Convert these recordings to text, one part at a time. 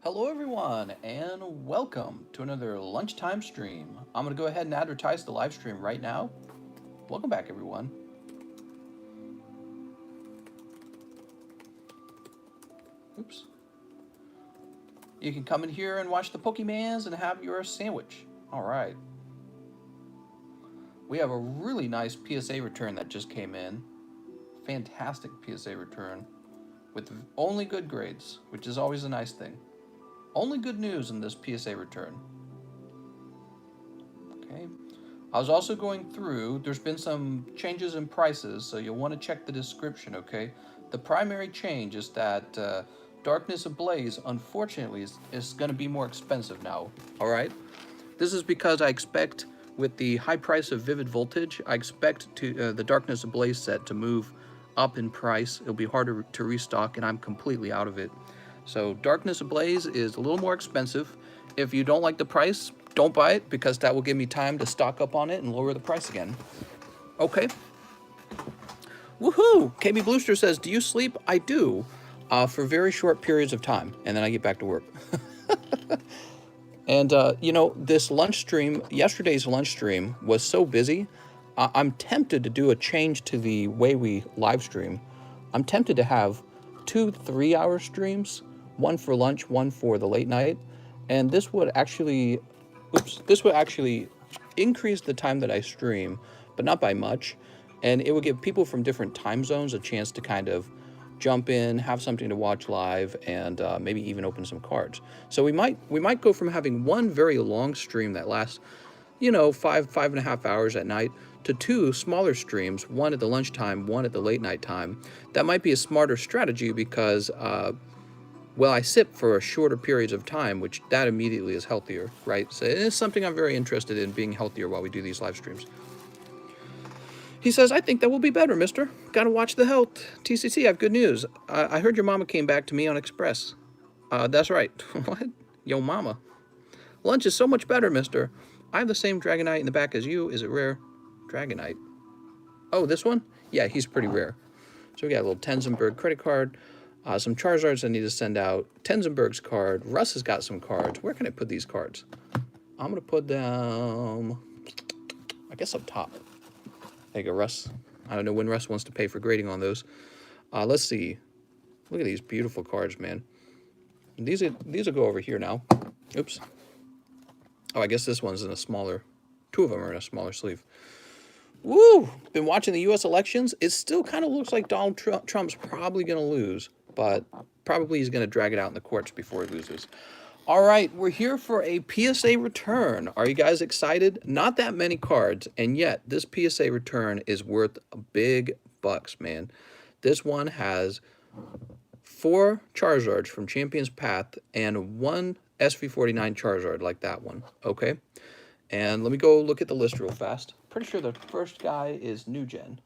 Hello everyone and welcome to another lunchtime stream. I'm going to go ahead and advertise the live stream right now. Welcome back everyone. Oops. You can come in here and watch the Pokemans and have your sandwich. All right. We have a really nice PSA return that just came in. Fantastic PSA return with only good grades, which is always a nice thing. Only good news in this PSA return. Okay. I was also going through, there's been some changes in prices, so you'll want to check the description, okay? The primary change is that Darkness Ablaze, unfortunately, is going to be more expensive now, all right? This is because I expect, with the high price of Vivid Voltage, I expect the Darkness Ablaze set to move up in price. It'll be harder to restock, and I'm completely out of it. So Darkness Ablaze is a little more expensive. If you don't like the price, don't buy it, because that will give me time to stock up on it and lower the price again. Okay. Woohoo! KB Bluester says, do you sleep? I do, for very short periods of time, and then I get back to work. And, you know, this lunch stream, yesterday's lunch stream was so busy, I'm tempted to do a change to the way we live stream. I'm tempted to have 2 3-hour streams, one for lunch, one for the late night. And this would actually, this would actually increase the time that I stream, but not by much. And it would give people from different time zones a chance to kind of jump in, have something to watch live, and maybe even open some cards. So we might go from having one very long stream that lasts, you know, 5.5 hours at night, to 2 smaller streams, one at the lunchtime, one at the late night time. That might be a smarter strategy because, well, I sip for shorter periods of time, which that immediately is healthier, right? So it's something I'm very interested in, being healthier while we do these live streams. He says, I think that will be better, mister. Gotta watch the health. TCC, I have good news. I heard your mama came back to me on Express. That's right. What? Yo mama. Lunch is so much better, mister. I have the same Dragonite in the back as you. Is it rare? Dragonite. Oh, this one? Yeah, he's pretty rare. So we got a little Tenzenberg credit card. Some Charizards I need to send out. Tenzenberg's card. Russ has got some cards. Where can I put these cards? I'm going to put them, I guess, up top. There you go, Russ. I don't know when Russ wants to pay for grading on those. Let's see. Look at these beautiful cards, man. These will go over here now. Oops. Oh, I guess this one's in a smaller. 2 of them are in a smaller sleeve. Woo! Been watching the U.S. elections. It still kind of looks like Donald Trump's probably going to lose, but probably he's going to drag it out in the courts before he loses. All right, we're here for a PSA return. Are you guys excited? Not that many cards, and yet this PSA return is worth big bucks, man. This one has 4 Charizards from Champion's Path and 1 SV49 Charizard like that one, okay? And let me go look at the list real fast. Pretty sure the first guy is New Gen.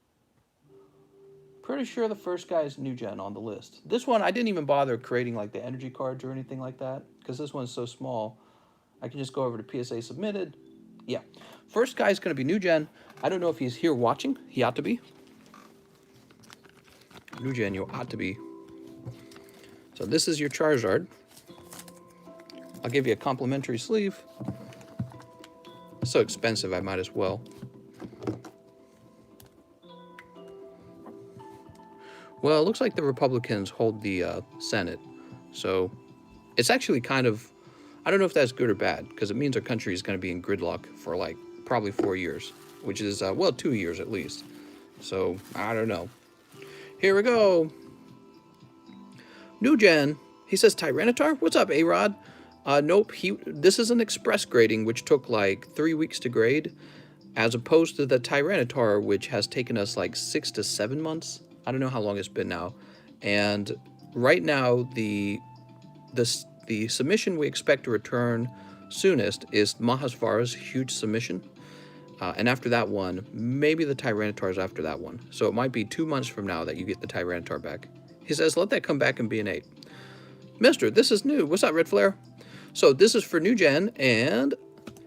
Pretty sure the first guy is New Gen on the list. This one, I didn't even bother creating like the energy cards or anything like that, because this one's so small. I can just go over to PSA submitted. Yeah. First guy is going to be New Gen. I don't know if he's here watching. He ought to be. New Gen, you ought to be. So this is your Charizard. I'll give you a complimentary sleeve. It's so expensive, I might as well. Well, it looks like the Republicans hold the Senate. So it's actually kind of, I don't know if that's good or bad, because it means our country is going to be in gridlock for like probably 4 years, which is, well, 2 years at least. So I don't know. Here we go. New Gen. He says Tyranitar. What's up, A-Rod? Nope. This is an express grading, which took like 3 weeks to grade, as opposed to the Tyranitar, which has taken us like 6 to 7 months. I don't know how long it's been now. And right now, the submission we expect to return soonest is Mahasvara's huge submission. And after that one, maybe the Tyranitar's after that one. So it might be 2 months from now that you get the Tyranitar back. He says, let that come back and be an 8. Mister, this is new. What's up, Red Flare? So this is for New Gen, and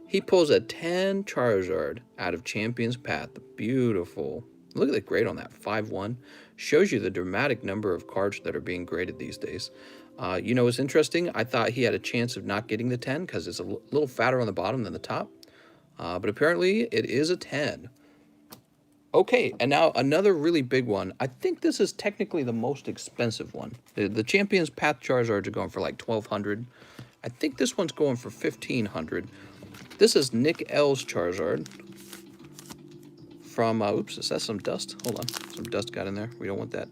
he pulls a 10 Charizard out of Champion's Path. Beautiful. Look at the grade on that, 5-1. Shows you the dramatic number of cards that are being graded these days. You know, it's interesting. I thought he had a chance of not getting the 10 because it's a little fatter on the bottom than the top. But apparently it is a 10. Okay, and now another really big one. I think this is technically the most expensive one. The Champions Path Charizards are going for like 1,200. I think this one's going for 1,500. This is Nick L's Charizard from, oops, is that some dust? Hold on, some dust got in there. We don't want that.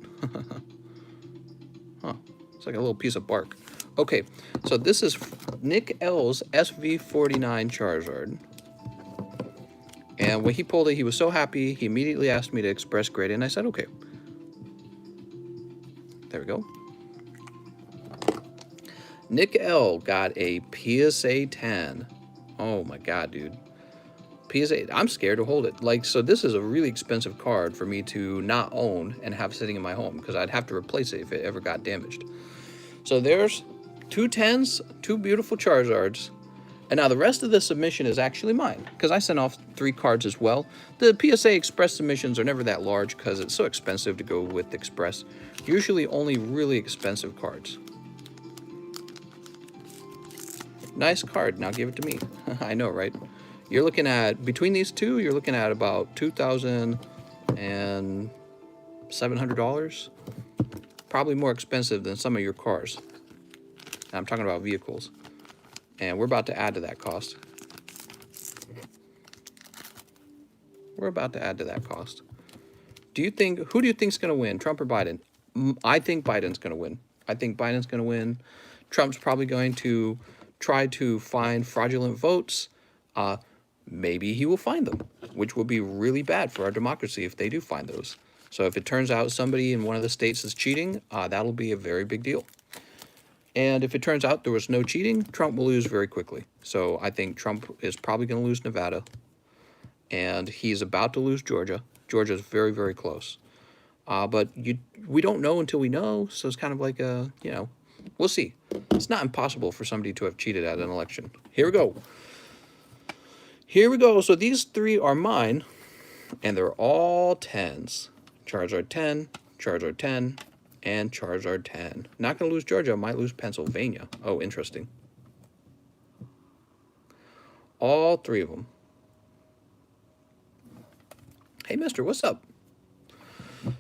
Huh, it's like a little piece of bark. Okay, so this is Nick L's SV49 Charizard. And when he pulled it, he was so happy, he immediately asked me to express grade it, and I said, okay. There we go. Nick L got a PSA 10. Oh my God, dude. PSA, I'm scared to hold it. Like, so this is a really expensive card for me to not own and have sitting in my home, because I'd have to replace it if it ever got damaged. So there's 2 10s, 2 beautiful Charizards. And now the rest of the submission is actually mine, because I sent off 3 cards as well. The PSA Express submissions are never that large because it's so expensive to go with Express. Usually only really expensive cards. Nice card, now give it to me. I know, right? You're looking at, between these two, you're looking at about $2,700. Probably more expensive than some of your cars. I'm talking about vehicles. And we're about to add to that cost. We're about to add to that cost. Who do you think is going to win, Trump or Biden? I think Biden's going to win. I think Biden's going to win. Trump's probably going to try to find fraudulent votes. Maybe he will find them, which will be really bad for our democracy if they do find those. So if it turns out somebody in one of the states is cheating, that'll be a very big deal. And if it turns out there was no cheating, Trump will lose very quickly. So I think Trump is probably going to lose Nevada. And he's about to lose Georgia. Georgia's very, very close. But we don't know until we know. So it's kind of like a, you know, we'll see. It's not impossible for somebody to have cheated at an election. Here we go. Here we go. So these 3 are mine. And they're all 10s. Charizard 10, Charizard 10, and Charizard 10. Not going to lose Georgia. Might lose Pennsylvania. Oh, interesting. All 3 of them. Hey, mister, what's up?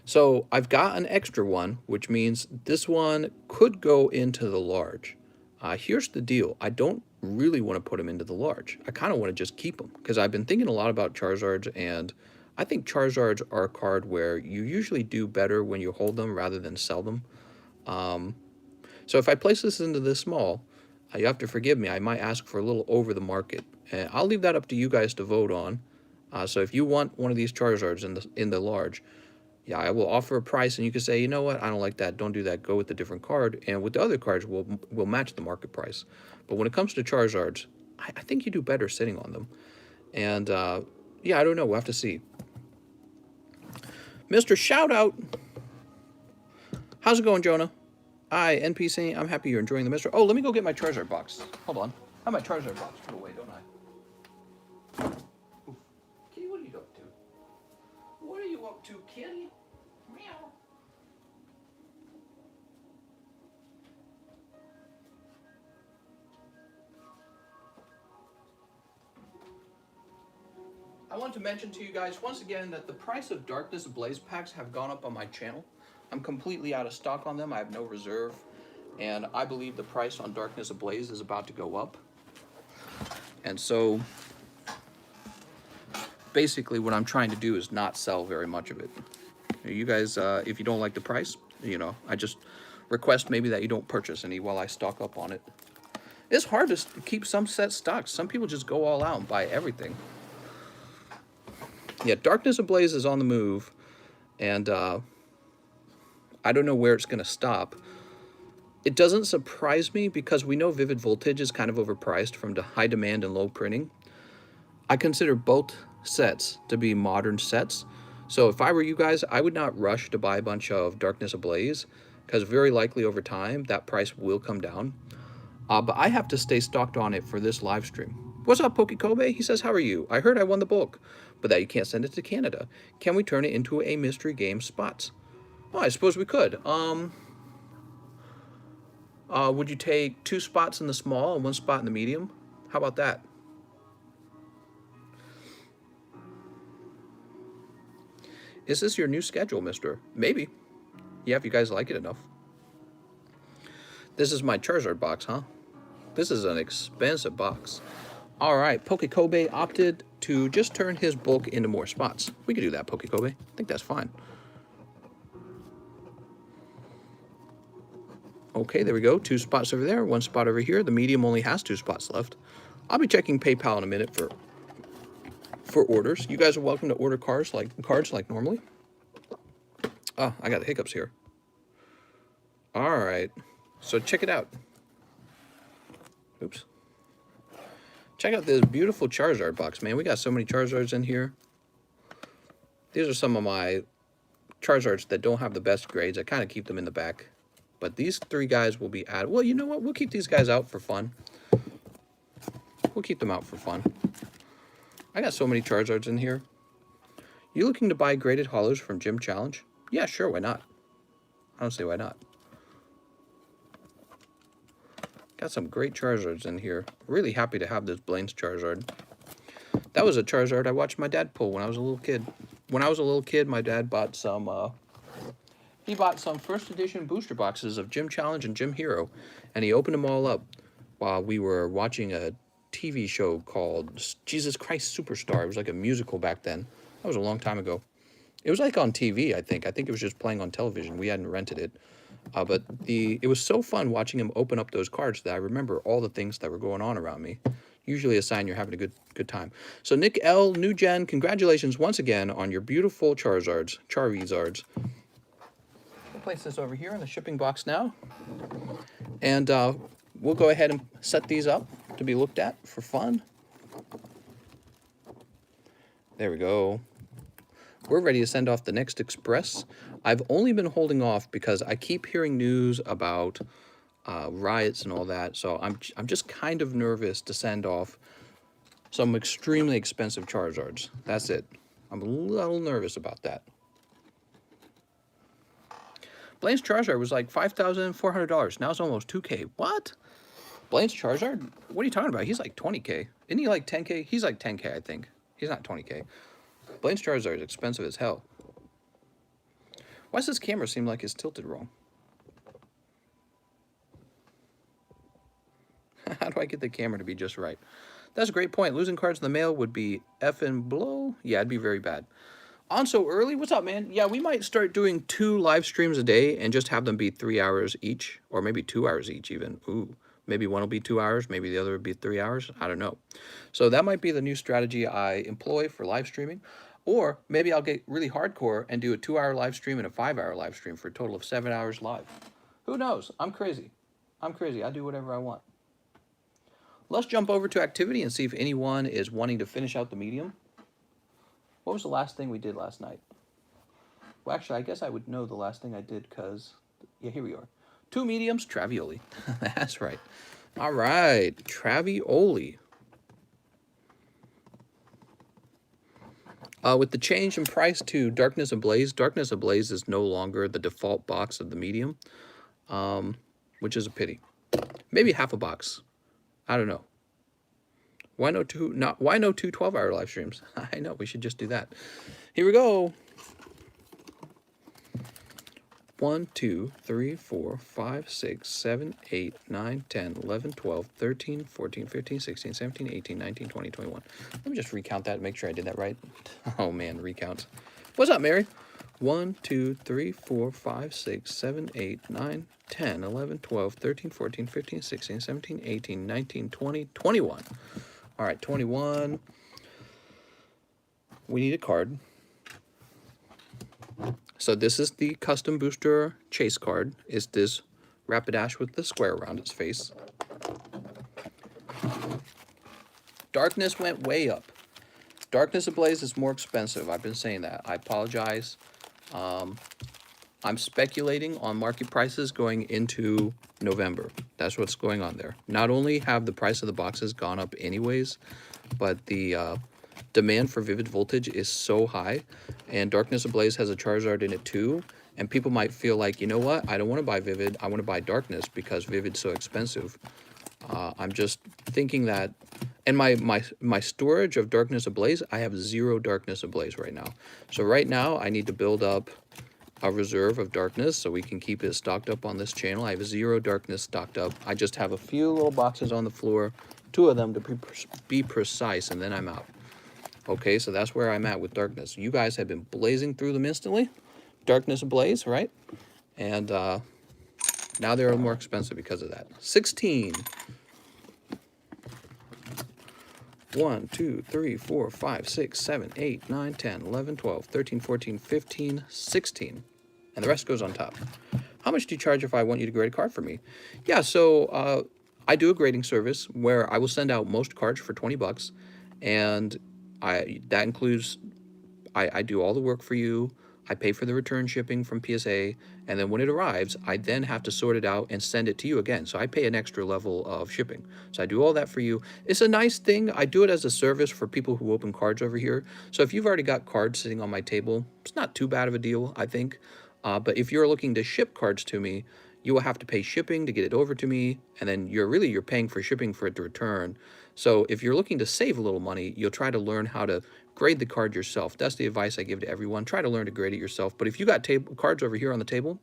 So I've got an extra one, which means this one could go into the large. Here's the deal. I don't really want to put them into the large. I kind of want to just keep them, because I've been thinking a lot about Charizards, and I think Charizards are a card where you usually do better when you hold them rather than sell them. So if I place this into this small, you have to forgive me. I might ask for a little over the market. And I'll leave that up to you guys to vote on. So if you want one of these Charizards in the large, yeah, I will offer a price, and you can say, you know what, I don't like that. Don't do that. Go with a different card. And with the other cards, we'll match the market price. But when it comes to Charizards, I think you do better sitting on them. And yeah, I don't know. We'll have to see. Mr. Shoutout. How's it going, Jonah? Hi, NPC. I'm happy you're enjoying the Mr. Oh, let me go get my Charizard box. Hold on. I have my Charizard box put away, don't I? Oof. Kitty, what are you up to? What are you up to, Kitty? Meow. I want to mention to you guys once again that the price of Darkness Ablaze packs have gone up on my channel. I'm completely out of stock on them. I have no reserve. And I believe the price on Darkness Ablaze is about to go up. And so basically what I'm trying to do is not sell very much of it. You guys, if you don't like the price, you know, I just request maybe that you don't purchase any while I stock up on it. It's hard to keep some set stocks. Some people just go all out and buy everything. Yeah, Darkness Ablaze is on the move, and I don't know where it's going to stop. It doesn't surprise me because we know Vivid Voltage is kind of overpriced from the high demand and low printing. I consider both sets to be modern sets. So if I were you guys, I would not rush to buy a bunch of Darkness Ablaze, because very likely over time that price will come down. But I have to stay stocked on it for this live stream. What's up, Pokekobe? He says, how are you? I heard I won the bulk, but that you can't send it to Canada. Can we turn it into a mystery game spots? Well, I suppose we could. Would you take 2 spots in the small and 1 spot in the medium? How about that? Is this your new schedule, mister? Maybe. Yeah, if you guys like it enough. This is my Charizard box, huh? This is an expensive box. All right, Kobe opted to just turn his bulk into more spots. We could do that, Kobe. I think that's fine. Okay, there we go. 2 spots over there, 1 spot over here. The medium only has 2 spots left. I'll be checking PayPal in a minute for orders. You guys are welcome to order cards like normally. Oh, I got the hiccups here. All right, so check it out. Oops. Check out this beautiful Charizard box, man. We got so many Charizards in here. These are some of my Charizards that don't have the best grades. I kind of keep them in the back. But these 3 guys will be added. Well, you know what? We'll keep these guys out for fun. We'll keep them out for fun. I got so many Charizards in here. You looking to buy graded hollows from Gym Challenge? Yeah, sure, why not? I don't see why not. Got some great Charizards in here. Really happy to have this Blaine's Charizard. That was a Charizard I watched my dad pull when I was a little kid. When I was a little kid, my dad bought some, he bought some first edition booster boxes of Gym Challenge and Gym Hero, and he opened them all up while we were watching a TV show called Jesus Christ Superstar. It was like a musical back then. That was a long time ago. It was like on TV, I think. I think it was just playing on television. We hadn't rented it. But it was so fun watching him open up those cards that I remember all the things that were going on around me. Usually a sign you're having a good time. So Nick L, New Gen, congratulations once again on your beautiful Charizards. We'll place this over here in the shipping box now. And we'll go ahead and set these up to be looked at for fun. There we go. We're ready to send off the next express. I've only been holding off because I keep hearing news about riots and all that, so I'm just kind of nervous to send off some extremely expensive Charizards. That's it. I'm a little nervous about that. Blaine's Charizard was like $5,400. Now it's almost $2K. What? Blaine's Charizard? What are you talking about? He's like 20K. Isn't he like 10K? He's like 10K, I think. He's not 20K. Blaine's Charizard is expensive as hell. Why does this camera seem like it's tilted wrong? How do I get the camera to be just right? That's a great point. Losing cards in the mail would be effing blow. Yeah, it'd be very bad. On so early? What's up, man? Yeah, we might start doing 2 live streams a day and just have them be 3 hours each, or maybe 2 hours each even. Ooh, maybe one will be 2 hours, maybe the other would be 3 hours. I don't know. So that might be the new strategy I employ for live streaming. Or maybe I'll get really hardcore and do a 2-hour live stream and a 5-hour live stream for a total of 7 hours live. Who knows? I'm crazy. I'm crazy. I do whatever I want. Let's jump over to activity and see if anyone is wanting to finish out the medium. What was the last thing we did last night? Well, actually, I guess I would know the last thing I did because, yeah, here we are. 2 mediums, Travioli. That's right. All right, Travioli. With the change in price to Darkness Ablaze is no longer the default box of the medium, which is a pity. Maybe half a box. I don't know. Why no 2 12-hour live streams? I know, we should just do that. Here we go. 1, 2, 3, 4, 5, 6, 7, 8, 9, 10, 11, 12, 13, 14, 15, 16, 17, 18, 19, 20, 21. Let me just recount that and make sure I did that right. Oh man, recount. What's up, Mary? 1, 2, 3, 4, 5, 6, 7, 8, 9, 10, 11, 12, 13, 14, 15, 16, 17, 18, 19, 20, 21. All right, 21. We need a card. So this is the custom booster chase card. It's this Rapidash with the square around its face. Darkness went way up. Darkness Ablaze is more expensive. I've been saying that. I apologize. I'm speculating on market prices going into November. That's what's going on there. Not only have the price of the boxes gone up anyways, but the demand for Vivid Voltage is so high, and Darkness Ablaze has a Charizard in it too, And people might feel like, you know what, I don't want to buy Vivid, I want to buy Darkness because Vivid's so expensive. I'm just thinking that, and my storage of Darkness Ablaze, I have 0 Darkness Ablaze right now. So right now I need to build up a reserve of Darkness so we can keep it stocked up on this channel. I have 0 Darkness stocked up. I just have a few little boxes on the floor, 2 of them to be precise, and then I'm out. Okay, so that's where I'm at with Darkness. You guys have been blazing through them instantly. Darkness Ablaze, right? And now they're more expensive because of that. 16. 1, 2, 3, 4, 5, 6, 7, 8, 9, 10, 11, 12, 13, 14, 15, 16. And the rest goes on top. How much do you charge if I want you to grade a card for me? Yeah, so I do a grading service where I will send out most cards for 20 bucks. And that includes, I do all the work for you. I pay for the return shipping from PSA, and then when it arrives, I then have to sort it out and send it to you again. So I pay an extra level of shipping. So I do all that for you. It's a nice thing. I do it as a service for people who open cards over here. So if you've already got cards sitting on my table, it's not too bad of a deal, I think. But if you're looking to ship cards to me, you will have to pay shipping to get it over to me, and then you're paying for shipping for it to return. So if you're looking to save a little money, you'll try to learn how to grade the card yourself. That's the advice I give to everyone. Try to learn to grade it yourself. But if you got cards over here on the table,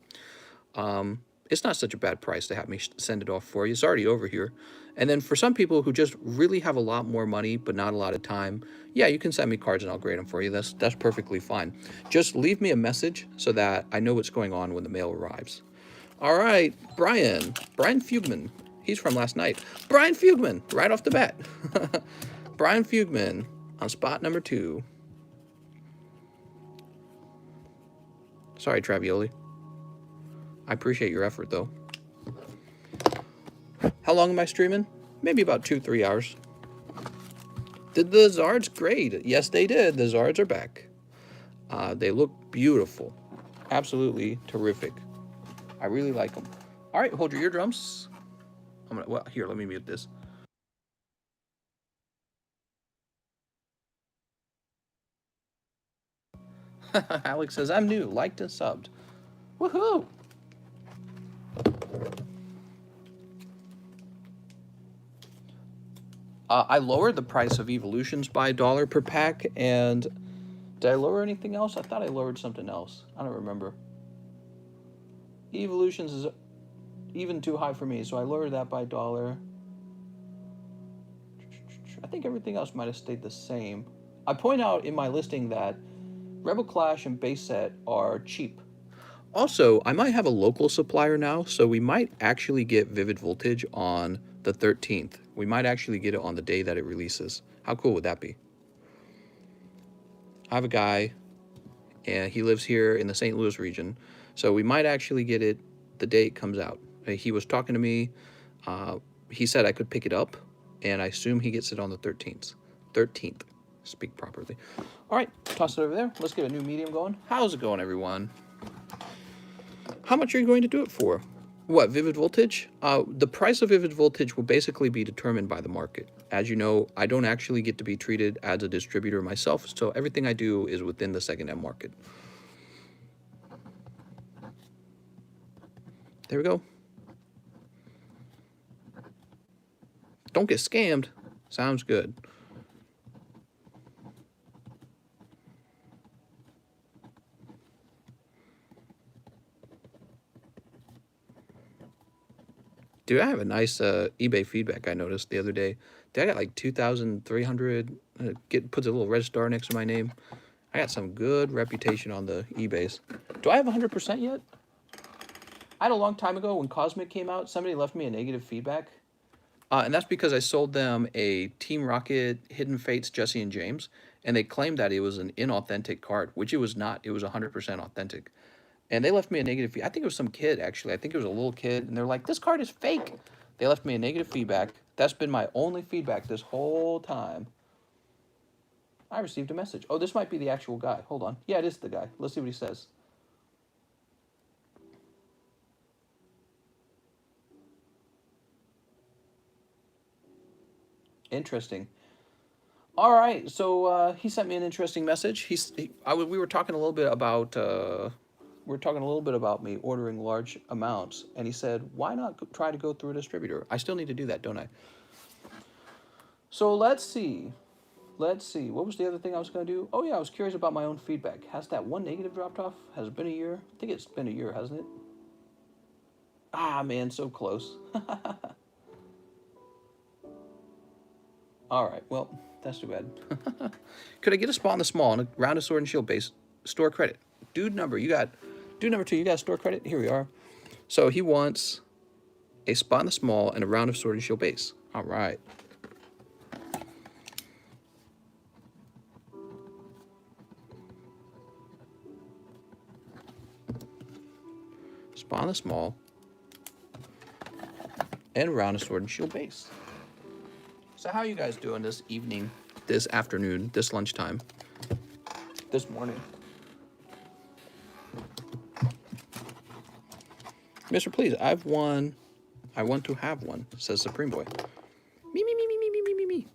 it's not such a bad price to have me send it off for you. It's already over here. And then for some people who just really have a lot more money but not a lot of time, yeah, you can send me cards and I'll grade them for you. That's perfectly fine. Just leave me a message so that I know what's going on when the mail arrives. All right, Brian Fugman. He's from last night. Brian Fugman, right off the bat. Brian Fugman on spot number 2. Sorry, Travioli. I appreciate your effort, though. How long am I streaming? Maybe about 2-3 hours. Did the Zards grade? Yes, they did. The Zards are back. They look beautiful. Absolutely terrific. I really like them. All right, hold your eardrums. Well, here, let me mute this. Alex says, I'm new, liked and subbed. Woohoo! I lowered the price of Evolutions by $1 per pack, and did I lower anything else? I thought I lowered something else. I don't remember. Evolutions is even too high for me, so I lowered that by $1. I think everything else might have stayed the same. I point out in my listing that Rebel Clash and Base Set are cheap. Also, I might have a local supplier now, so we might actually get Vivid Voltage on the 13th. We might actually get it on the day that it releases. How cool would that be? I have a guy, and he lives here in the St. Louis region, so we might actually get it the day it comes out. He was talking to me. He said I could pick it up, and I assume he gets it on the 13th. 13th. Speak properly. All right, toss it over there. Let's get a new medium going. How's it going, everyone? How much are you going to do it for? What, Vivid Voltage? The price of Vivid Voltage will basically be determined by the market. As you know, I don't actually get to be treated as a distributor myself, so everything I do is within the second-hand market. There we go. Don't get scammed. Sounds good. Dude, I have a nice eBay feedback I noticed the other day. Dude, I got like 2,300. Puts a little red star next to my name. I got some good reputation on the eBays. Do I have 100% yet? I had a long time ago when Cosmic came out, somebody left me a negative feedback. And that's because I sold them a Team Rocket Hidden Fates Jesse and James, and they claimed that it was an inauthentic card, which it was not. It was 100% authentic. And they left me a negative feedback. I think it was some kid, actually. I think it was a little kid, and they're like, this card is fake. They left me a negative feedback. That's been my only feedback this whole time. I received a message. Oh, this might be the actual guy. Hold on. Yeah, it is the guy. Let's see what he says. Interesting. All right, so he sent me an interesting message. We were talking a little bit about we're talking a little bit about me ordering large amounts, and he said, why not try to go through a distributor? I still need to do that, don't I? So let's see. Let's see. What was the other thing I was going to do? Oh, yeah, I was curious about my own feedback. Has that one negative dropped off? Has it been a year? I think it's been a year, hasn't it? Ah, man, so close. All right, well, that's too bad. Could I get a spot on the small and a round of sword and shield base? Store credit. Dude number 2, you got store credit? Here we are. So he wants a spot on the small and a round of sword and shield base. All right. Spot on the small and round of sword and shield base. So how are you guys doing this evening, this afternoon, this lunchtime, this morning? Mr. Please, I've won. I want to have one, says Supreme Boy. Me, me, me, me, me, me, me, me, me.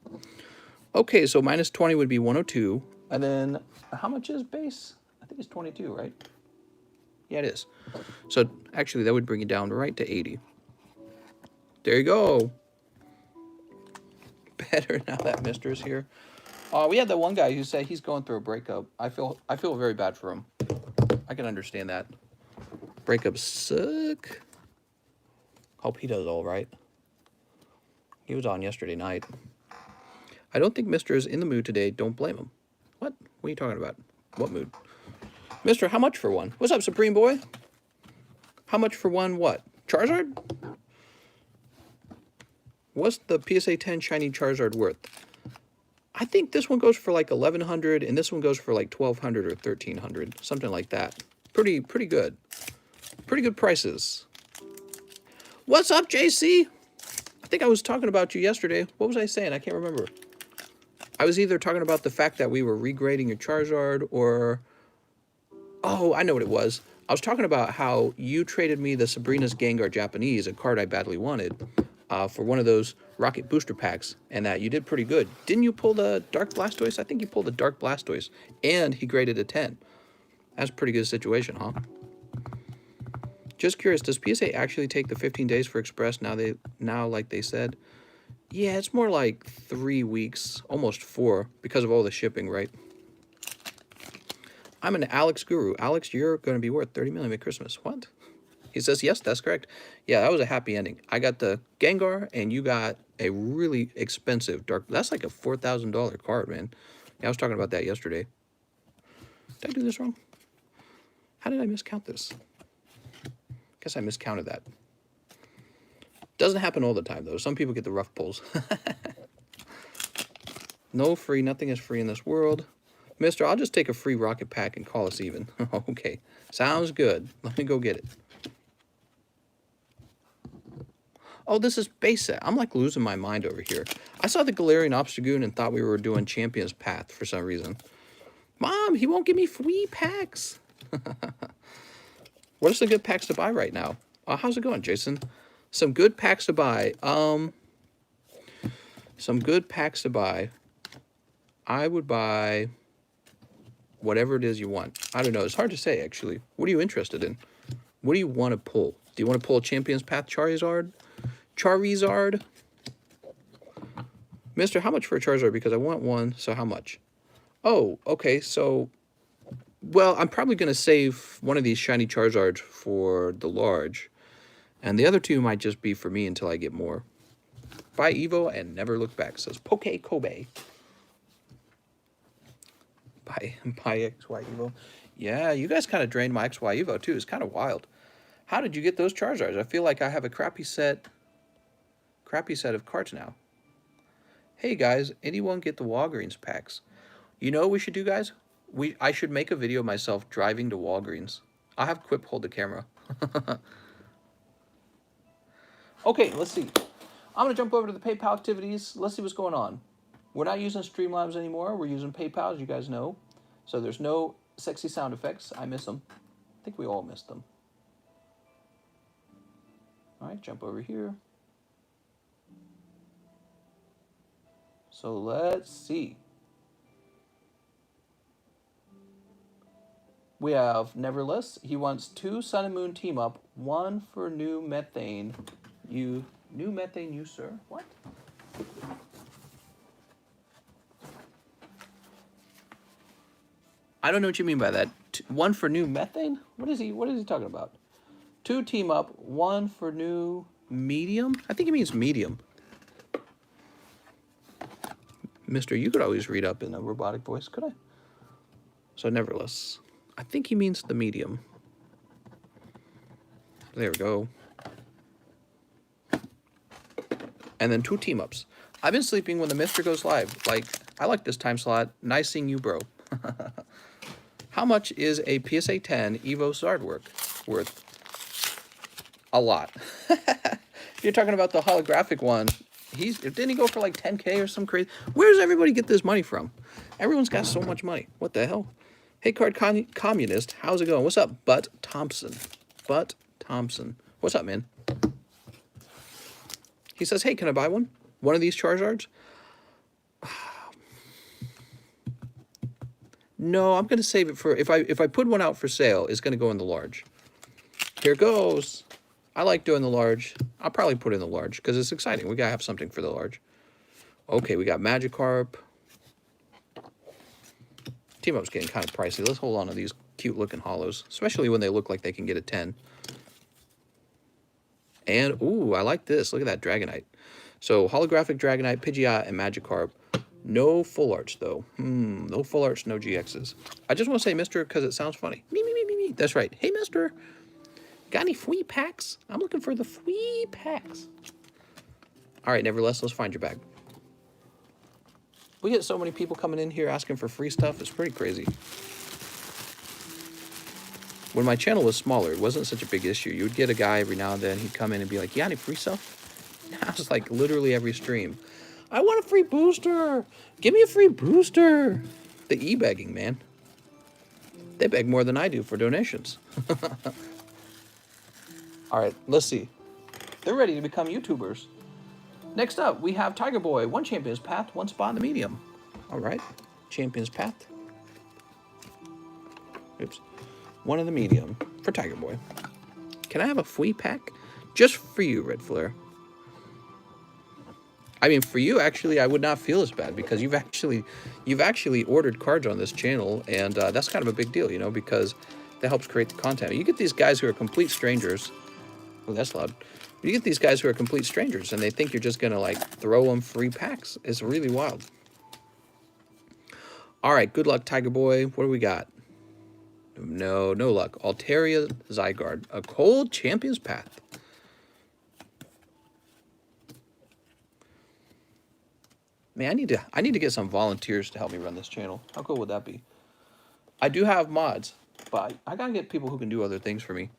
Okay, so minus 20 would be 102. And then how much is base? I think it's 22, right? Yeah, it is. So actually, that would bring it down right to 80. There you go. Better now that Mister is here. We had that one guy who said he's going through a breakup. I feel very bad for him. I can understand that. Breakups suck. Hope he does all right. He was on yesterday night. I don't think Mister is in the mood today. Don't blame him. What? What are you talking about? What mood? Mister, how much for one? What's up, Supreme Boy? How much for one what? Charizard? What's the PSA 10 shiny Charizard worth? I think this one goes for like 1,100 and this one goes for like 1,200 or 1,300. Something like that. Pretty good. Pretty good prices. What's up, JC? I think I was talking about you yesterday. What was I saying? I can't remember. I was either talking about the fact that we were regrading your Charizard or... Oh, I know what it was. I was talking about how you traded me the Sabrina's Gengar Japanese, a card I badly wanted, for one of those Rocket Booster Packs, and that you did pretty good. Didn't you pull the Dark Blastoise? I think you pulled the Dark Blastoise, and he graded a 10. That's a pretty good situation, huh? Just curious, does PSA actually take the 15 days for Express now like they said? Yeah, it's more like 3 weeks, almost 4, because of all the shipping, right? I'm an Alex guru. Alex, you're going to be worth 30 million at Christmas. What? He says, yes, that's correct. Yeah, that was a happy ending. I got the Gengar, and you got a really expensive Dark... That's like a $4,000 card, man. Yeah, I was talking about that yesterday. Did I do this wrong? How did I miscount this? Guess I miscounted that. Doesn't happen all the time, though. Some people get the rough pulls. No free. Nothing is free in this world. Mister, I'll just take a free rocket pack and call us even. Okay. Sounds good. Let me go get it. Oh, this is base set. I'm like losing my mind over here. I saw the Galarian Obstagoon and thought we were doing Champion's Path for some reason. Mom, he won't give me free packs. What are some good packs to buy right now? How's it going, Jason? Some good packs to buy. Some good packs to buy. I would buy whatever it is you want. I don't know. It's hard to say, actually. What are you interested in? What do you want to pull? Do you want to pull a Champion's Path Charizard? Charizard? Mister, how much for a Charizard? Because I want one, so how much? Oh, okay, so... Well, I'm probably going to save one of these shiny Charizards for the large. And the other two might just be for me until I get more. Buy Evo and never look back, says Poke Kobe. Buy XY Evo. Yeah, you guys kind of drained my XY Evo too. It's kind of wild. How did you get those Charizards? I feel like I have a crappy set of cards now. Hey guys, anyone get the Walgreens packs? You know what we should do, guys? I should make a video of myself driving to Walgreens. I'll have Quip hold the camera. Okay, let's see. I'm going to jump over to the PayPal activities. Let's see what's going on. We're not using Streamlabs anymore. We're using PayPal, as you guys know. So there's no sexy sound effects. I miss them. I think we all miss them. All right, jump over here. So let's see. We have Neverless. He wants 2 Sun and Moon team up, 1 for new methane. New methane, you sir. What? I don't know what you mean by that. 1 for new methane? What is he talking about? 2 team up, 1 for new medium? I think he means medium. Mister, you could always read up in a robotic voice, could I? So Neverless. I think he means the medium. There we go. And then 2 team ups. I've been sleeping when the Mister goes live. Like, I like this time slot. Nice seeing you, bro. How much is a PSA 10 Evo Zard worth? A lot. If you're talking about the holographic one, didn't he go for like 10K or some crazy? Where does everybody get this money from? Everyone's got so much money. What the hell? Hey, Communist, how's it going? What's up, Butt Thompson? Butt Thompson. What's up, man? He says, hey, can I buy one? One of these Charizards? No, I'm going to save it for, if I put one out for sale, it's going to go in the large. Here goes. I like doing the large. I'll probably put in the large because it's exciting. We got to have something for the large. Okay, we got Magikarp. Team Up's getting kind of pricey. Let's hold on to these cute looking hollows, especially when they look like they can get a 10. And, ooh, I like this. Look at that Dragonite. So, holographic Dragonite, Pidgeot, and Magikarp. No full arts, though. No full arts, no GXs. I just want to say Mister because it sounds funny. Me. That's right. Hey, Mister. Got any free packs? I'm looking for the free packs. All right, Nevertheless, let's find your bag. We get so many people coming in here asking for free stuff. It's pretty crazy. When my channel was smaller, it wasn't such a big issue. You would get a guy every now and then. He'd come in and be like, yeah, any free stuff? Now it's like literally every stream. I want a free booster. Give me a free booster. The e-begging, man. They beg more than I do for donations. All right, let's see. They're ready to become YouTubers. Next up, we have Tiger Boy. 1 Champion's Path, 1 spot in the medium. All right, Champion's Path. Oops. 1 in the medium for Tiger Boy. Can I have a free pack? Just for you, Red Flare. I mean, for you, actually, I would not feel as bad because you've actually ordered cards on this channel, and that's kind of a big deal, you know, because that helps create the content. You get these guys who are complete strangers. Oh, that's loud. You get these guys who are complete strangers, and they think you're just going to, like, throw them free packs. It's really wild. All right, good luck, Tiger Boy. What do we got? No luck. Altaria Zygarde. A cold Champion's Path. Man, I need to get some volunteers to help me run this channel. How cool would that be? I do have mods, but I gotta get people who can do other things for me.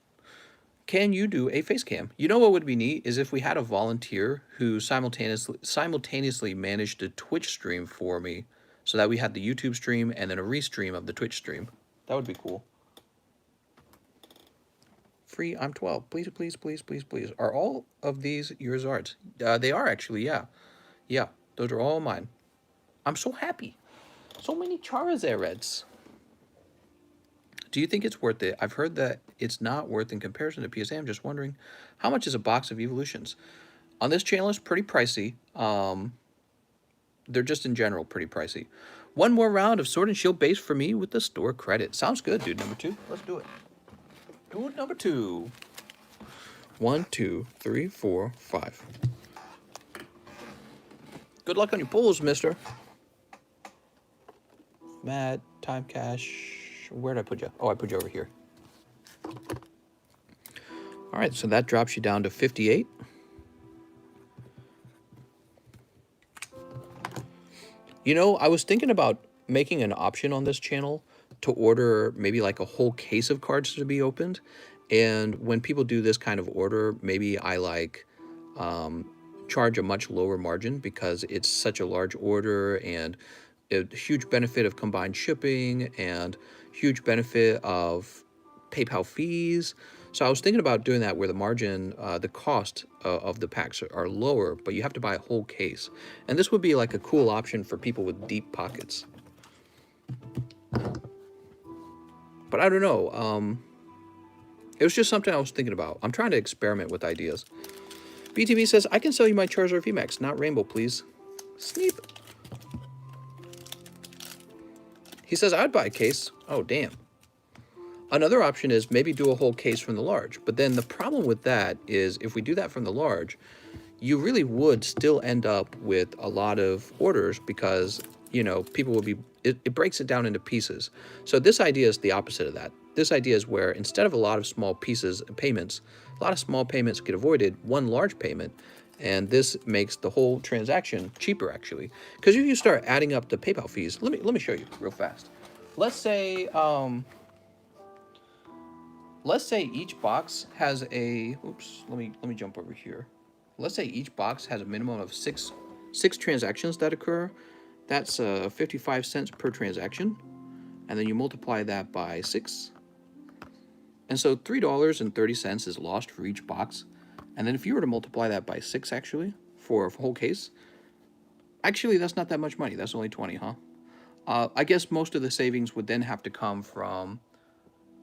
Can you do a face cam? You know what would be neat is if we had a volunteer who simultaneously managed a Twitch stream for me, so that we had the YouTube stream and then a restream of the Twitch stream. That would be cool. Free, I'm 12. Please, please, please, please, please. Are all of these your Zards? They are actually, yeah. Yeah, those are all mine. I'm so happy. So many Charizards. Do you think it's worth it? I've heard that it's not worth in comparison to PSA. I'm just wondering, how much is a box of evolutions? On this channel, it's pretty pricey. They're just in general pretty pricey. 1 more round of Sword and Shield base for me with the store credit. Sounds good, dude. Number 2. Let's do it. Dude, number 2. 1, 2, 3, 4, 5. Good luck on your pulls, mister. Matt, time cash. Where did I put you? Oh, I put you over here. All right, so that drops you down to 58. You know, I was thinking about making an option on this channel to order maybe like a whole case of cards to be opened. And when people do this kind of order, maybe I like charge a much lower margin because it's such a large order, and a huge benefit of combined shipping and huge benefit of PayPal fees. So I was thinking about doing that where the margin, the cost of the packs are lower, but you have to buy a whole case. And this would be like a cool option for people with deep pockets. But I don't know. It was just something I was thinking about. I'm trying to experiment with ideas. BTB says, I can sell you my Charizard VMAX, not Rainbow, please. Sneep. He says, I'd buy a case. Oh, damn. Another option is maybe do a whole case from the large. But then the problem with that is if we do that from the large, you really would still end up with a lot of orders because, you know, people will be, it breaks it down into pieces. So this idea is the opposite of that. This idea is where instead of a lot of small pieces and payments, a lot of small payments get avoided, one large payment. And this makes the whole transaction cheaper, actually. Because if you start adding up the PayPal fees, let me show you real fast. Let's say each box has a, oops, let me jump over here. Let's say each box has a minimum of six transactions that occur. That's 55 cents per transaction. And then you multiply that by 6. And so $3.30 is lost for each box. And then if you were to multiply that by 6, actually, for a whole case, actually, that's not that much money. That's only 20, huh? I guess most of the savings would then have to come from,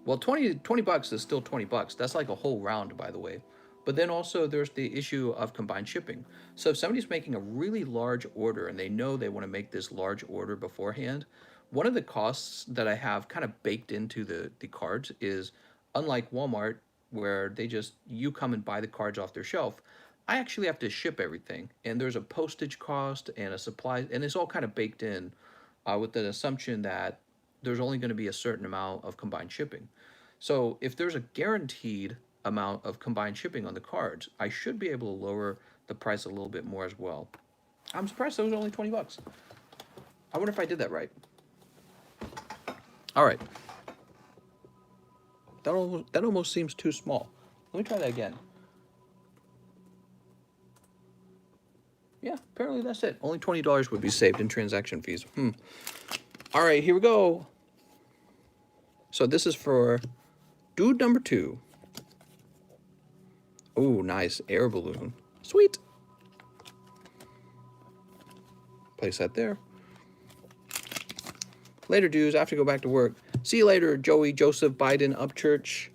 well, 20 bucks is still 20 bucks. That's like a whole round, by the way. But then also there's the issue of combined shipping. So if somebody's making a really large order and they know they want to make this large order beforehand, one of the costs that I have kind of baked into the cards is, unlike Walmart, where they just, you come and buy the cards off their shelf, I actually have to ship everything. And there's a postage cost and a supply, and it's all kind of baked in with the assumption that there's only going to be a certain amount of combined shipping. So if there's a guaranteed amount of combined shipping on the cards, I should be able to lower the price a little bit more as well. I'm surprised it was only 20 bucks. I wonder if I did that right. All right. That almost seems too small. Let me try that again. Yeah, apparently that's it. Only $20 would be saved in transaction fees. All right, here we go. So this is for dude number 2. Oh, nice air balloon. Sweet. Place that there. Later, dudes. I have to go back to work. See you later, Joey, Joseph, Biden, Upchurch.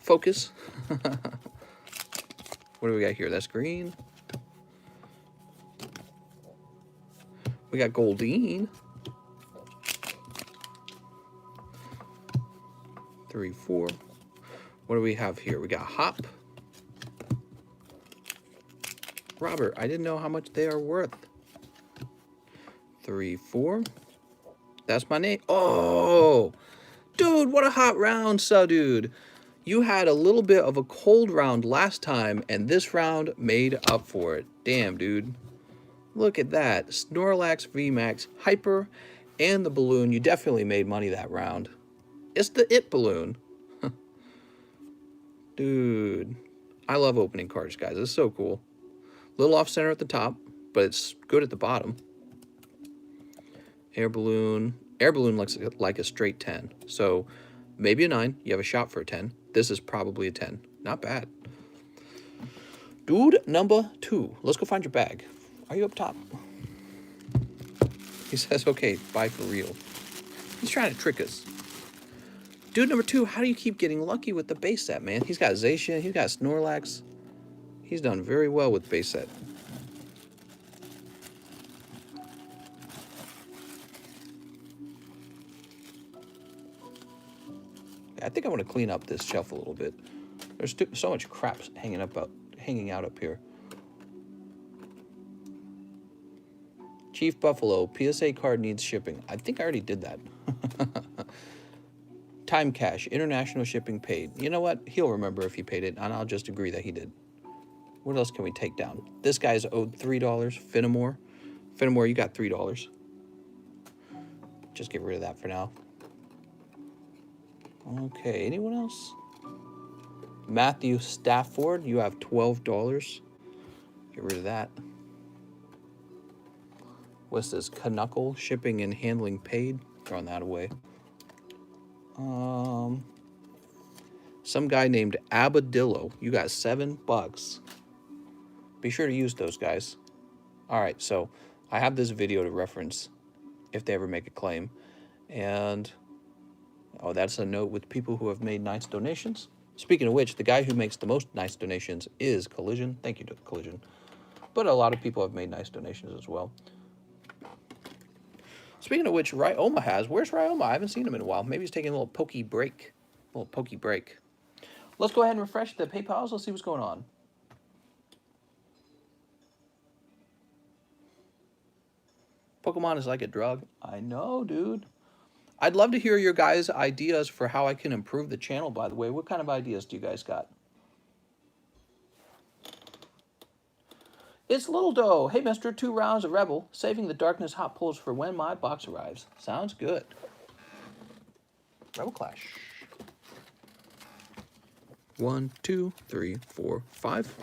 Focus. What do we got here? That's green. We got Goldine. 3, 4. What do we have here? We got Hop. Robert, I didn't know how much they are worth. 3, 4. That's my name. Oh, dude, what a hot round, so dude. You had a little bit of a cold round last time, and this round made up for it. Damn, dude. Look at that. Snorlax, VMAX, Hyper, and the balloon. You definitely made money that round. It's the It balloon. Dude. I love opening cards, guys. It's so cool. Little off center at the top, but it's good at the bottom. Air balloon. Air balloon looks like a straight 10. So maybe a 9. You have a shot for a 10. This is probably a 10. Not bad. Dude number 2. Let's go find your bag. Are you up top? He says, okay, bye for real. He's trying to trick us. Dude number 2, how do you keep getting lucky with the base set, man? He's got Zacian. He's got Snorlax. He's done very well with base set. I think I want to clean up this shelf a little bit. There's so much crap hanging out up here. Chief Buffalo, PSA card needs shipping. I think I already did that. Time cash, international shipping paid. You know what? He'll remember if he paid it, and I'll just agree that he did. What else can we take down? This guy's owed $3. Finnemore. Finnemore, you got $3. Just get rid of that for now. Okay, anyone else? Matthew Stafford, you have $12. Get rid of that. What's this? Knuckle, shipping and handling paid. Throwing that away. Some guy named Abadillo. You got $7. Be sure to use those guys. All right, so I have this video to reference if they ever make a claim. And Oh, that's a note with people who have made nice donations. Speaking of which, the guy who makes the most nice donations is Collision. Thank you to Collision. But a lot of people have made nice donations as well. Speaking of which, Ryoma has. Where's Ryoma? I haven't seen him in a while. Maybe he's taking a little pokey break. A little pokey break. Let's go ahead and refresh the PayPals. Let's see what's going on. Pokemon is like a drug. I know, dude. I'd love to hear your guys' ideas for how I can improve the channel, by the way. What kind of ideas do you guys got? It's Little Doe. Hey, mister, 2 rounds of Rebel. Saving the darkness hot pulls for when my box arrives. Sounds good. Rebel Clash. 1, 2, 3, 4, 5.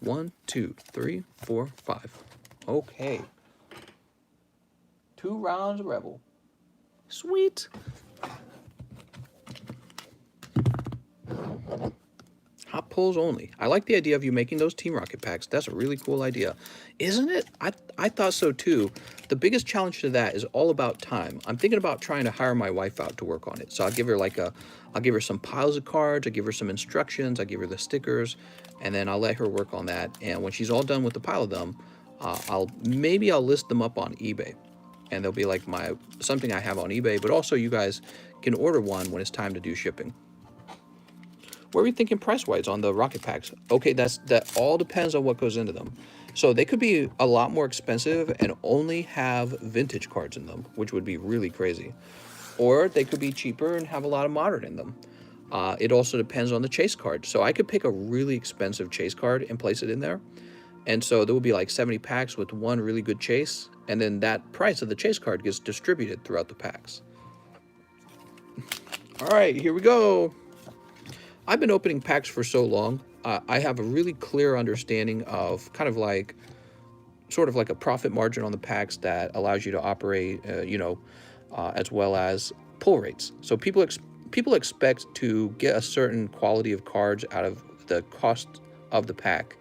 1, 2, 3, 4, 5. Okay. 2 rounds of Rebel. Sweet. Hot pulls only. I like the idea of you making those Team Rocket packs. That's a really cool idea. Isn't it? I thought so too. The biggest challenge to that is all about time. I'm thinking about trying to hire my wife out to work on it. So I'll give her some piles of cards, I'll give her some instructions, I'll give her the stickers, and then I'll let her work on that. And when she's all done with the pile of them, I'll list them up on eBay. And they'll be like something I have on eBay, but also you guys can order one when it's time to do shipping. What are we thinking price-wise on the rocket packs? Okay, that all depends on what goes into them. So they could be a lot more expensive and only have vintage cards in them, which would be really crazy. Or they could be cheaper and have a lot of modern in them. It also depends on the chase card. So I could pick a really expensive chase card and place it in there. And so there will be like 70 packs with one really good chase, and then that price of the chase card gets distributed throughout the packs. All right, here we go. I've been opening packs for so long. I have a really clear understanding of sort of like a profit margin on the packs that allows you to operate, as well as pull rates. So people expect to get a certain quality of cards out of the cost of the pack.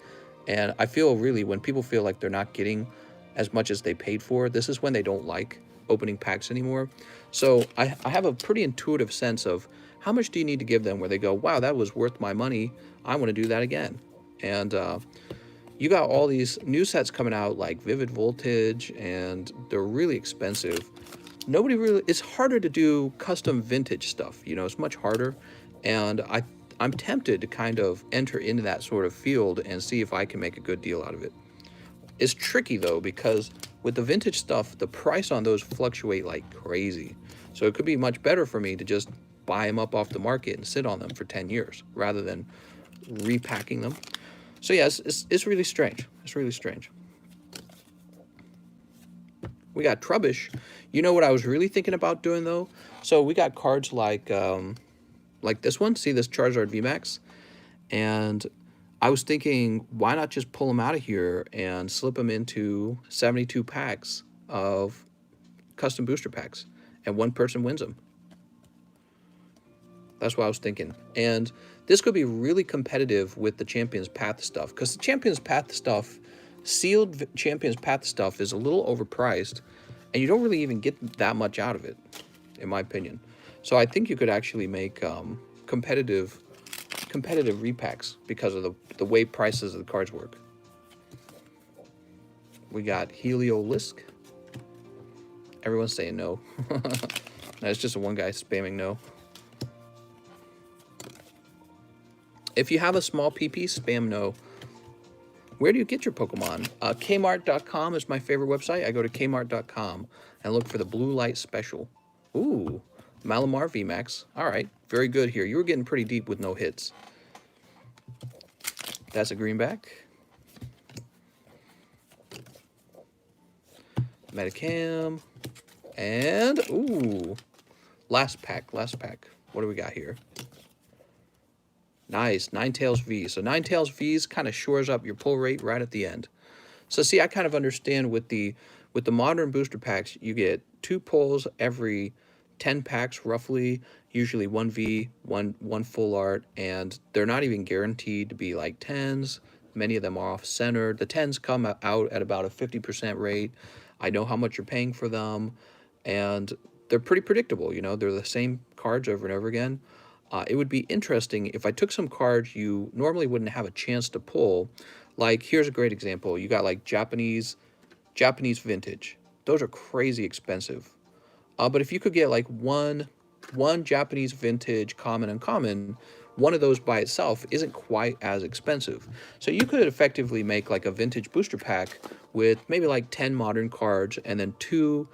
And I feel really when people feel like they're not getting as much as they paid for, this is when they don't like opening packs anymore. So I have a pretty intuitive sense of how much do you need to give them where they go, wow, that was worth my money. I want to do that again. And you got all these new sets coming out like Vivid Voltage, and they're really expensive. It's harder to do custom vintage stuff. It's much harder. And I'm tempted to kind of enter into that sort of field and see if I can make a good deal out of it. It's tricky though, because with the vintage stuff, the price on those fluctuate like crazy. So it could be much better for me to just buy them up off the market and sit on them for 10 years rather than repacking them. So yeah, it's really strange. It's really strange. We got Trubbish. You know what I was really thinking about doing though? So we got cards like this one. See this Charizard VMAX? And I was thinking, why not just pull them out of here and slip them into 72 packs of custom booster packs, and one person wins them. That's what I was thinking. And this could be really competitive with the Champions Path stuff, because the Champions Path stuff, sealed Champions Path stuff, is a little overpriced, and you don't really even get that much out of it, in my opinion. So I think you could actually make competitive repacks because of the way prices of the cards work. We got Heliolisk. Everyone's saying no. That's just one guy spamming no. If you have a small PP, spam no. Where do you get your Pokemon? Kmart.com is my favorite website. I go to Kmart.com and look for the Blue Light Special. Ooh, Malamar VMAX. All right, very good here. You were getting pretty deep with no hits. That's a greenback. Metacam. And, ooh, last pack. What do we got here? Nice, Ninetales V. So Ninetales V's kind of shores up your pull rate right at the end. So see, I kind of understand with the modern booster packs, you get 2 pulls every 10 packs roughly, usually 1 V, one full art, and they're not even guaranteed to be like 10s. Many of them are off-centered. The 10s come out at about a 50% rate. I know how much you're paying for them, and they're pretty predictable. You know, they're the same cards over and over again. It would be interesting if I took some cards you normally wouldn't have a chance to pull. Like, here's a great example. You got like Japanese vintage. Those are crazy expensive. But if you could get like one Japanese vintage common uncommon, one of those by itself isn't quite as expensive. So you could effectively make like a vintage booster pack with maybe like 10 modern cards and then 2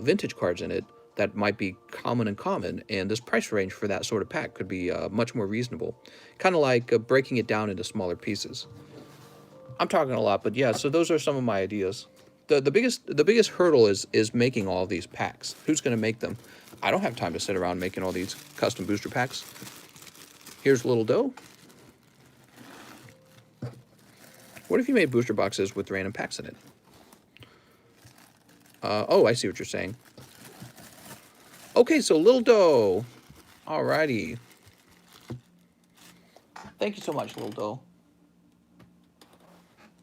vintage cards in it that might be common and common, and this price range for that sort of pack could be much more reasonable. Kind of like breaking it down into smaller pieces. I'm talking a lot, but yeah, so those are some of my ideas. The biggest hurdle is making all these packs. Who's going to make them? I don't have time to sit around making all these custom booster packs. Here's Little Doe. What if you made booster boxes with random packs in it? Oh, I see what you're saying. Okay, so Little Doe. Alrighty. Thank you so much, Little Doe.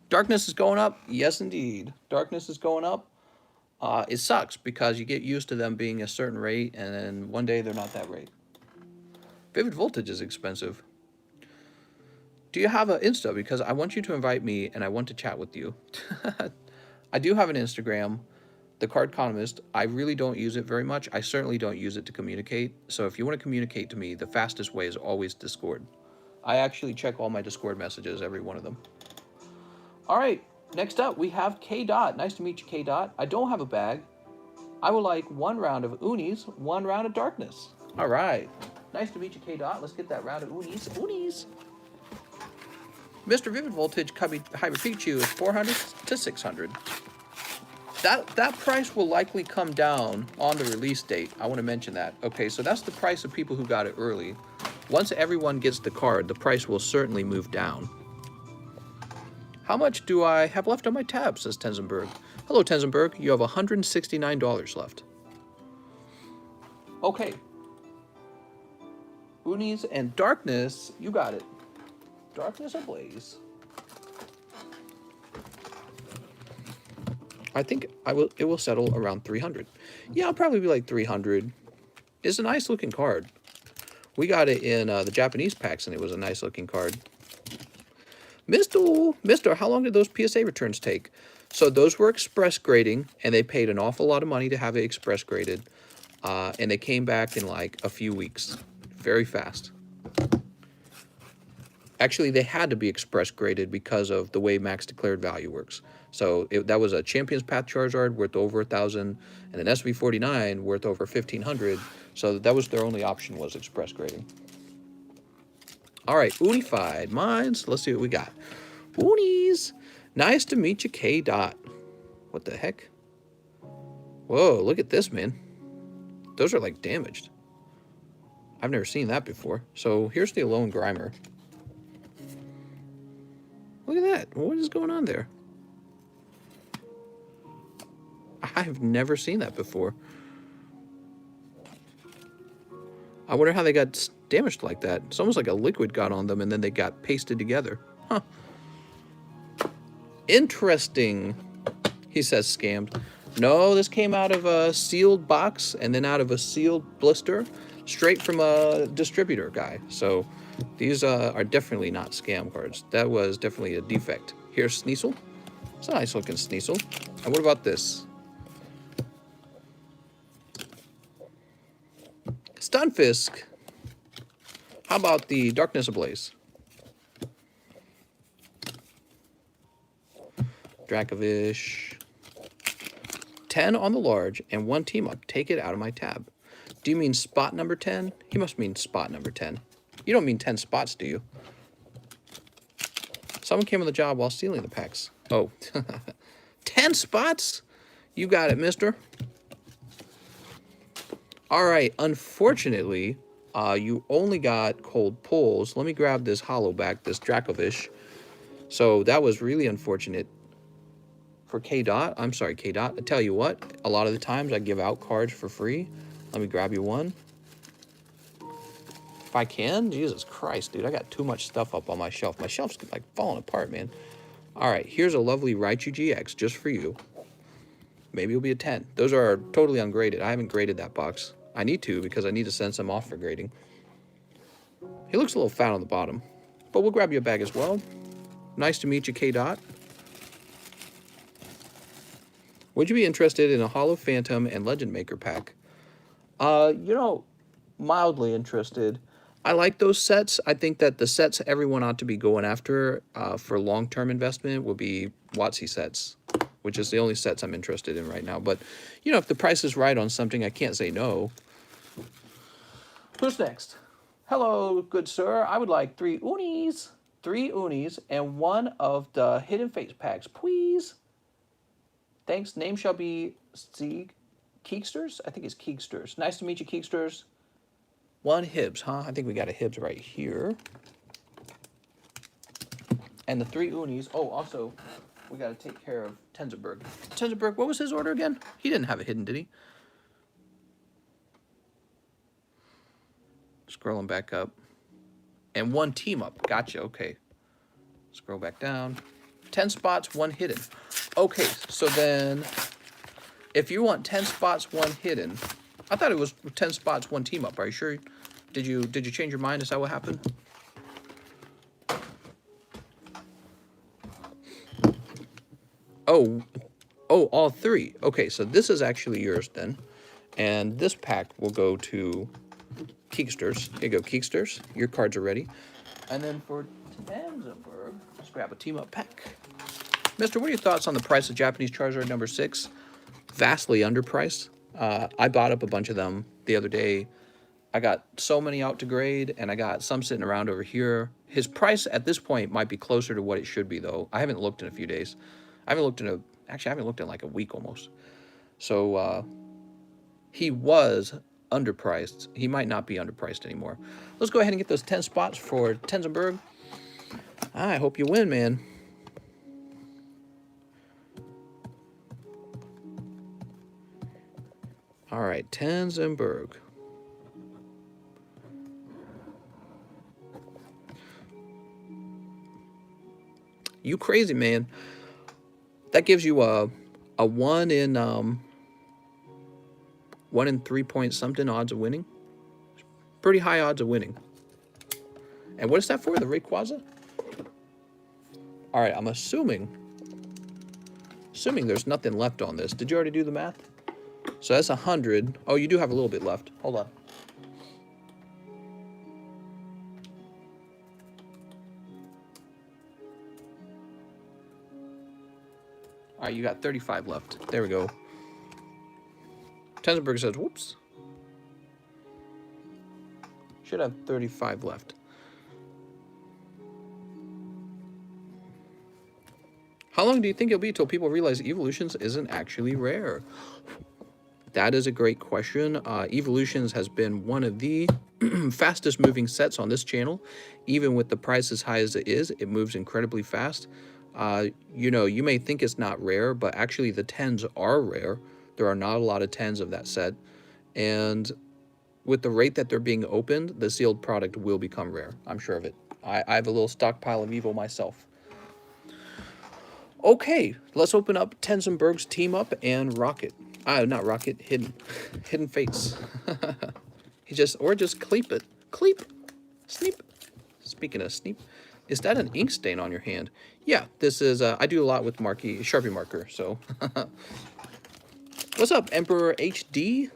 Darkness is going up? Yes, indeed. Darkness is going up. It sucks because you get used to them being a certain rate, and then one day they're not that rate. Vivid Voltage is expensive. Do you have an Insta? Because I want you to invite me, and I want to chat with you. I do have an Instagram, TheCardconomist. I really don't use it very much. I certainly don't use it to communicate. So if you want to communicate to me, the fastest way is always Discord. I actually check all my Discord messages, every one of them. All right, next up we have K Dot. Nice to meet you, K Dot. I don't have a bag. I would like 1 round of Unis, 1 round of Darkness. All right, nice to meet you, K Dot. Let's get that round of Unis. Unis. Mr. Vivid Voltage Hybrid Pikachu is 400 to 600. That price will likely come down on the release date. I want to mention that. Okay, so that's the price of people who got it early. Once everyone gets the card, the price will certainly move down. How much do I have left on my tab, says Tenzenberg. Hello, Tenzenberg. You have $169 left. Okay. Unis and Darkness, you got it. Darkness Ablaze. I think it will settle around 300. Yeah, I'll probably be like 300. It's a nice looking card. We got it in the Japanese packs, and it was a nice looking card. Mister, how long did those PSA returns take? So those were express grading, and they paid an awful lot of money to have it express graded. And they came back in like a few weeks. Very fast. Actually, they had to be express graded because of the way max declared value works. So that was a Champion's Path Charizard worth over 1,000, and an SV49 worth over 1,500. So that was their only option, was express grading. All right, Unified Minds. Let's see what we got. Unis. Nice to meet you, K Dot. What the heck? Whoa, look at this, man. Those are like damaged. I've never seen that before. So here's the Alolan Grimer. Look at that. What is going on there? I've never seen that before. I wonder how they got damaged like that. It's almost like a liquid got on them and then they got pasted together. Huh. Interesting. He says scammed. No, this came out of a sealed box and then out of a sealed blister, straight from a distributor guy. So these are definitely not scam cards. That was definitely a defect. Here's Sneasel. It's a nice looking Sneasel. And what about this? Stunfisk. How about the Darkness Ablaze? Dracovish. 10 on the large and 1 team up. Take it out of my tab. Do you mean spot number 10? He must mean spot number 10. You don't mean 10 spots, do you? Someone came on the job while stealing the packs. Oh. 10 spots? You got it, mister. All right. Unfortunately, you only got cold pulls. Let me grab this hollow back, this Dracovish. So that was really unfortunate for K Dot. I'm sorry, K Dot. I tell you what, a lot of the times I give out cards for free. Let me grab you one. If I can, Jesus Christ, dude, I got too much stuff up on my shelf. My shelf's like falling apart, man. All right, here's a lovely Raichu GX just for you. maybe it'll be a 10. Those are totally ungraded. I haven't graded that box. I need to because I need to send some off for grading. He looks a little fat on the bottom, but we'll grab you a bag as well. Nice to meet you, K-Dot. Would you be interested in a Holo Phantom and Legend Maker pack? You know, mildly interested. I like those sets. I think that the sets everyone ought to be going after for long-term investment will be WotC sets, which is the only sets I'm interested in right now. But, you know, if the price is right on something, I can't say no. Who's next? Hello, good sir. I would like 3 unis. 3 unis and 1 of the Hidden Fates packs, please. Thanks. Name shall be Sieg. Keeksters? I think it's Keeksters. Nice to meet you, Keeksters. 1 Hibs, huh? I think we got a Hibs right here. And the 3 unis. Oh, also, we got to take care of Tenzenberg. Tenzenberg, what was his order again? He didn't have it hidden, did he? Scrolling back up. And 1 team up. Gotcha, okay. Scroll back down. 10 spots, 1 hidden. Okay, so then if you want 10 spots, 1 hidden, I thought it was 10 spots, 1 team up. Are you sure? Did you change your mind? Is that what happened? Oh, all 3. Okay, so this is actually yours then. And this pack will go to Keeksters. Here you go, Keeksters. Your cards are ready. And then for Tenzenberg, let's grab a team up pack. Mister, what are your thoughts on the price of Japanese Charizard number 6? Vastly underpriced. I bought up a bunch of them the other day. I got so many out to grade, and I got some sitting around over here. His price at this point might be closer to what it should be, though. I haven't looked in a few days. Actually, I haven't looked in like a week almost. So, he was underpriced. He might not be underpriced anymore. Let's go ahead and get those 10 spots for Tenzenberg. I hope you win, man. All right, Tenzenberg. You crazy, man. That gives you a 1 in 3 point something odds of winning. Pretty high odds of winning. And what is that for? The Rayquaza? All right, I'm assuming there's nothing left on this. Did you already do the math? So that's 100. Oh, you do have a little bit left. Hold on. All right, you got 35 left. There we go. Tenzenberg says, whoops. Should have 35 left. How long do you think it'll be till people realize Evolutions isn't actually rare? That is a great question. Evolutions has been one of the fastest moving sets on this channel. Even with the price as high as it is, it moves incredibly fast. You know, you may think it's not rare, but actually the 10s are rare. There are not a lot of 10s of that set. And with the rate that they're being opened, the sealed product will become rare. I'm sure of it. I have a little stockpile of Evo myself. Okay, let's open up Tenzenberg's Team Up and Rocket. Not Rocket, Hidden. Hidden Fates. Or just Cleep it. Cleep. Sneep. Speaking of Sneep, is that an ink stain on your hand? Yeah, this is, I do a lot with Sharpie marker, so. What's up, Emperor HD?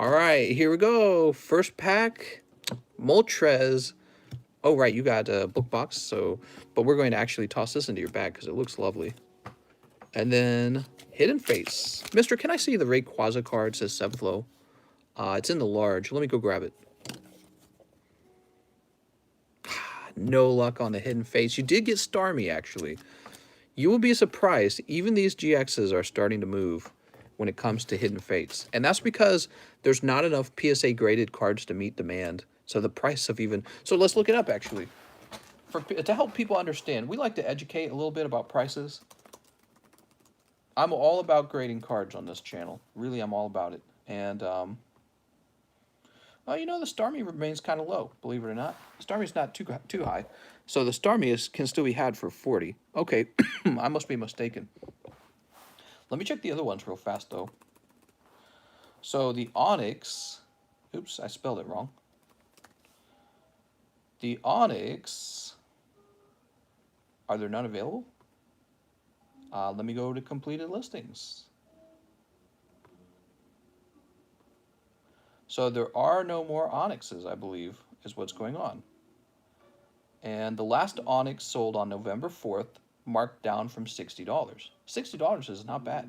All right, here we go. First pack, Moltres. Oh, right, you got a book box, so, but we're going to actually toss this into your bag because it looks lovely. And then Hidden Face. Mister, can I see the Rayquaza card? It says Sebflow. It's in the large. Let me go grab it. No luck on the Hidden Face. You did get Starmie, actually. You will be surprised. Even these GXs are starting to move when it comes to Hidden Fates. And that's because there's not enough PSA graded cards to meet demand. So the price of even... So let's look it up, actually. To help people understand, we like to educate a little bit about prices. I'm all about grading cards on this channel. Really, I'm all about it. And, well, you know, the Starmie remains kind of low, believe it or not. Starmie's not too high. So the Starmie can still be had for 40. Okay, I must be mistaken. Let me check the other ones real fast, though. So the Onyx, oops, I spelled it wrong. The Onyx, are there none available? Let me go to completed listings. So there are no more Onyxes, I believe, is what's going on. And the last Onyx sold on November 4th, marked down from $60. $60 is not bad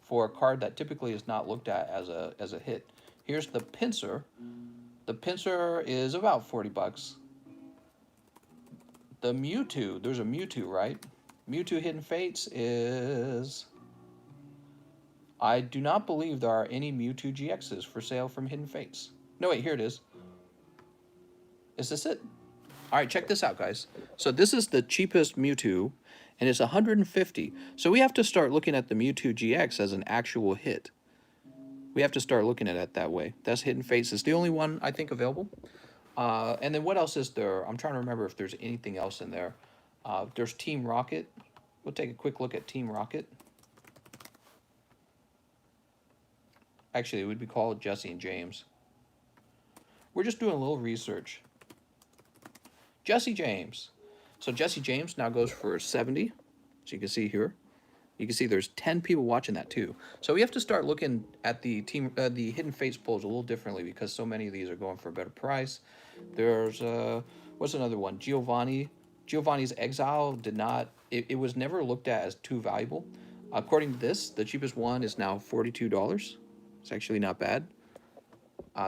for a card that typically is not looked at as a hit. Here's the Pincer. The Pincer is about 40 bucks. The Mewtwo, there's a Mewtwo, right? Mewtwo Hidden Fates is... I do not believe there are any Mewtwo GXs for sale from Hidden Fates. No, wait, here it is. Is this it? All right, check this out, guys. So this is the cheapest Mewtwo, and it's 150. So we have to start looking at the Mewtwo GX as an actual hit. We have to start looking at it that way. That's Hidden Fates. It's the only one, I think, available. And then what else is there? I'm trying to remember if there's anything else in there. There's Team Rocket. We'll take a quick look at Team Rocket. Actually, it would be called Jesse and James. We're just doing a little research. Jesse James. So Jesse James now goes for 70. So you can see here. You can see there's 10 people watching that too. So we have to start looking at the the Hidden Fates polls a little differently because so many of these are going for a better price. There's what's another one? Giovanni. Giovanni's Exile did not. It was never looked at as too valuable. According to this, the cheapest one is now $42. It's actually not bad.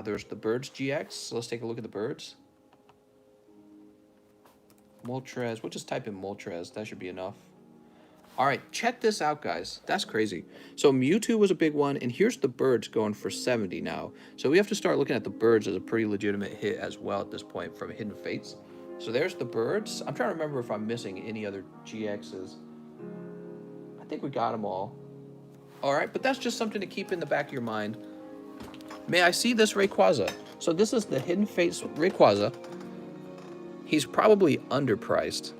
There's the Birds GX. So let's take a look at the Birds. Moltres. We'll just type in Moltres. That should be enough. All right, check this out, guys. That's crazy. So Mewtwo was a big one, and here's the Birds going for 70 now. So we have to start looking at the Birds as a pretty legitimate hit as well at this point from Hidden Fates. So there's the Birds. I'm trying to remember if I'm missing any other GXs. I think we got them all. All right, but that's just something to keep in the back of your mind. May I see this Rayquaza? So this is the Hidden Fates Rayquaza. He's probably underpriced.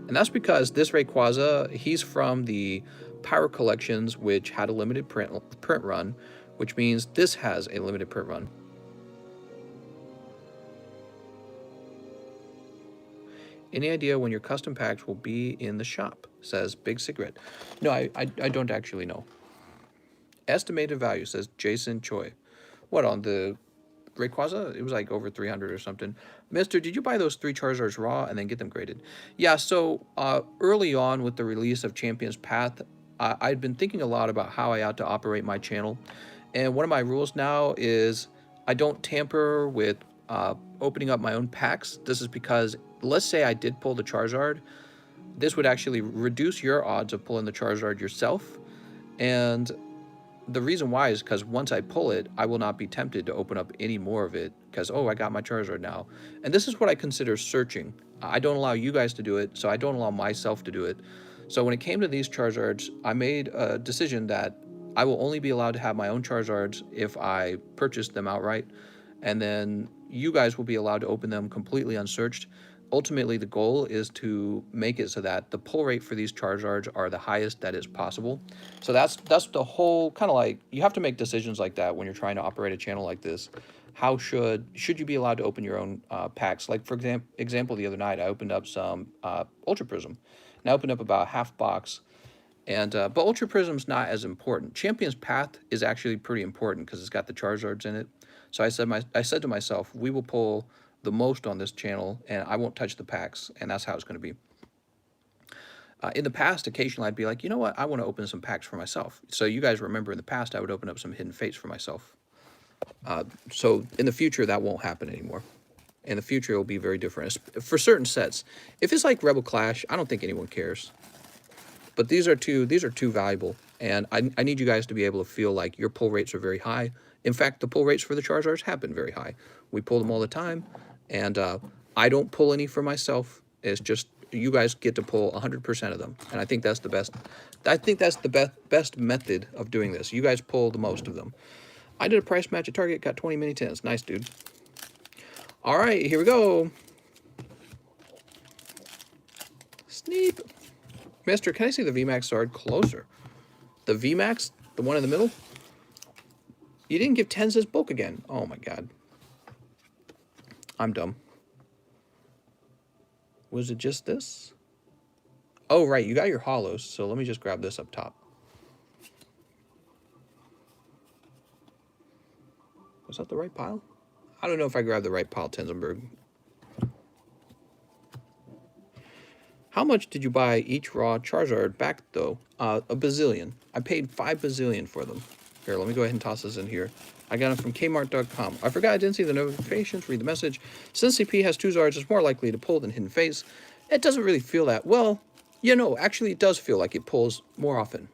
And that's because this Rayquaza, he's from the Power Collections, which had a limited print run, which means this has a limited print run. Any idea when your custom packs will be in the shop? Says Big Cigarette. No, I don't actually know. Estimated value, says Jason Choi. What, on the Rayquaza? It was like over 300 or something. Mister, did you buy those 3 Charizards raw and then get them graded? Yeah, so early on with the release of Champion's Path, I'd been thinking a lot about how I ought to operate my channel. And one of my rules now is I don't tamper with opening up my own packs. This is because, let's say I did pull the Charizard, this would actually reduce your odds of pulling the Charizard yourself. And the reason why is because once I pull it, I will not be tempted to open up any more of it because, oh, I got my Charizard now. And this is what I consider searching. I don't allow you guys to do it, so I don't allow myself to do it. So when it came to these Charizards, I made a decision that I will only be allowed to have my own Charizards if I purchase them outright. And then you guys will be allowed to open them completely unsearched. Ultimately, the goal is to make it so that the pull rate for these Charizards are the highest that is possible. So that's the whole kind of like, you have to make decisions like that when you're trying to operate a channel like this. How should you be allowed to open your own packs? Like, for example, the other night, I opened up some Ultra Prism. And I opened up about half box. And but Ultra Prism's not as important. Champion's Path is actually pretty important because it's got the Charizards in it. So I said to myself, we will pull the most on this channel, and I won't touch the packs, and that's how it's going to be. In the past, occasionally I'd be like, you know what, I want to open some packs for myself. So you guys remember in the past, I would open up some Hidden Fates for myself. So in the future, that won't happen anymore. In the future, it will be very different. For certain sets, if it's like Rebel Clash, I don't think anyone cares. But these are too valuable, and I need you guys to be able to feel like your pull rates are very high. In fact, the pull rates for the Charizards have been very high. We pull them all the time, and I don't pull any for myself. It's just you guys get to pull 100% of them, and I think that's the best. I think that's the best method of doing this. You guys pull the most of them. I did a price match at Target, got 20 mini 10s. Nice, dude. All right, here we go. Sneep. Mister, can I see the VMAX Zard closer? The VMAX, the one in the middle. You didn't give 10s as bulk again. Oh my god. I'm dumb. Was it just this? Oh, right. You got your hollows. So let me just grab this up top. Was that the right pile? I don't know if I grabbed the right pile, Tenzenberg. How much did you buy each raw Charizard back, though? A bazillion. I paid 5 bazillion for them. Here, let me go ahead and toss this in here. I got them from Kmart.com. I forgot I didn't see the notifications, read the message. Since CP has 2 Zards, it's more likely to pull than Hidden Face. It doesn't really feel that. Well, you know, actually it does feel like it pulls more often.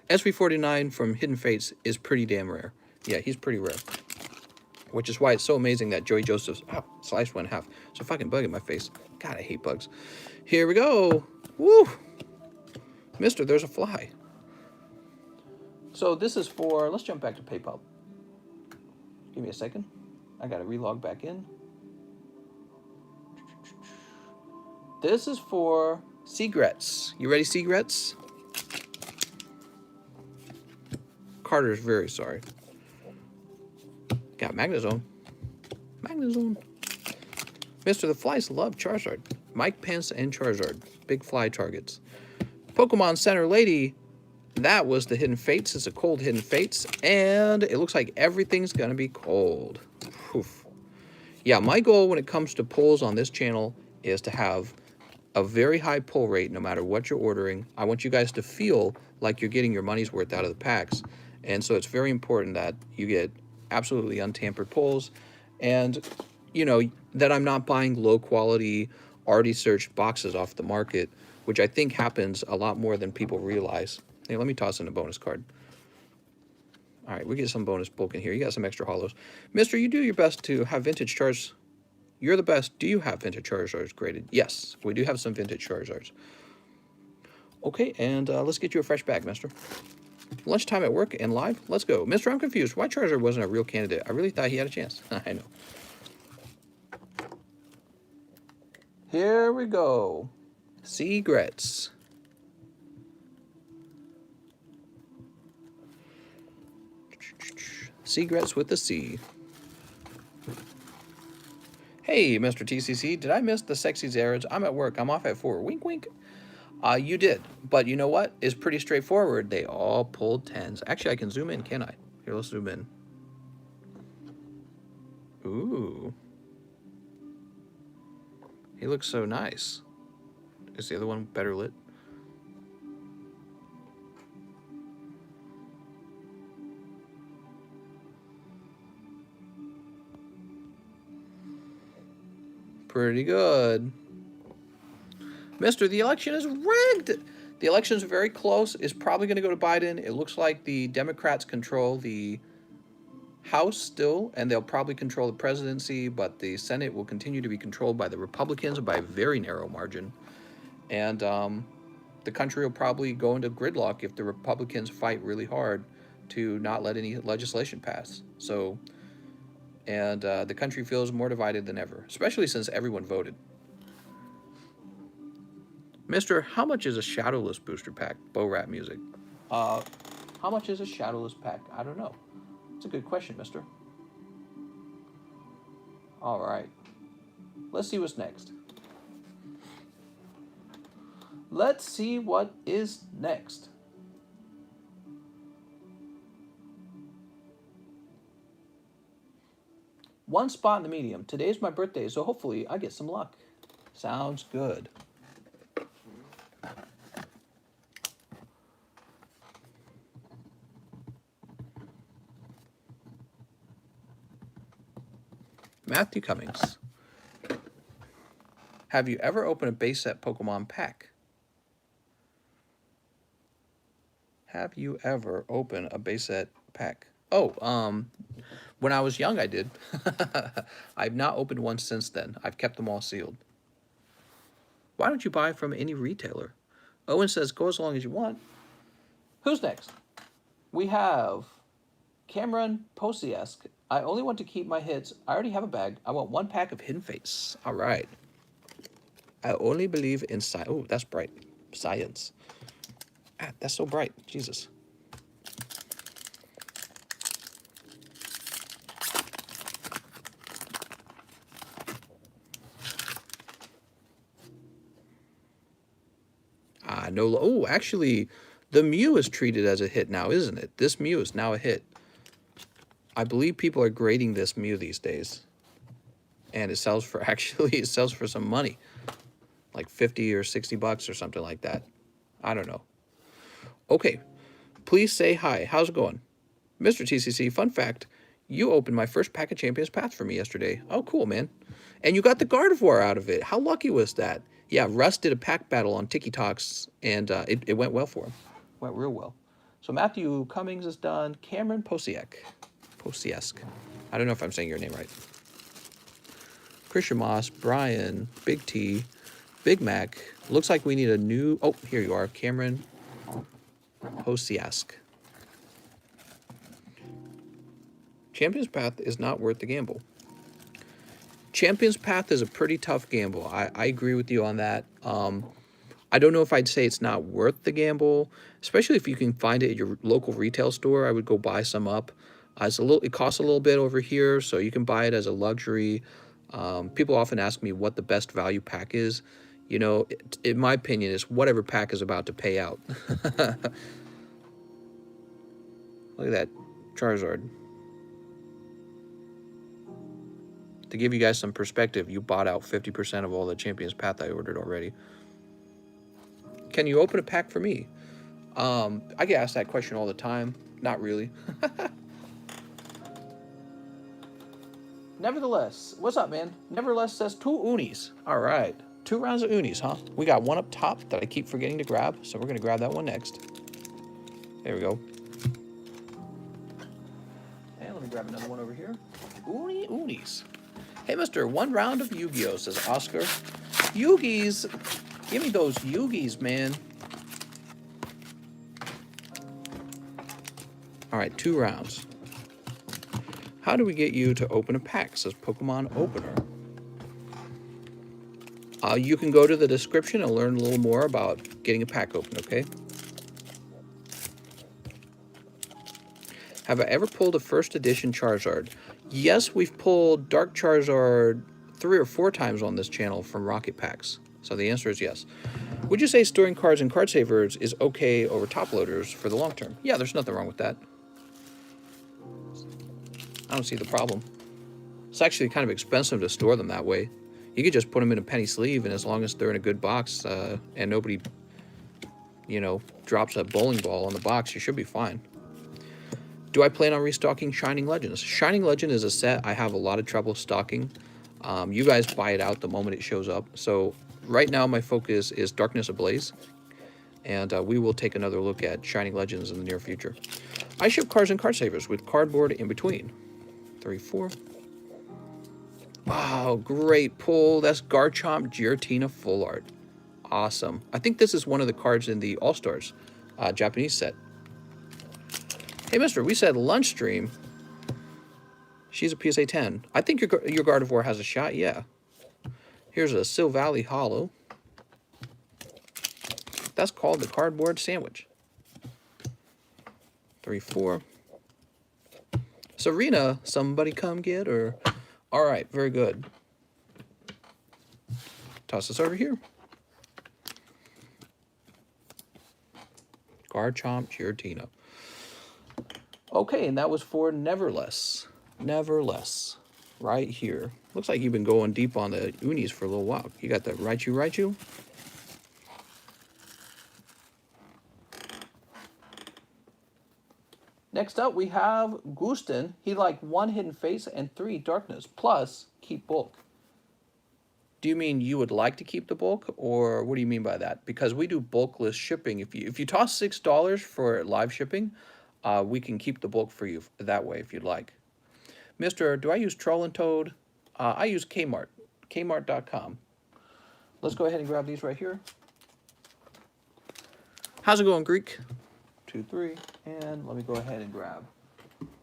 SV49 from Hidden Fates is pretty damn rare. Yeah, he's pretty rare. Which is why it's so amazing that Joey Joseph's sliced one in half. So fucking bug in my face. God, I hate bugs. Here we go. Woo! Mister, there's a fly. So this is for, let's jump back to PayPal. Give me a second. I gotta relog back in. This is for Seagrets. You ready, Seagrets? Carter's very sorry. Got Magnezone. Magnezone. Mr. The Flies love Charizard. Mike Pence and Charizard. Big fly targets. Pokemon Center Lady. That was the Hidden Fates. It's a cold Hidden Fates. And it looks like everything's going to be cold. Oof. Yeah, my goal when it comes to pulls on this channel is to have a very high pull rate no matter what you're ordering. I want you guys to feel like you're getting your money's worth out of the packs. And so it's very important that you get absolutely untampered pulls. And, you know, that I'm not buying low quality, already searched boxes off the market, which I think happens a lot more than people realize. Hey, let me toss in a bonus card. All right, we get some bonus bulk in here. You got some extra hollows. Mister, you do your best to have vintage Charizards. You're the best. Do you have vintage Charizards graded? Yes, we do have some vintage Charizards. Okay, and let's get you a fresh bag, mister. Lunchtime at work and live? Let's go. Mister, I'm confused. Why Charizard wasn't a real candidate? I really thought he had a chance. I know. Here we go. Seagrets. Seagrets with the C. Hey, Mr. TCC, did I miss the sexy Zarads? I'm at work. I'm off at 4. Wink, wink. You did. But you know what? It's pretty straightforward. They all pulled 10s. Actually, I can zoom in, can I? Here, let's zoom in. Ooh. He looks so nice. Is the other one better lit? Pretty good. Mister, the election is rigged. The election is very close. It's probably going to go to Biden. It looks like the Democrats control the House still, and they'll probably control the presidency, but the Senate will continue to be controlled by the Republicans by a very narrow margin. And the country will probably go into gridlock if the Republicans fight really hard to not let any legislation pass. So, and the country feels more divided than ever, especially since everyone voted. Mister, how much is a Shadowless booster pack? Bo Rat Music. How much is a Shadowless pack? I don't know. It's a good question, mister. All right. Let's see what's next. Let's see what is next. One spot in the medium. Today's my birthday, so hopefully I get some luck. Sounds good. Matthew Cummings. Have you ever opened a base set Pokemon pack? Have you ever opened a base set pack? Oh, when I was young, I did. I've not opened one since then. I've kept them all sealed. Why don't you buy from any retailer? Owen says, go as long as you want. Who's next? We have Cameron Posiesk. I only want to keep my hits. I already have a bag. I want 1 pack of Hidden Fates. All right. I only believe in science. Oh, that's bright. Science. Ah, that's so bright. Jesus. Ah, no. Oh, actually, the Mew is treated as a hit now, isn't it? This Mew is now a hit. I believe people are grading this Mew these days. And it sells for, actually, it sells for some money. Like 50 or 60 bucks or something like that. I don't know. Okay. Please say hi. How's it going? Mr. TCC, fun fact. You opened my first pack of Champions Path for me yesterday. Oh, cool, man. And you got the Gardevoir out of it. How lucky was that? Yeah, Russ did a pack battle on Tiki Talks, and it went well for him. Went real well. So Matthew Cummings is done. Cameron Posiek. I don't know if I'm saying your name right. Christian Moss, Brian, Big T, Big Mac. Looks like we need a new... Oh, here you are. Cameron Posiek. Champions Path is not worth the gamble. Champions Path is a pretty tough gamble. I agree with you on that. I don't know if I'd say it's not worth the gamble, especially if you can find it at your local retail store. I would go buy some up. It costs a little bit over here, so you can buy it as a luxury. People often ask me what the best value pack is. You know, in my opinion, it's whatever pack is about to pay out. Look at that Charizard. To give you guys some perspective, you bought out 50% of all the Champions Path I ordered already. Can you open a pack for me? I get asked that question all the time. Not really. Nevertheless, what's up, man? Nevertheless says 2 unis. All right. 2 rounds of unis, huh? We got one up top that I keep forgetting to grab, so we're going to grab that one next. There we go. And let me grab another one over here. Unis. Hey, mister, 1 round of Yu-Gi-Oh, says Oscar. Yu-Gis. Give me those Yu-Gis, man. All right, 2 rounds. How do we get you to open a pack? Says Pokemon Opener. You can go to the description and learn a little more about getting a pack open, okay? Have I ever pulled a first edition Charizard? Yes, we've pulled Dark Charizard 3 or 4 times on this channel from Rocket Packs. So the answer is yes. Would you say storing cards in card savers is okay over top loaders for the long term? Yeah, there's nothing wrong with that. I don't see the problem. It's actually kind of expensive to store them that way. You could just put them in a penny sleeve, and as long as they're in a good box and nobody, you know, drops a bowling ball on the box, you should be fine. Do I plan on restocking Shining Legends? Shining Legend is a set I have a lot of trouble stocking. You guys buy it out the moment it shows up. So right now my focus is Darkness Ablaze, and we will take another look at Shining Legends in the near future. I ship cards and card savers with cardboard in between. 3, 4. Wow, great pull. That's Garchomp Giratina Full Art. Awesome. I think this is one of the cards in the All-Stars Japanese set. Hey, mister, we said lunch stream. She's a PSA 10. I think your Gardevoir has a shot, yeah. Here's a Sil Valley Hollow. That's called the Cardboard Sandwich. 3, 4. Serena, somebody come get her. All right, very good. Toss this over here. Garchomp Giratina. Okay, and that was for Neverless. Neverless. Right here. Looks like you've been going deep on the unis for a little while. You got the Raichu. Next up, we have Gustin. He liked 1 Hidden Face and 3 Darkness, plus keep bulk. Do you mean you would like to keep the bulk, or what do you mean by that? Because we do bulkless shipping. If you toss $6 for live shipping, we can keep the bulk for you that way if you'd like. Mister, do I use Troll and Toad? I use Kmart, kmart.com. Let's go ahead and grab these right here. How's it going, Greek? 2, 3, and let me go ahead and grab.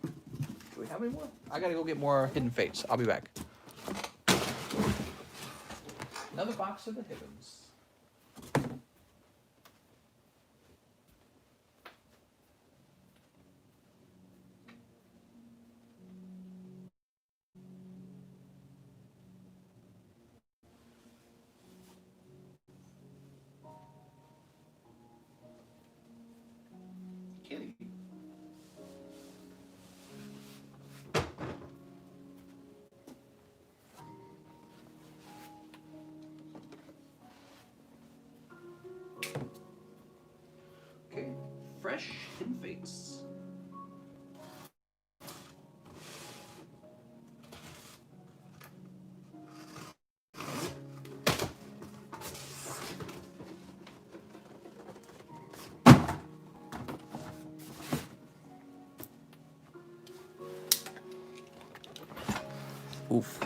Do we have any more? I gotta go get more Hidden Fates. I'll be back. Another box of the Hibbons. fresh Hidden Fates. Oof.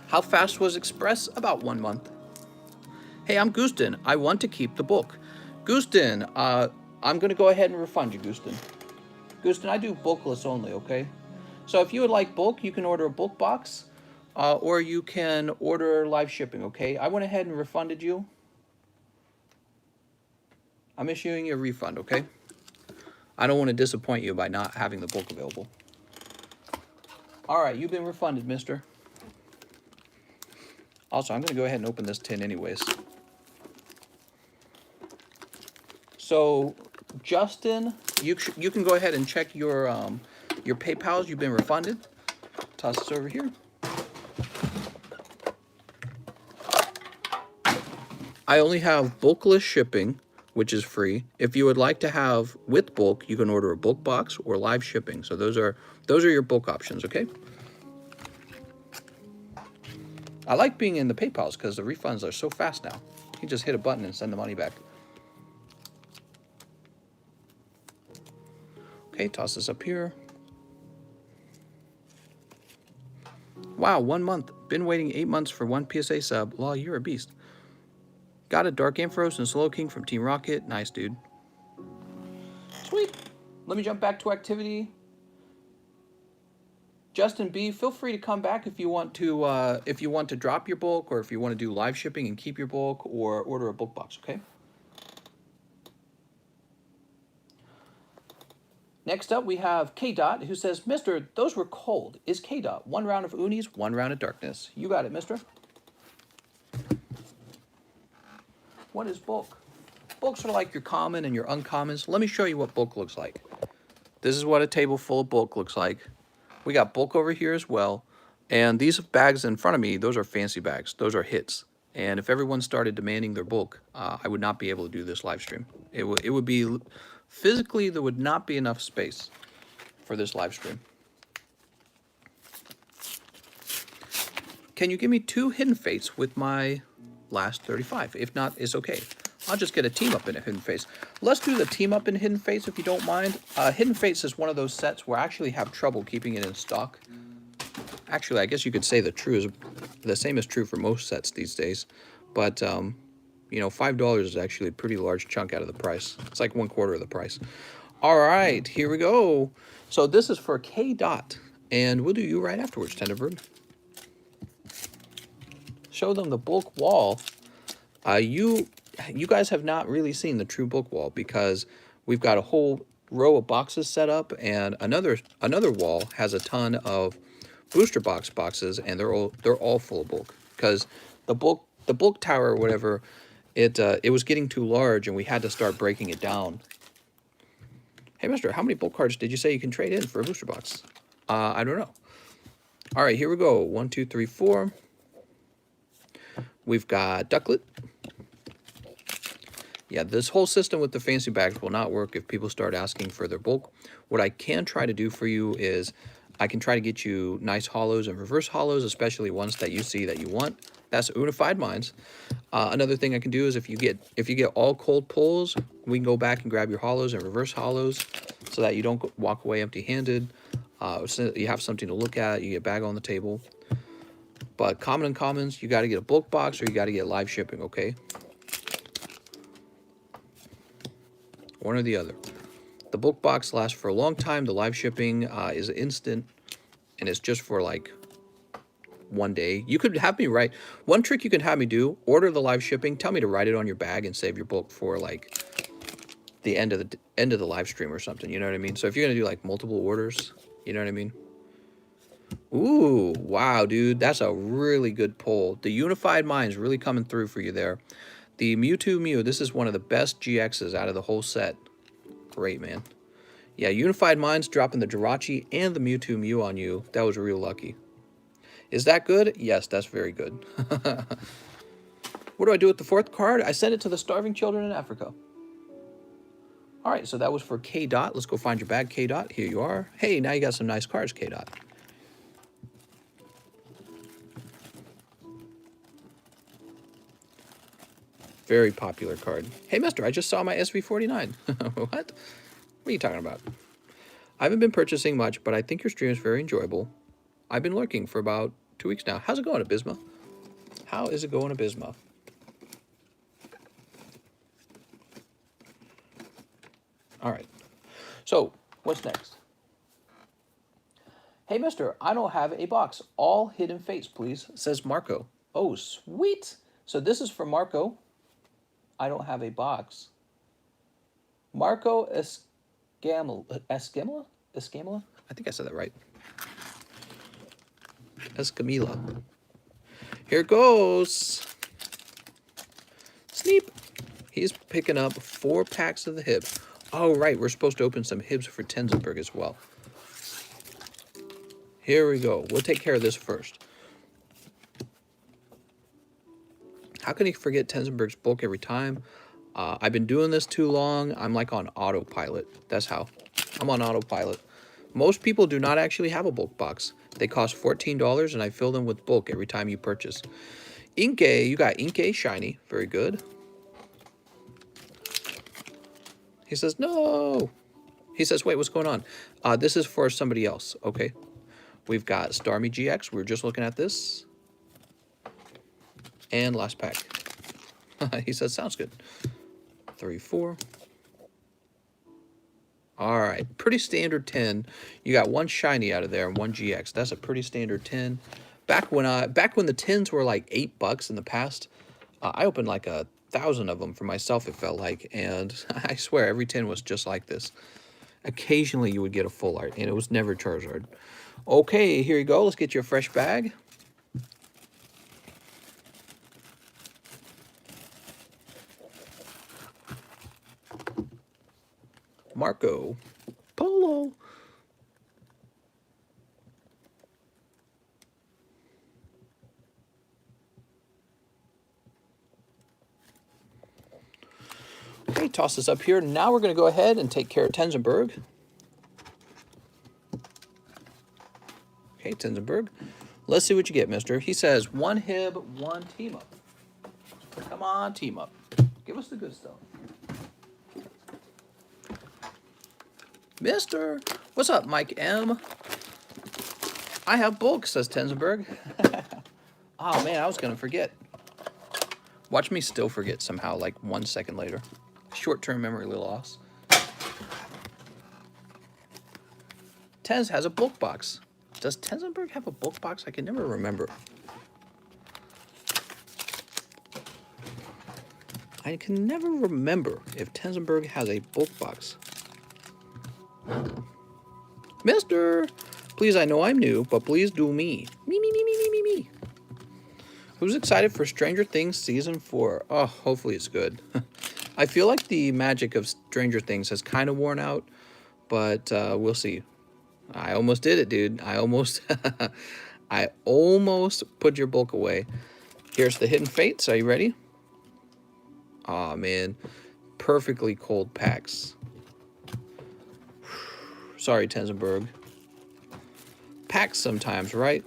How fast was Express? About 1 month. Hey, I'm Gustin. I want to keep the book. Gustin, I'm going to go ahead and refund you, Gustin. Gustin, I do Bulkless only, okay? So if you would like bulk, you can order a bulk box, or you can order live shipping, okay? I went ahead and refunded you. I'm issuing you a refund, okay? I don't want to disappoint you by not having the bulk available. All right, you've been refunded, mister. Also, I'm going to go ahead and open this tin anyways. So, Justin, you can go ahead and check your PayPals. You've been refunded. Toss this over here. I only have bulkless shipping, which is free. If you would like to have with bulk, you can order a bulk box or live shipping. So those are your bulk options, okay? I like being in the PayPals because the refunds are so fast now. You can just hit a button and send the money back. Okay, toss this up here. Wow, 1 month. Been waiting 8 months for 1 PSA sub. Law, you're a beast. Got a Dark Ampharos and Slow King from Team Rocket. Nice, dude. Sweet. Let me jump back to activity. Justin B, feel free to come back if you want to drop your bulk, or if you want to do live shipping and keep your bulk, or order a bulk box, okay? Next up, we have K-Dot, who says, Mister, those were cold. Is K-Dot 1 round of Unis, 1 round of Darkness? You got it, mister. What is bulk? Bulks are like your common and your uncommons. Let me show you what bulk looks like. This is what a table full of bulk looks like. We got bulk over here as well. And these bags in front of me, those are fancy bags. Those are hits. And if everyone started demanding their bulk, I would not be able to do this live stream. It would be, physically, there would not be enough space for this live stream. Can you give me 2 Hidden Fates with my last 35? If not, it's okay. I'll just get a team up in a Hidden Fates. Let's do the team up in Hidden Fates if you don't mind. Hidden Fates is one of those sets where I actually have trouble keeping it in stock. Actually, I guess you could say the same is true for most sets these days. But, you know, $5 is actually a pretty large chunk out of the price. It's like 1/4 of the price. All right, here we go. So this is for K-Dot. And we'll do you right afterwards, Tenderbird. Show them the bulk wall. You guys have not really seen the true bulk wall, because we've got a whole row of boxes set up, and another wall has a ton of booster boxes, and they're all full of bulk, because the bulk tower or whatever, it was getting too large, and we had to start breaking it down. Hey, mister, how many bulk cards did you say you can trade in for a booster box? I don't know. All right, here we go. 1, 2, 3, 4. We've got Ducklet. Yeah, this whole system with the fancy bags will not work if people start asking for their bulk. What I can try to do for you is I can try to get you nice hollows and reverse hollows, especially ones that you see that you want. That's Unified Minds. Another thing I can do is if you get all cold pulls, we can go back and grab your hollows and reverse hollows so that you don't walk away empty-handed. So you have something to look at. You get bag on the table. But common and commons, you got to get a bulk box or you got to get live shipping, okay? One or the other. The bulk box lasts for a long time. The live shipping is instant, and it's just for like 1 day. You could have me write one trick. You can have me do: order the live shipping, tell me to write it on your bag, and save your bulk for like the end of the live stream or something. You know what I mean? So if you're gonna do like multiple orders, you know what I mean? Ooh, wow, dude, that's a really good pull. The Unified Minds really coming through for you there. The Mewtwo Mew, this is one of the best GXs out of the whole set. Great, man. Yeah, Unified Minds dropping the Jirachi and the Mewtwo Mew on you. That was real lucky. Is that good? Yes, that's very good. What do I do with the fourth card? I send it to the starving children in Africa. All right, so that was for K Dot. Let's go find your bag, K Dot. Here you are. Hey, now you got some nice cards, K Dot. Very popular card. Hey, mister, I just saw my SV49. What? What are you talking about? I haven't been purchasing much, but I think your stream is very enjoyable. I've been lurking for about 2 weeks now. How's it going, Abysma? How is it going, Abysma? All right. So, what's next? Hey, mister, I don't have a box. All hidden fates, please, says Marco. Oh, sweet. So this is for Marco. I don't have a box. Marco Escamilla? I think I said that right. Escamilla. Here goes. Sneep. He's picking up 4 packs of the Hib. Oh, right. We're supposed to open some Hibs for Tenzenberg as well. Here we go. We'll take care of this first. How can he forget Tenzenberg's bulk every time? I've been doing this too long. I'm like on autopilot. That's how. I'm on autopilot. Most people do not actually have a bulk box. They cost $14 and I fill them with bulk every time you purchase. Inkay, you got Inkay shiny. Very good. He says, no. He says, wait, what's going on? This is for somebody else. Okay. We've got Starmie GX. We were just looking at this. And last pack. He says, sounds good. 3, 4. All right. Pretty standard 10. You got 1 shiny out of there and 1 GX. That's a pretty standard 10. Back when the 10s were like $8 in the past, I opened like 1,000 of them for myself, it felt like. And I swear, every 10 was just like this. Occasionally, you would get a full art, and it was never Charizard. Okay, here you go. Let's get you a fresh bag. Marco Polo. Okay, toss this up here. Now we're going to go ahead and take care of Tenzenberg. Okay, Tenzenberg. Let's see what you get, mister. He says 1 Hib, 1 team up. Come on, team up. Give us the good stuff. Mister, what's up, Mike M? I have bulk, says Tenzenberg. Oh, man, I was going to forget. Watch me still forget somehow, like 1 second later. Short-term memory loss. Tenz has a bulk box. Does Tenzenberg have a bulk box? I can never remember. I can never remember if Tenzenberg has a bulk box. Mister, please, I know I'm new, but please do me. Me. Who's excited for Stranger Things Season 4? Oh, hopefully it's good. I feel like the magic of Stranger Things has kind of worn out, but we'll see. I almost did it, dude. I almost put your bulk away. Here's the Hidden Fates. Are you ready? Aw, man. Perfectly cold packs. Sorry, Tenzenberg. Packs sometimes, right?